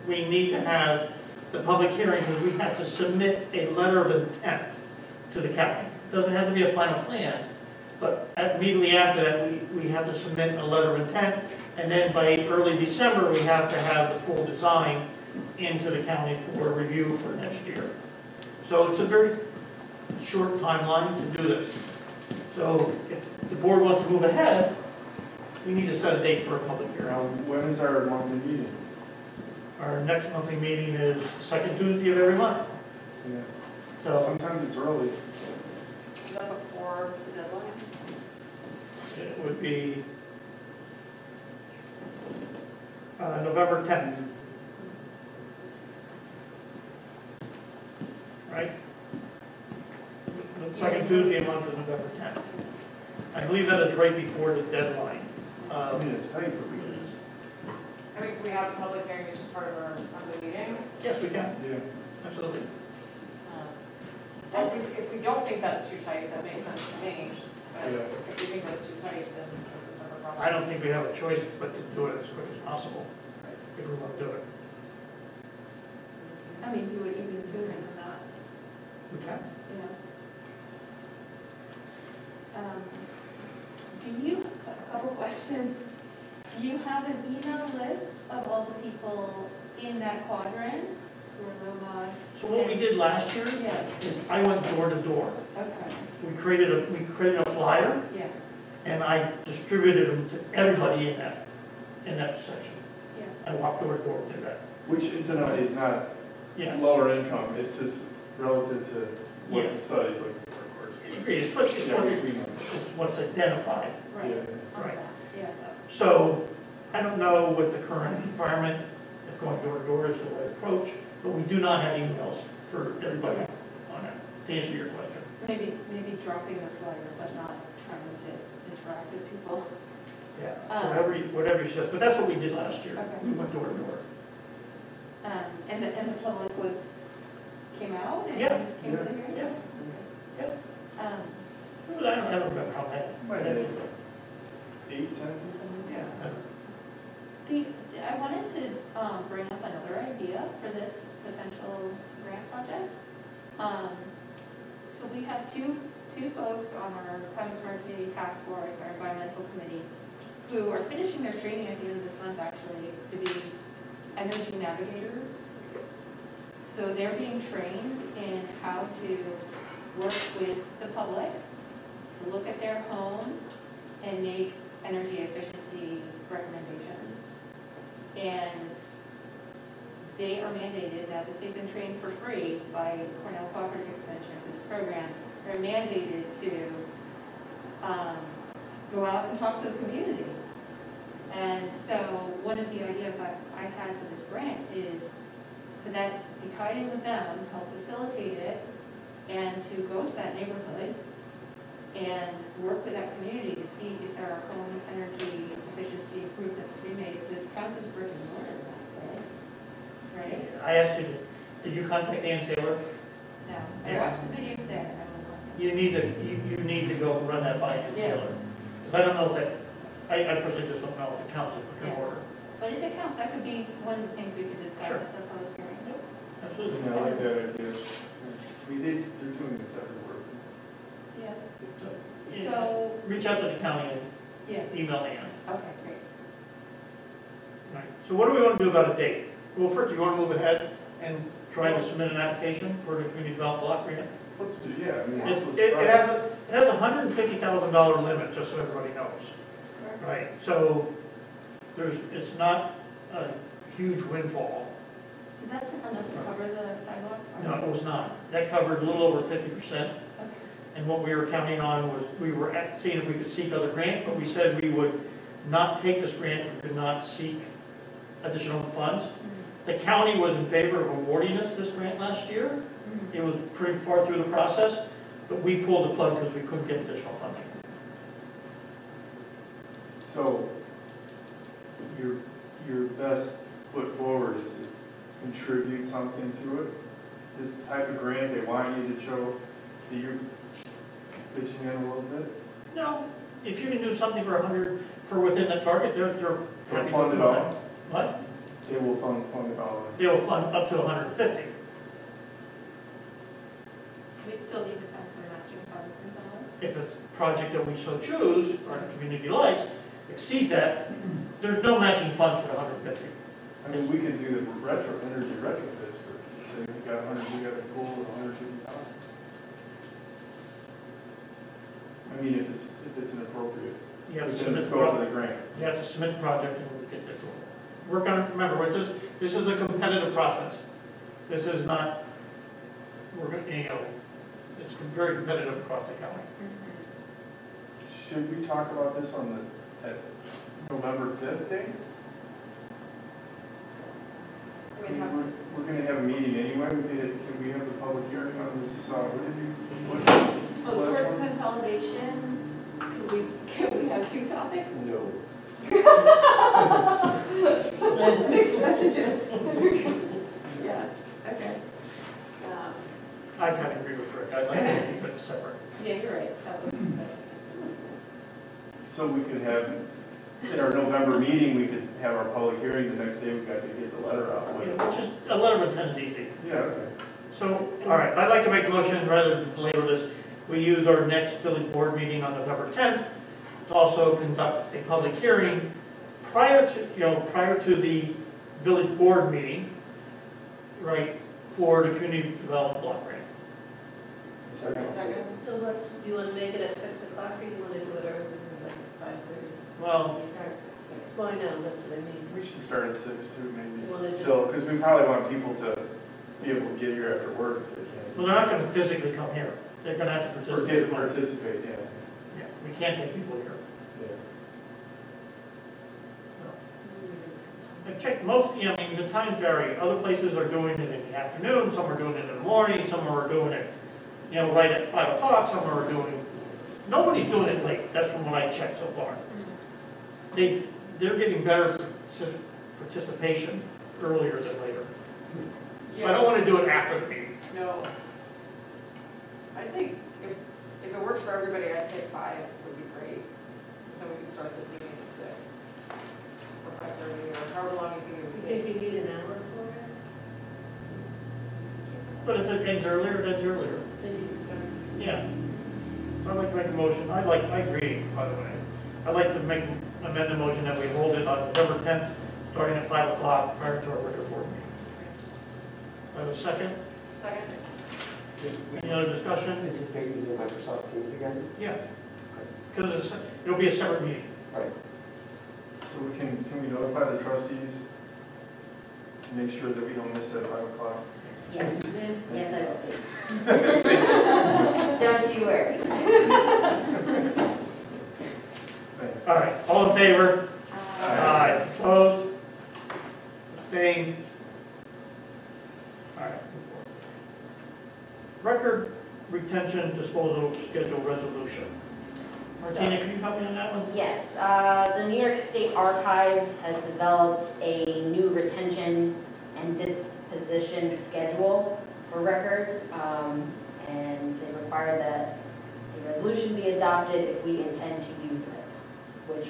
We need to have the public hearing because we have to submit a letter of intent to the county. It doesn't have to be a final plan, but immediately after that, we have to submit a letter of intent, and then by early December, we have to have the full design into the county for review for next year. So it's a very short timeline to do this. So if the board wants to move ahead, we need to set a date for a public hearing. When is our monthly meeting? Our next monthly meeting is the second Tuesday of every month. Yeah. So Sometimes it's early. Is that before the deadline? it would be November 10th. Right? The second Tuesday of the month is November 10th. I believe that is right before the deadline. I mean, it's tight, but we I mean, can we have a public hearing as part of our monthly meeting? Yes, we can. yeah. Absolutely. If we don't think that's too tight, that makes sense to me. But Yeah. if we think that's too tight, then it's a separate problem. I don't think we have a choice but to do it as quick as possible, if we want to do it. I mean, do it even sooner than that, We can. you know? A couple questions. Do you have an email list of all the people in that quadrant who are low mod? So what we did last year Yeah, is I went door to door. okay, We created a flyer yeah, and I distributed them to everybody in that section. yeah. I walked door to door and did that. Which incidentally is not Yeah. lower income, it's just relative to what Yeah. the study's looking for, of course. It's what's identified. Right. Right. Okay, yeah. So I don't know what the current environment, if going door to door is the right approach, but we do not have emails for everybody on it, to answer your question. Maybe dropping the flyer, but not trying to interact with people. Yeah, so whatever you said, but that's what we did last year. Okay. We went door to door. And the public came out and Yeah. came to the hearing? Yeah. Yeah. I don't remember how many. Might have 8, 10 people? Yeah. I wanted to bring up another idea for this potential grant project. So we have two folks on our Climate Smart Community Task Force, our environmental committee, who are finishing their training at the end of this month actually to be energy navigators. So they're being trained in how to work with the public, to look at their home and make energy efficiency recommendations. And they are mandated, now that they've been trained for free by Cornell Cooperative Extension for this program, they're mandated to go out and talk to the community. And so one of the ideas I had for this grant is for that be tied in with them, help facilitate it, and to go to that neighborhood and work with that community to see if there are home energy efficiency improvements to be made. This counts as brick and mortar, right? I asked you, did you contact Ann Saylor? No, I watched the videos there. I don't know. You need to go run that by Ann Saylor. Because I don't know if that, I personally just don't know if it counts as brick and mortar. But if it counts, that could be one of the things we could discuss Sure. at the public hearing. Absolutely. I like that idea. They're doing the separate work. Yeah. Yeah. So, Reach out to the county yeah, and email Ann. okay, great. Right. So what do we want to do about a date? Well, first, do you want to move ahead and try to submit an application for the community development block grant? Let's do, yeah, I mean, It has a $150,000 limit, just so everybody knows. Right, so it's not a huge windfall. Is that enough to cover the sidewalk? No, it was not. That covered a little over 50%. Okay. And what we were counting on was, we were seeing if we could seek other grants, but we said we would not take this grant if we could not seek additional funds. The county was in favor of awarding us this grant last year. It was pretty far through the process, but we pulled the plug because we couldn't get additional funding. So, your best foot forward is to contribute something to it. This type of grant, they want you to show that you're pitching in a little bit. No, if you can do something for 100, for within the target, they're happy to Fund do it all. that. What? They will fund it all. They will fund up to 150. We still need to find some matching funds in some way. If it's a project that we so choose, or the community likes, exceeds that, there's no matching funds for the 150. I mean, we could do the energy retrofits for, say, we got 100, we got a pool of 150,000. I mean, if it's an appropriate, You have to within submit the the scope of project. the grant. You have to submit the project and we'll get the approval. We're going to, remember, this is a competitive process. This is not, we're going to, it's very competitive across the county. Should we talk about this on at November 5th date? We're going to have a meeting anyway. Can we have the public hearing on this? Oh, towards consolidation, can we have two topics? No. Mixed messages. Yeah, okay. I kind of agree with Rick. I'd like to keep it separate. Yeah, you're right. That was So we could have, in our November meeting, we could have our public hearing. The next day, we got to get the letter out. Which is, a letter of intent is easy. Yeah, okay. So, all right, I'd like to make a motion, rather than belabor this, we use our next village board meeting on November 10th to also conduct a public hearing prior to the village board meeting, right, for the community development block grant. Second. So let's, do you want to make it at 6 o'clock or do you want to do it earlier, like 5:30? Well, Well, I know, that's what I mean. We should start at 6 too, maybe. You wanna just- Still, because we probably want people to be able to get here after work if they well, they're not going to physically come here. They're going to have to can. Or participate. get participate, yeah. Yeah, we can't take people here. I checked most, I mean, the times vary. Other places are doing it in the afternoon, some are doing it in the morning, some are doing it, right at 5 o'clock, some are doing, nobody's doing it late. That's from what I checked so far. They're getting better participation earlier than later. So I don't want to do it after the meeting. No. I think if it works for everybody, I'd say 5 would be great. So we can start this meeting at 6. Or 5:30, or however long you think it You would think take. you need an hour for it? But if it ends earlier, it ends earlier. Then you can start. Yeah. So I'd like to make a motion. I agree, by the way. I'd like to amend the motion that we hold it on November 10th, starting at 5 o'clock prior to our regular board meeting. I have a second. Second? Any other discussion? Anticipate using Microsoft Teams again? Yeah. Because it'll be a separate meeting. Right. So we can we notify the trustees? Make sure that we don't miss that 5 o'clock? Yes, yes, I will. Don't you worry. Thanks. All right, all in favor? Aye. Opposed? Abstained? All right. Record retention disposal schedule resolution. Martina, can you help me on that one? Yes, the New York State Archives has developed a new retention and disposition schedule for records, and they require that a resolution be adopted if we intend to use it, which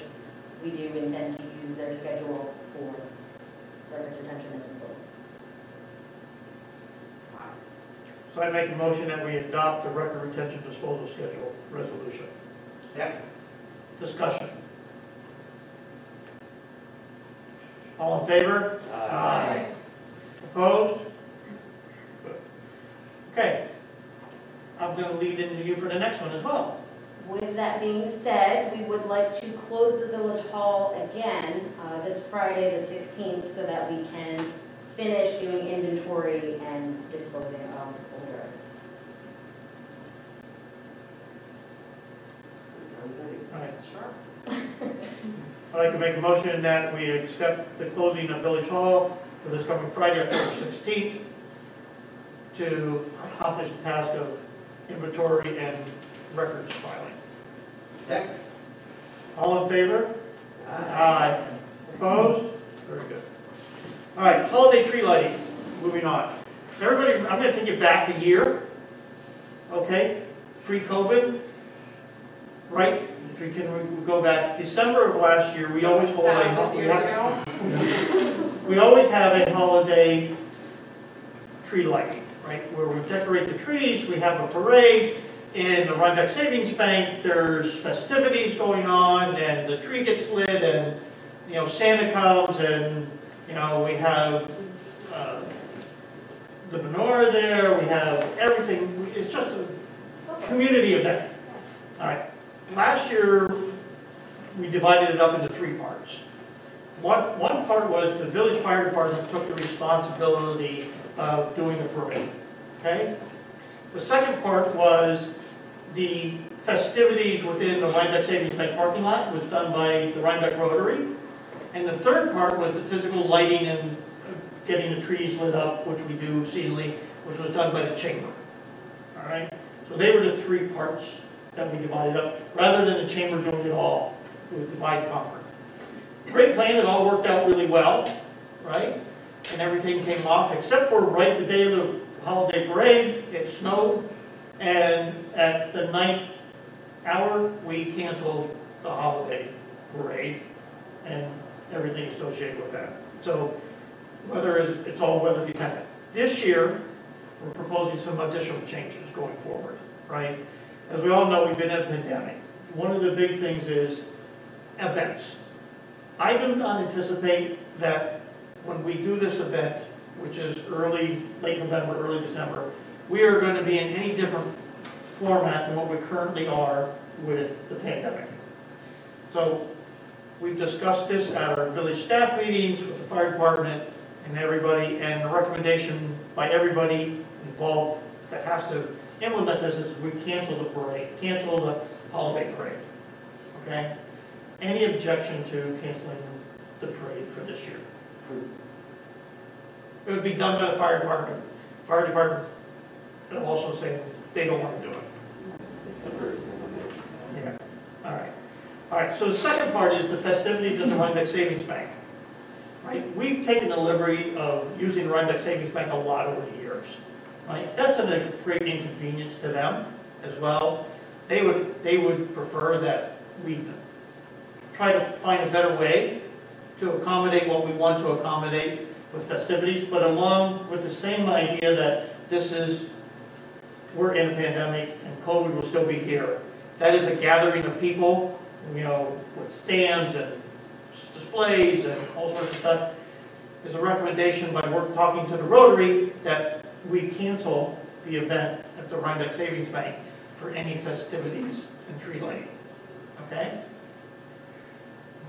we do intend to use their schedule for record retention and disposal. So I make a motion that we adopt the record retention disposal schedule resolution. Second. Discussion. All in favor? Aye. Opposed? Good. Okay. I'm going to lead into you for the next one as well. With that being said, we would like to close the Village Hall again this Friday, the 16th, so that we can finish doing inventory and disposing of older items. All right. Sure. I'd like to make a motion that we accept the closing of Village Hall for this coming Friday, October 16th, to accomplish the task of inventory and records filing. Second. All in favor? Aye. Opposed? Very good. All right, holiday tree lighting. Moving on. Everybody, I'm going to take you back a year. Okay? Pre-COVID. Right? If we can go back December of last year, we always hold we always have a holiday tree lighting, right? Where we decorate the trees, we have a parade. In the Rhinebeck Savings Bank, there's festivities going on, and the tree gets lit, and Santa comes, and we have the menorah there. We have everything. It's just a community event. All right. Last year, we divided it up into three parts. One part was the village fire department took the responsibility of doing the parade. Okay. The second part was the festivities within the Rhinebeck Savings Bank parking lot was done by the Rhinebeck Rotary. And the third part was the physical lighting and getting the trees lit up, which we do seasonally, which was done by the chamber. All right? So they were the three parts that we divided up. Rather than the chamber doing it all, we divide and conquer. Great plan, it all worked out really well, right? And everything came off, except for right the day of the holiday parade, it snowed. And at the 9th hour, we canceled the holiday parade and everything associated with that. So it's all weather dependent. This year, we're proposing some additional changes going forward, right? As we all know, we've been in a pandemic. One of the big things is events. I do not anticipate that when we do this event, which is late November, early December, we are going to be in any different format than what we currently are with the pandemic. So we've discussed this at our village staff meetings with the fire department and everybody, and the recommendation by everybody involved that has to implement this is we cancel the parade, cancel the holiday parade. Okay? Any objection to canceling the parade for this year? It would be done by the fire department. Fire department will also say they don't want to do it. It's the first. Yeah. All right. All right. So the second part is the festivities at the Rhinebeck Savings Bank. Right? We've taken the liberty of using the Rhinebeck Savings Bank a lot over the years. Right? That's a great inconvenience to them as well. They would prefer that we try to find a better way to accommodate what we want to accommodate with festivities, but along with the same idea that we're in a pandemic and COVID will still be here. That is a gathering of people, with stands and displays and all sorts of stuff. There's a recommendation by talking to the Rotary that we cancel the event at the Rhinebeck Savings Bank for any festivities and tree lighting. Okay?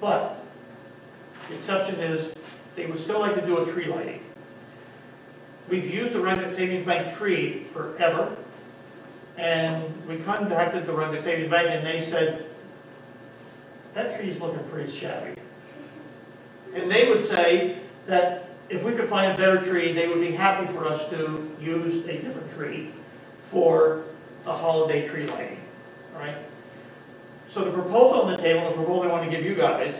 But the exception is they would still like to do a tree lighting. we've used the Rhinebeck Savings Bank tree forever, and we contacted the Rhinebeck Savings Bank, and they said, that tree's looking pretty shabby. And they would say that if we could find a better tree, they would be happy for us to use a different tree for the holiday tree lighting, right? So the proposal on the table, the proposal I want to give you guys,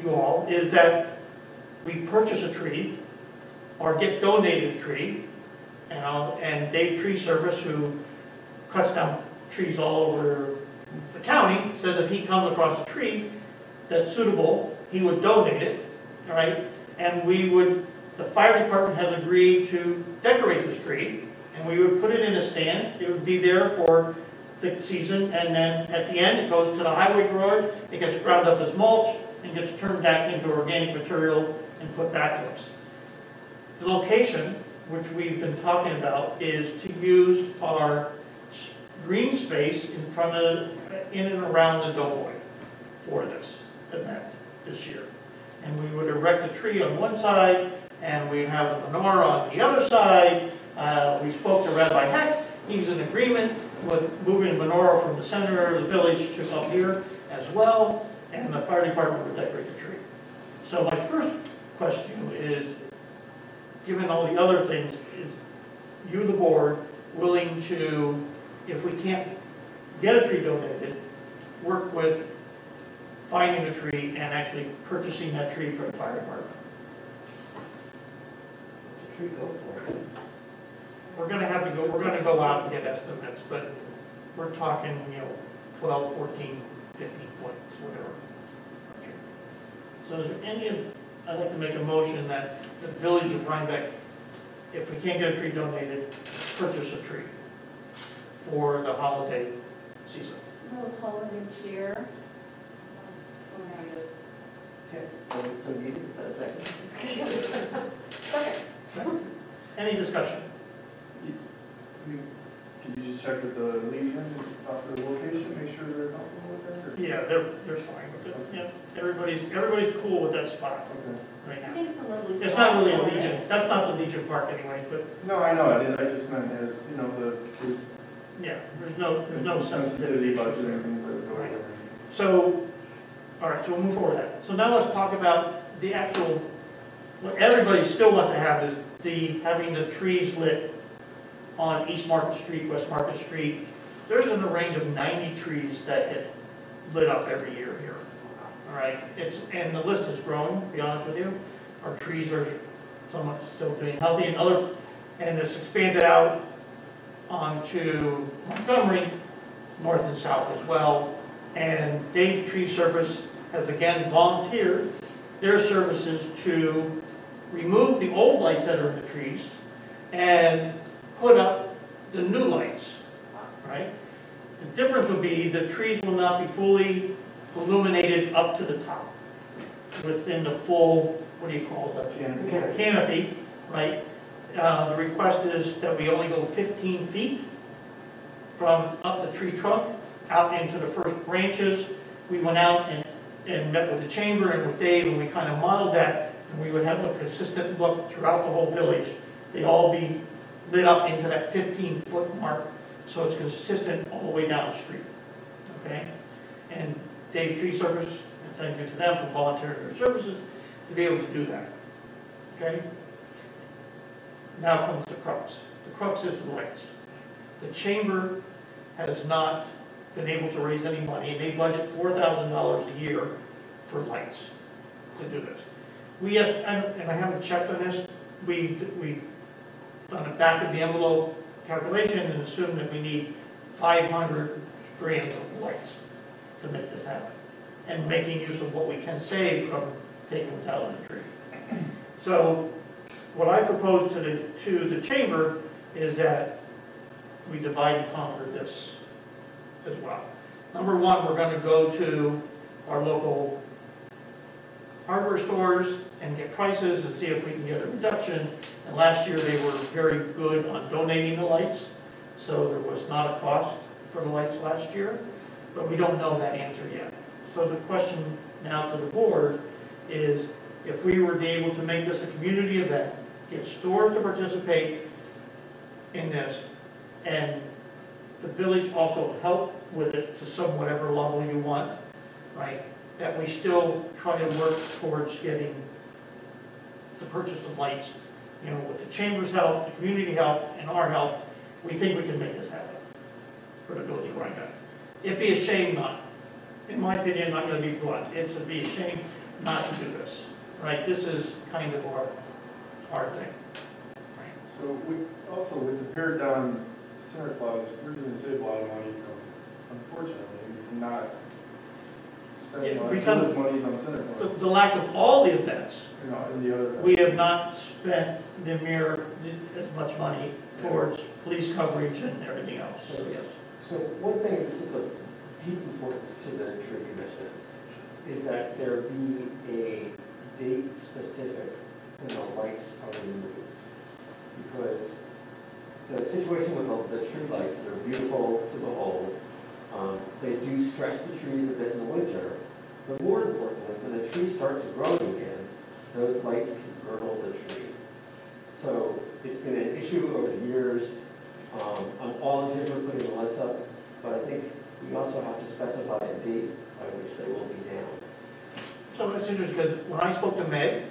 you all, is that we purchase a tree or get donated a tree, and Dave Tree Service, who cuts down trees all over the county, said if he comes across a tree that's suitable, he would donate it, all right? And the fire department has agreed to decorate this tree, and we would put it in a stand. It would be there for the season, and then at the end it goes to the highway garage, it gets ground up as mulch, and gets turned back into organic material and put back to us. The location, which we've been talking about, is to use our green space in and around the Doughboy for this event this year. And we would erect a tree on one side, and we'd have a menorah on the other side. We spoke to Rabbi Heck. He's in agreement with moving the menorah from the center of the village to up here as well, and the fire department would decorate the tree. So my first question is, given all the other things, is you, the board, willing to, if we can't get a tree donated, work with finding a tree and actually purchasing that tree for the fire department? Tree, go for it. We're going to go out and get estimates, but we're talking, 12, 14, 15 foot, whatever. Okay. So is there I'd like to make a motion that the village of Rhinebeck, if we can't get a tree donated, purchase a tree for the holiday season. No holiday cheer. Okay, so meeting, is that a second? Okay. Any discussion? Can you just check with the Legion about the location, make sure they're comfortable with that? Yeah, they're fine with it. Yeah, everybody's cool with that spot right I now. think it's a lovely spot. It's not really a Legion. That's not the Legion Park anyway, but No, I know, I just meant as, there's yeah, there's no sensitivity budget and things that go Right. over. So, all right, so we'll move forward with that. So now let's talk about the actual, what everybody still wants to have is having the trees lit on East Market Street, West Market Street. There's in the range of 90 trees that get lit up every year here. All right, and the list is growing, to be honest with you. Our trees are somewhat still being healthy, and it's expanded out onto Montgomery, north and south as well. And Dave Tree Service has again volunteered their services to remove the old lights that are in the trees and put up the new lights, right? The difference would be the trees will not be fully illuminated up to the top within the full, what do you call it? Canopy, right? The request is that we only go 15 feet from up the tree trunk out into the first branches. We went out and met with the chamber and with Dave, and we kind of modeled that, and we would have a consistent look throughout the whole village. They'd all be lit up into that 15-foot mark, so it's consistent all the way down the street. Okay? And Dave Tree Service, and thank you to them for volunteering their services to be able to do that. Okay? Now comes the crux. The crux is the lights. The chamber has not been able to raise any money, and they budget $4,000 a year for lights to do this. And I haven't checked on this, we done a back of the envelope calculation and assumed that we need 500 strands of lights to make this happen, and making use of what we can save from taking what's out of the tree. So what I propose to the chamber is that we divide and conquer this as well. Number one, we're going to go to our local hardware stores and get prices and see if we can get a reduction. And last year they were very good on donating the lights, so there was not a cost for the lights last year, but we don't know that answer yet. So the question now to the board is, if we were able to make this a community event get stores to participate in this, and the village also help with it to some whatever level you want, right? That we still try to work towards getting the purchase of lights, you know, with the chamber's help, the community help, and our help, we think we can make this happen for the village of Rhinebeck. It'd be a shame not. In my opinion, I'm going to be blunt. It'd be a shame not to do this, right? This is kind of our thing. Right? So also with the pared down center clause, we're going to save a lot of money. Unfortunately, we cannot spend those monies on center clause. The lack of all the events, You know, and the other. we have not spent as much money towards police coverage and everything else. So yes. So one thing, this is of deep importance to the tree commission, is that there be a date specific when the lights are removed. Because the situation with the tree lights, they're beautiful to behold. They do stress the trees a bit in the winter. But more importantly, when the tree starts growing again, those lights can girdle the tree. So it's been an issue over the years. I'm all in favor of putting the lights up, but I think we also have to specify a date by which they will be down. So that's interesting, because when I spoke to Meg,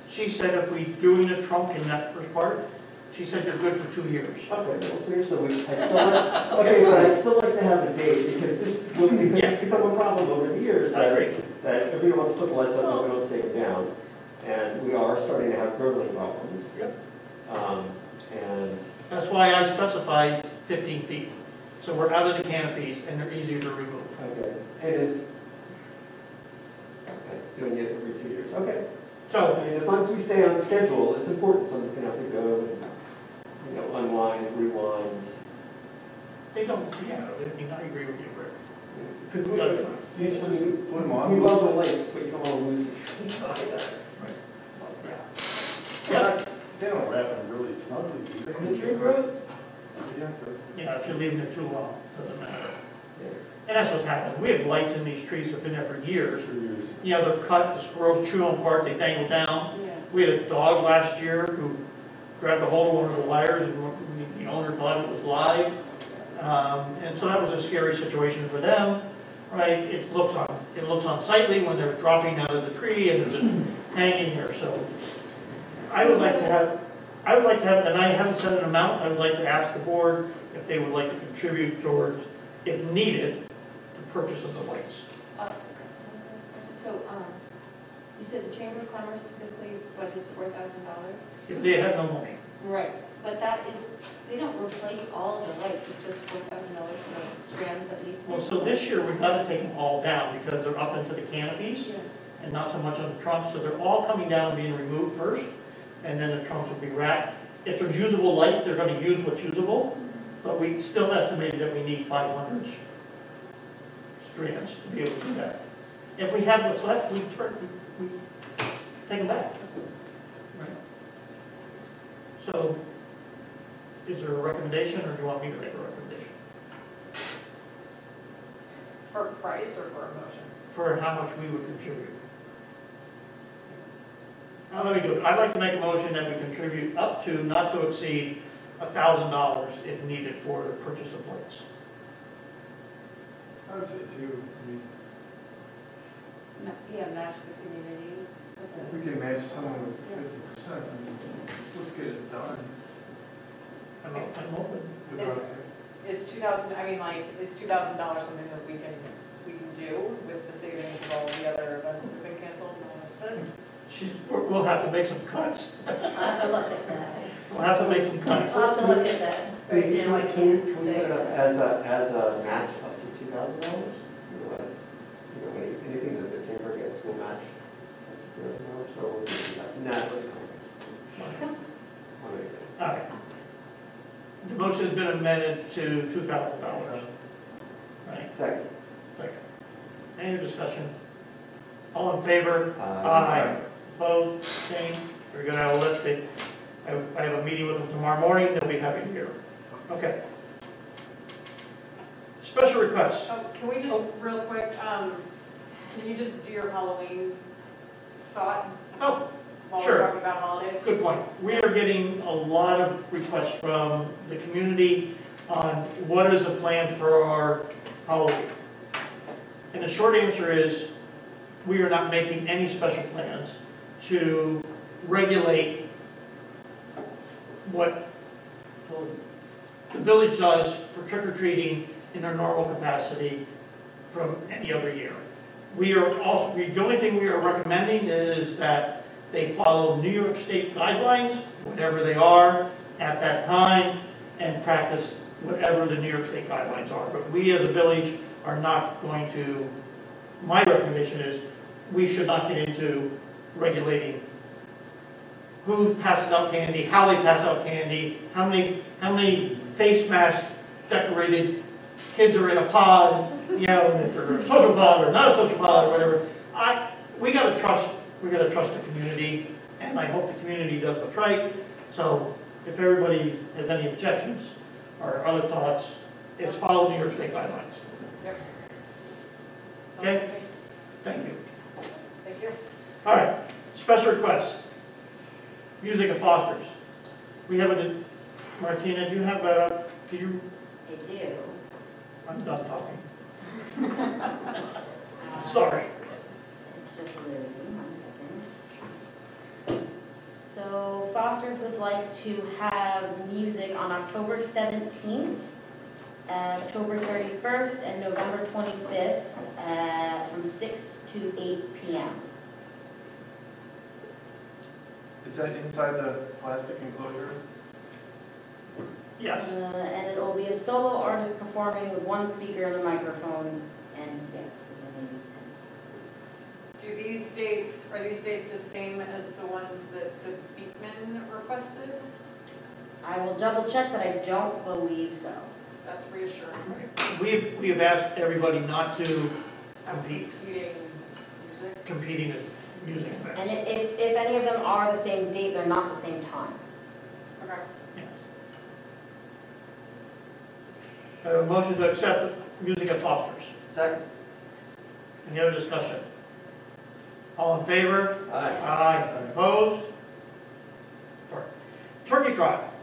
she said if we do the trunk in that first part, she said you're good for 2 years. Okay, well, clear, so I'd still like to have a date, because this will become a problem over the years that everybody wants to put the lights up and we don't take them down. And we are starting to have girdling problems. Yep. And that's why I specified 15 feet. So we're out of the canopies and they're easier to remove. okay, it is doing it every 2 years. Okay. So, I mean, as long as we stay on schedule, it's important. Someone's going to have to go and, you know, unwind, rewind. they don't, yeah, I mean, I agree with you, Rick. Because We gotta put them on. we love the lights, but you don't want to lose the trees either. Yeah. They don't wrap them really snugly, do they? The tree grows. Yeah, if you're leaving it too long, doesn't matter. And that's what's happening. We have lights in these trees that have been there for years. You know, they're cut, the squirrels chew them apart, they dangle down. Yeah. We had a dog last year who grabbed a hold of one of the wires and the owner thought it was live. And so that was a scary situation for them, right? It looks unsightly when they're dropping out of the tree and they're just hanging there. So I would like to have, and I haven't set an amount, I would like to ask the board if they would like to contribute towards, if needed, the purchase of the lights. So, you said the Chamber of Commerce typically budgets $4,000? If they have no money. Right, but that is, they don't replace all of the lights, it's just $4,000 for the strands that need to be. Well, so this year we've got to take them all down because they're up into the canopies Yeah. and not so much on the trunks. So they're all coming down and being removed first, and then the trunks will be wrapped. If there's usable lights, they're going to use what's usable, but we still estimated that we need 500 strands to be able to do that. If we have what's left, we take them back. Right? So, is there a recommendation, or do you want me to make a recommendation? For price or for a motion? For how much we would contribute? Now, let me do it. I'd like to make a motion that we contribute up to, not to exceed, $1,000 if needed for the purchase of lights. I would say too. Yeah, match the community. If we can match someone with 50%, let's get it done. I'm open. Is 2,000, I mean, like, is $2,000 something that we can do with the savings of all the other events that have been canceled and all the rest of it? We'll have to make some cuts. I'll have to look at that. We'll have to make some cuts. I'll have to look at that. Right now, I can't Can we say. set it up as a match up to $2,000? Otherwise, you know, anything that the chamber gets will match $2,000, so we'll do that. Naturally. All right. The motion has been amended to $2,000. Right? Second. Second. Any discussion? All in favor? Aye. Opposed? Abstained? We're going to have a list. I have a meeting with them tomorrow morning. They'll be happy to hear. Okay. Special requests. Can we just, real quick, can you just do your Halloween thought? Oh, while Sure. we're talking about holidays? Good point. We are getting a lot of requests from the community on what is the plan for our Halloween. And the short answer is, we are not making any special plans to regulate what the village does for trick-or-treating in their normal capacity from any other year. We are also, the only thing we are recommending is that they follow New York State guidelines, whatever they are at that time, and practice whatever the New York State guidelines are. But we as a village are not going to, my recommendation is, we should not get into regulating who passes out candy, how they pass out candy, how many face mask decorated kids are in a pod, you know, and if they're a social pod or not a social pod or whatever. We gotta trust the community, and I hope the community does what's right. So if everybody has any objections or other thoughts, it's follow New York State guidelines. Yep. Okay? Thank you. Thank you. All right, special requests. Music at Foster's. We have a, Martina, do you have that up? Do you? I do. I'm done talking. Sorry. It's just loading, 1 second. So Foster's would like to have music on October 17th, October 31st, and November 25th from 6 to 8 p.m. Is that inside the plastic enclosure? Yes. And it will be a solo artist performing with one speaker and a microphone, and yes, Are these dates the same as the ones that the Beekman requested? I will double check, but I don't believe so. That's reassuring. We have asked everybody not to compete, Competing music? competing at music events. And if any of them are the same date, they're not the same time. Okay. I have a motion to accept music at Foster's. Second. Any other discussion? All in favor? Aye. Aye. Opposed? Turkey trot.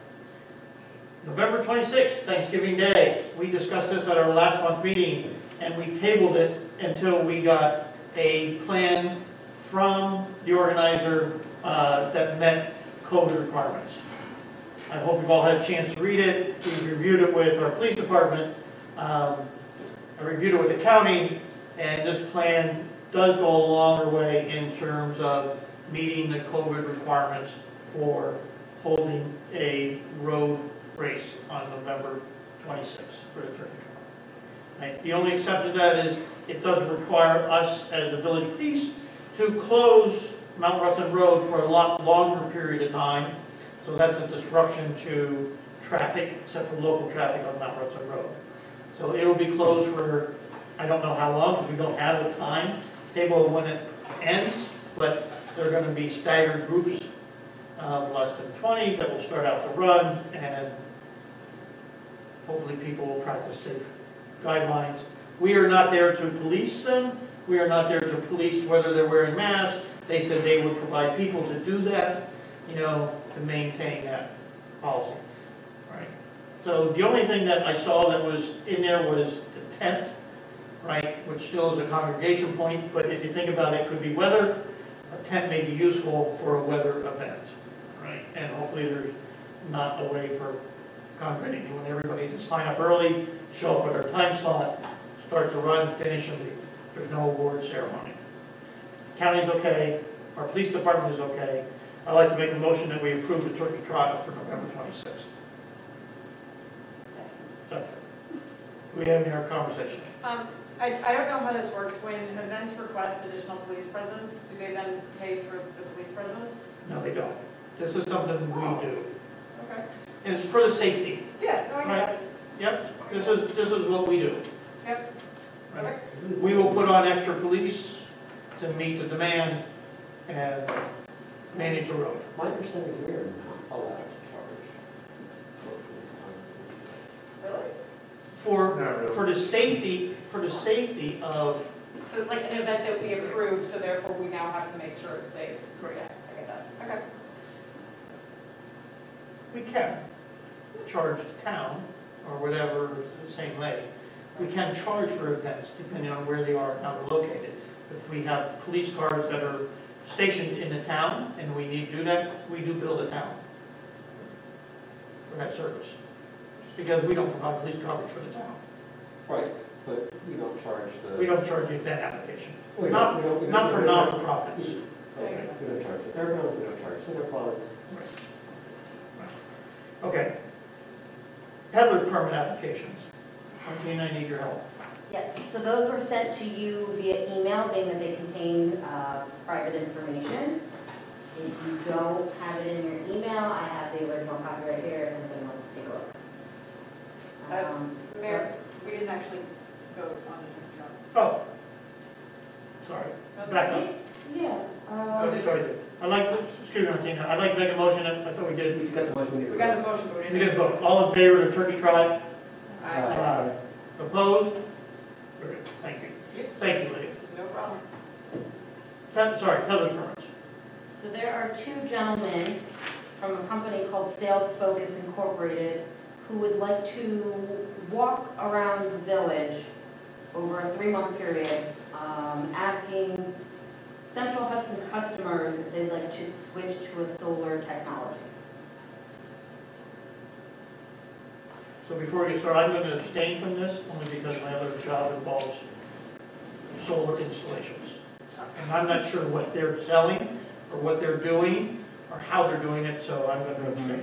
November 26th, Thanksgiving Day. We discussed this at our last month meeting, and we tabled it until we got a plan from the organizer that met code requirements. I hope you've all had a chance to read it. We reviewed it with our police department. I reviewed it with the county, and this plan does go a longer way in terms of meeting the COVID requirements for holding a road race on November 26th for the turkey trot. Right. The only exception to that is it doesn't require us as the village police to close Mount Rushmont Road for a lot longer period of time. So that's a disruption to traffic, except for local traffic on Mount Rushmont Road. So it will be closed for, I don't know how long, because we don't have a time table when it ends, but there are going to be staggered groups of less than 20 that will start out the run, and hopefully people will practice safe guidelines. We are not there to police them. We are not there to police whether they're wearing masks. They said they would provide people to do that, you know, to maintain that policy. Right. So the only thing that I saw that was in there was the tent, right, which still is a congregation point, but if you think about it, it could be weather. A tent may be useful for a weather event, right? And hopefully there's not a way for congregating. You want everybody to sign up early, show up at our time slot, start to run, finish, and leave. There's no award ceremony. County's okay. Our police department is okay. I'd like to make a motion that we approve the turkey trot for November 26th. Second. We have in our conversation. I don't know how this works. When events request additional police presence, do they then pay for the police presence? No, they don't. This is something we do. Okay. And it's for the safety. Yeah, no, I get it. Yep. This is what we do. Yep. Right? Okay. We will put on extra police to meet the demand and manage the road. My understanding is we are not allowed to charge for police time. Really? Not really. For the safety of, So it's like an event that we approved, so therefore we now have to make sure it's safe. Yeah, I get that. Okay. We can charge the town, or whatever, the same way. We can charge for events, depending on where they are and how they're located. If we have police cars that are stationed in the town, and we need to do that, we do bill the town for that service. Because we don't provide police coverage for the town. Right, but we don't charge the. We don't charge the event application. We Not for non-profits. Okay, we don't charge the fairgrounds, we don't charge Cineplex. Okay. Peddler permit applications. Martina, I need your help. Yes, so those were sent to you via email, being that they contain private information. If you don't have it in your email, I have the original copy right here, if anybody wants to take a look. Mayor, we didn't actually vote on the job. Oh. Sorry. Back up. Yeah. Sorry. Excuse me, Martina. I'd like to make a motion. I thought we did. We got the motion. We got the motion, but we We didn't. did vote. All in favor of the turkey trot? Aye. Opposed? Very good. Thank you. Thank you, Lydia. No problem. Sorry, peddler permits. So there are two gentlemen from a company called Sales Focus Incorporated who would like to walk around the village over a 3-month period, asking Central Hudson customers if they'd like to switch to a solar technology. So before we get started, I'm going to abstain from this, only because my other job involves solar installations. And I'm not sure what they're selling, or what they're doing, or how they're doing it, so I'm going to abstain.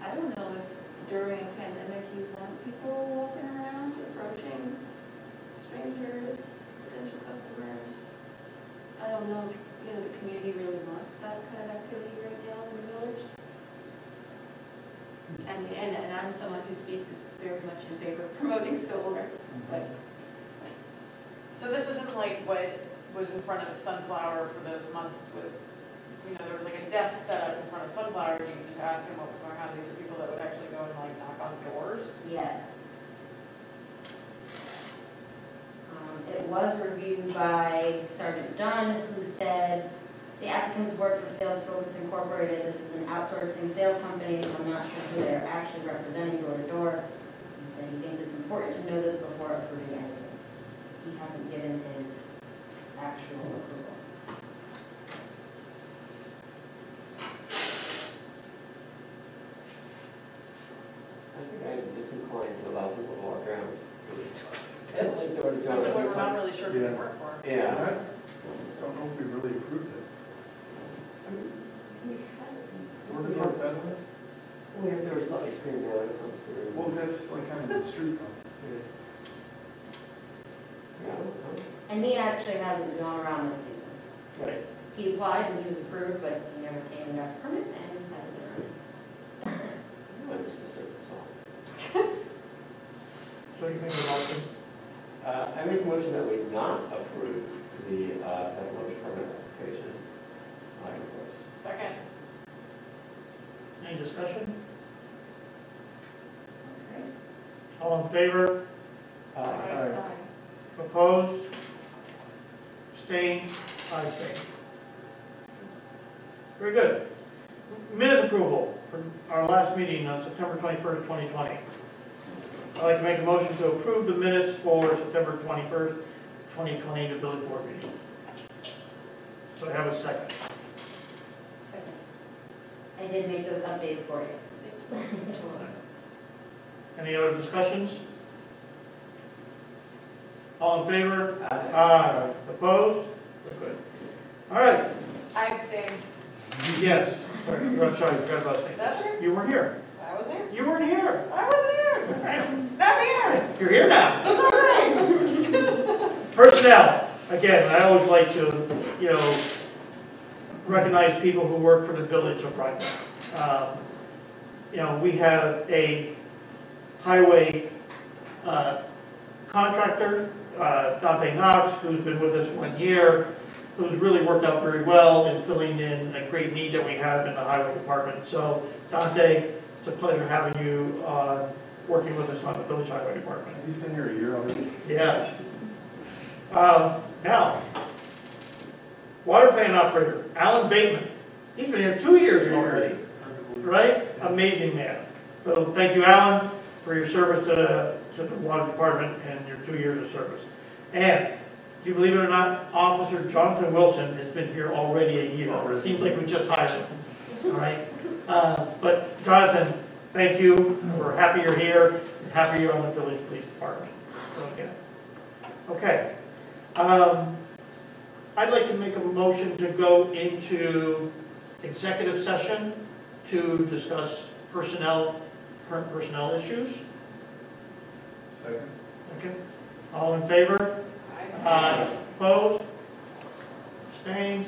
I don't know if during a pandemic you want people walking around, approaching strangers, potential customers. I don't know if, the community really wants that kind of activity right now in the village. And I'm someone who speaks very much in favor of promoting solar, but. So this isn't like what was in front of Sunflower for those months with, there was like a desk set up in front of Sunflower, and you could just ask them what was going on. These are people that would actually go and like knock on doors. Yes. It was reviewed by Sergeant Dunn, who said the applicants work for Sales Focus Incorporated. This is an outsourcing sales company, so I'm not sure who they're actually representing door to door. He said he thinks it's important to know this before approving anything. He hasn't given his actual approval. I think I'm disinclined to allow people to walk around. Especially when we're not really sure who they work for. Yeah. I don't know if we really approved it. Where did our peddler? There was ice cream there that comes through. Well, that's like kind of the street though. Yeah. And he actually hasn't gone around this season. Right. He applied and he was approved, but he never came and got the permit and hasn't been around. I just asserted the song. So you make a motion? I make a motion that we not approve the peddler's permit application. Second. Any discussion? Okay. All in favor? Aye. Opposed? Abstained? I abstain. Very good. Minutes approval for our last meeting on September 21st, 2020. I'd like to make a motion to approve the minutes for September 21st, 2020, the village board meeting. So I have a second. Second. I did make those updates for you. Any other discussions? All in favor? Aye. Opposed? We're good. All right. I abstain. Yes. Sorry, I'm sorry, I forgot about that. That's right. You weren't here. I was there. You weren't here. I wasn't here. I'm here. You're here now. That's all right. Personnel. Again, I always like to, recognize people who work for the village of Rhinebeck. We have a highway contractor, Dante Knox, who's been with us 1 year, who's really worked out very well in filling in a great need that we have in the highway department. So, Dante, it's a pleasure having you working with us on the village highway department. He's been here a year already. Yeah. Now, water plant operator, Alan Bateman. He's been here 2 years already, right? Amazing man. So thank you, Alan, for your service to the water department and your 2 years of service. And, do you believe it or not, Officer Jonathan Wilson has been here already a year. It seems like we just hired him, all right? But Jonathan, thank you. We're happy you're here. We're happy you're on the village police department. So, again. Okay. I'd like to make a motion to go into executive session to discuss current personnel issues. Second. Okay. All in favor? Aye. Opposed? Abstained?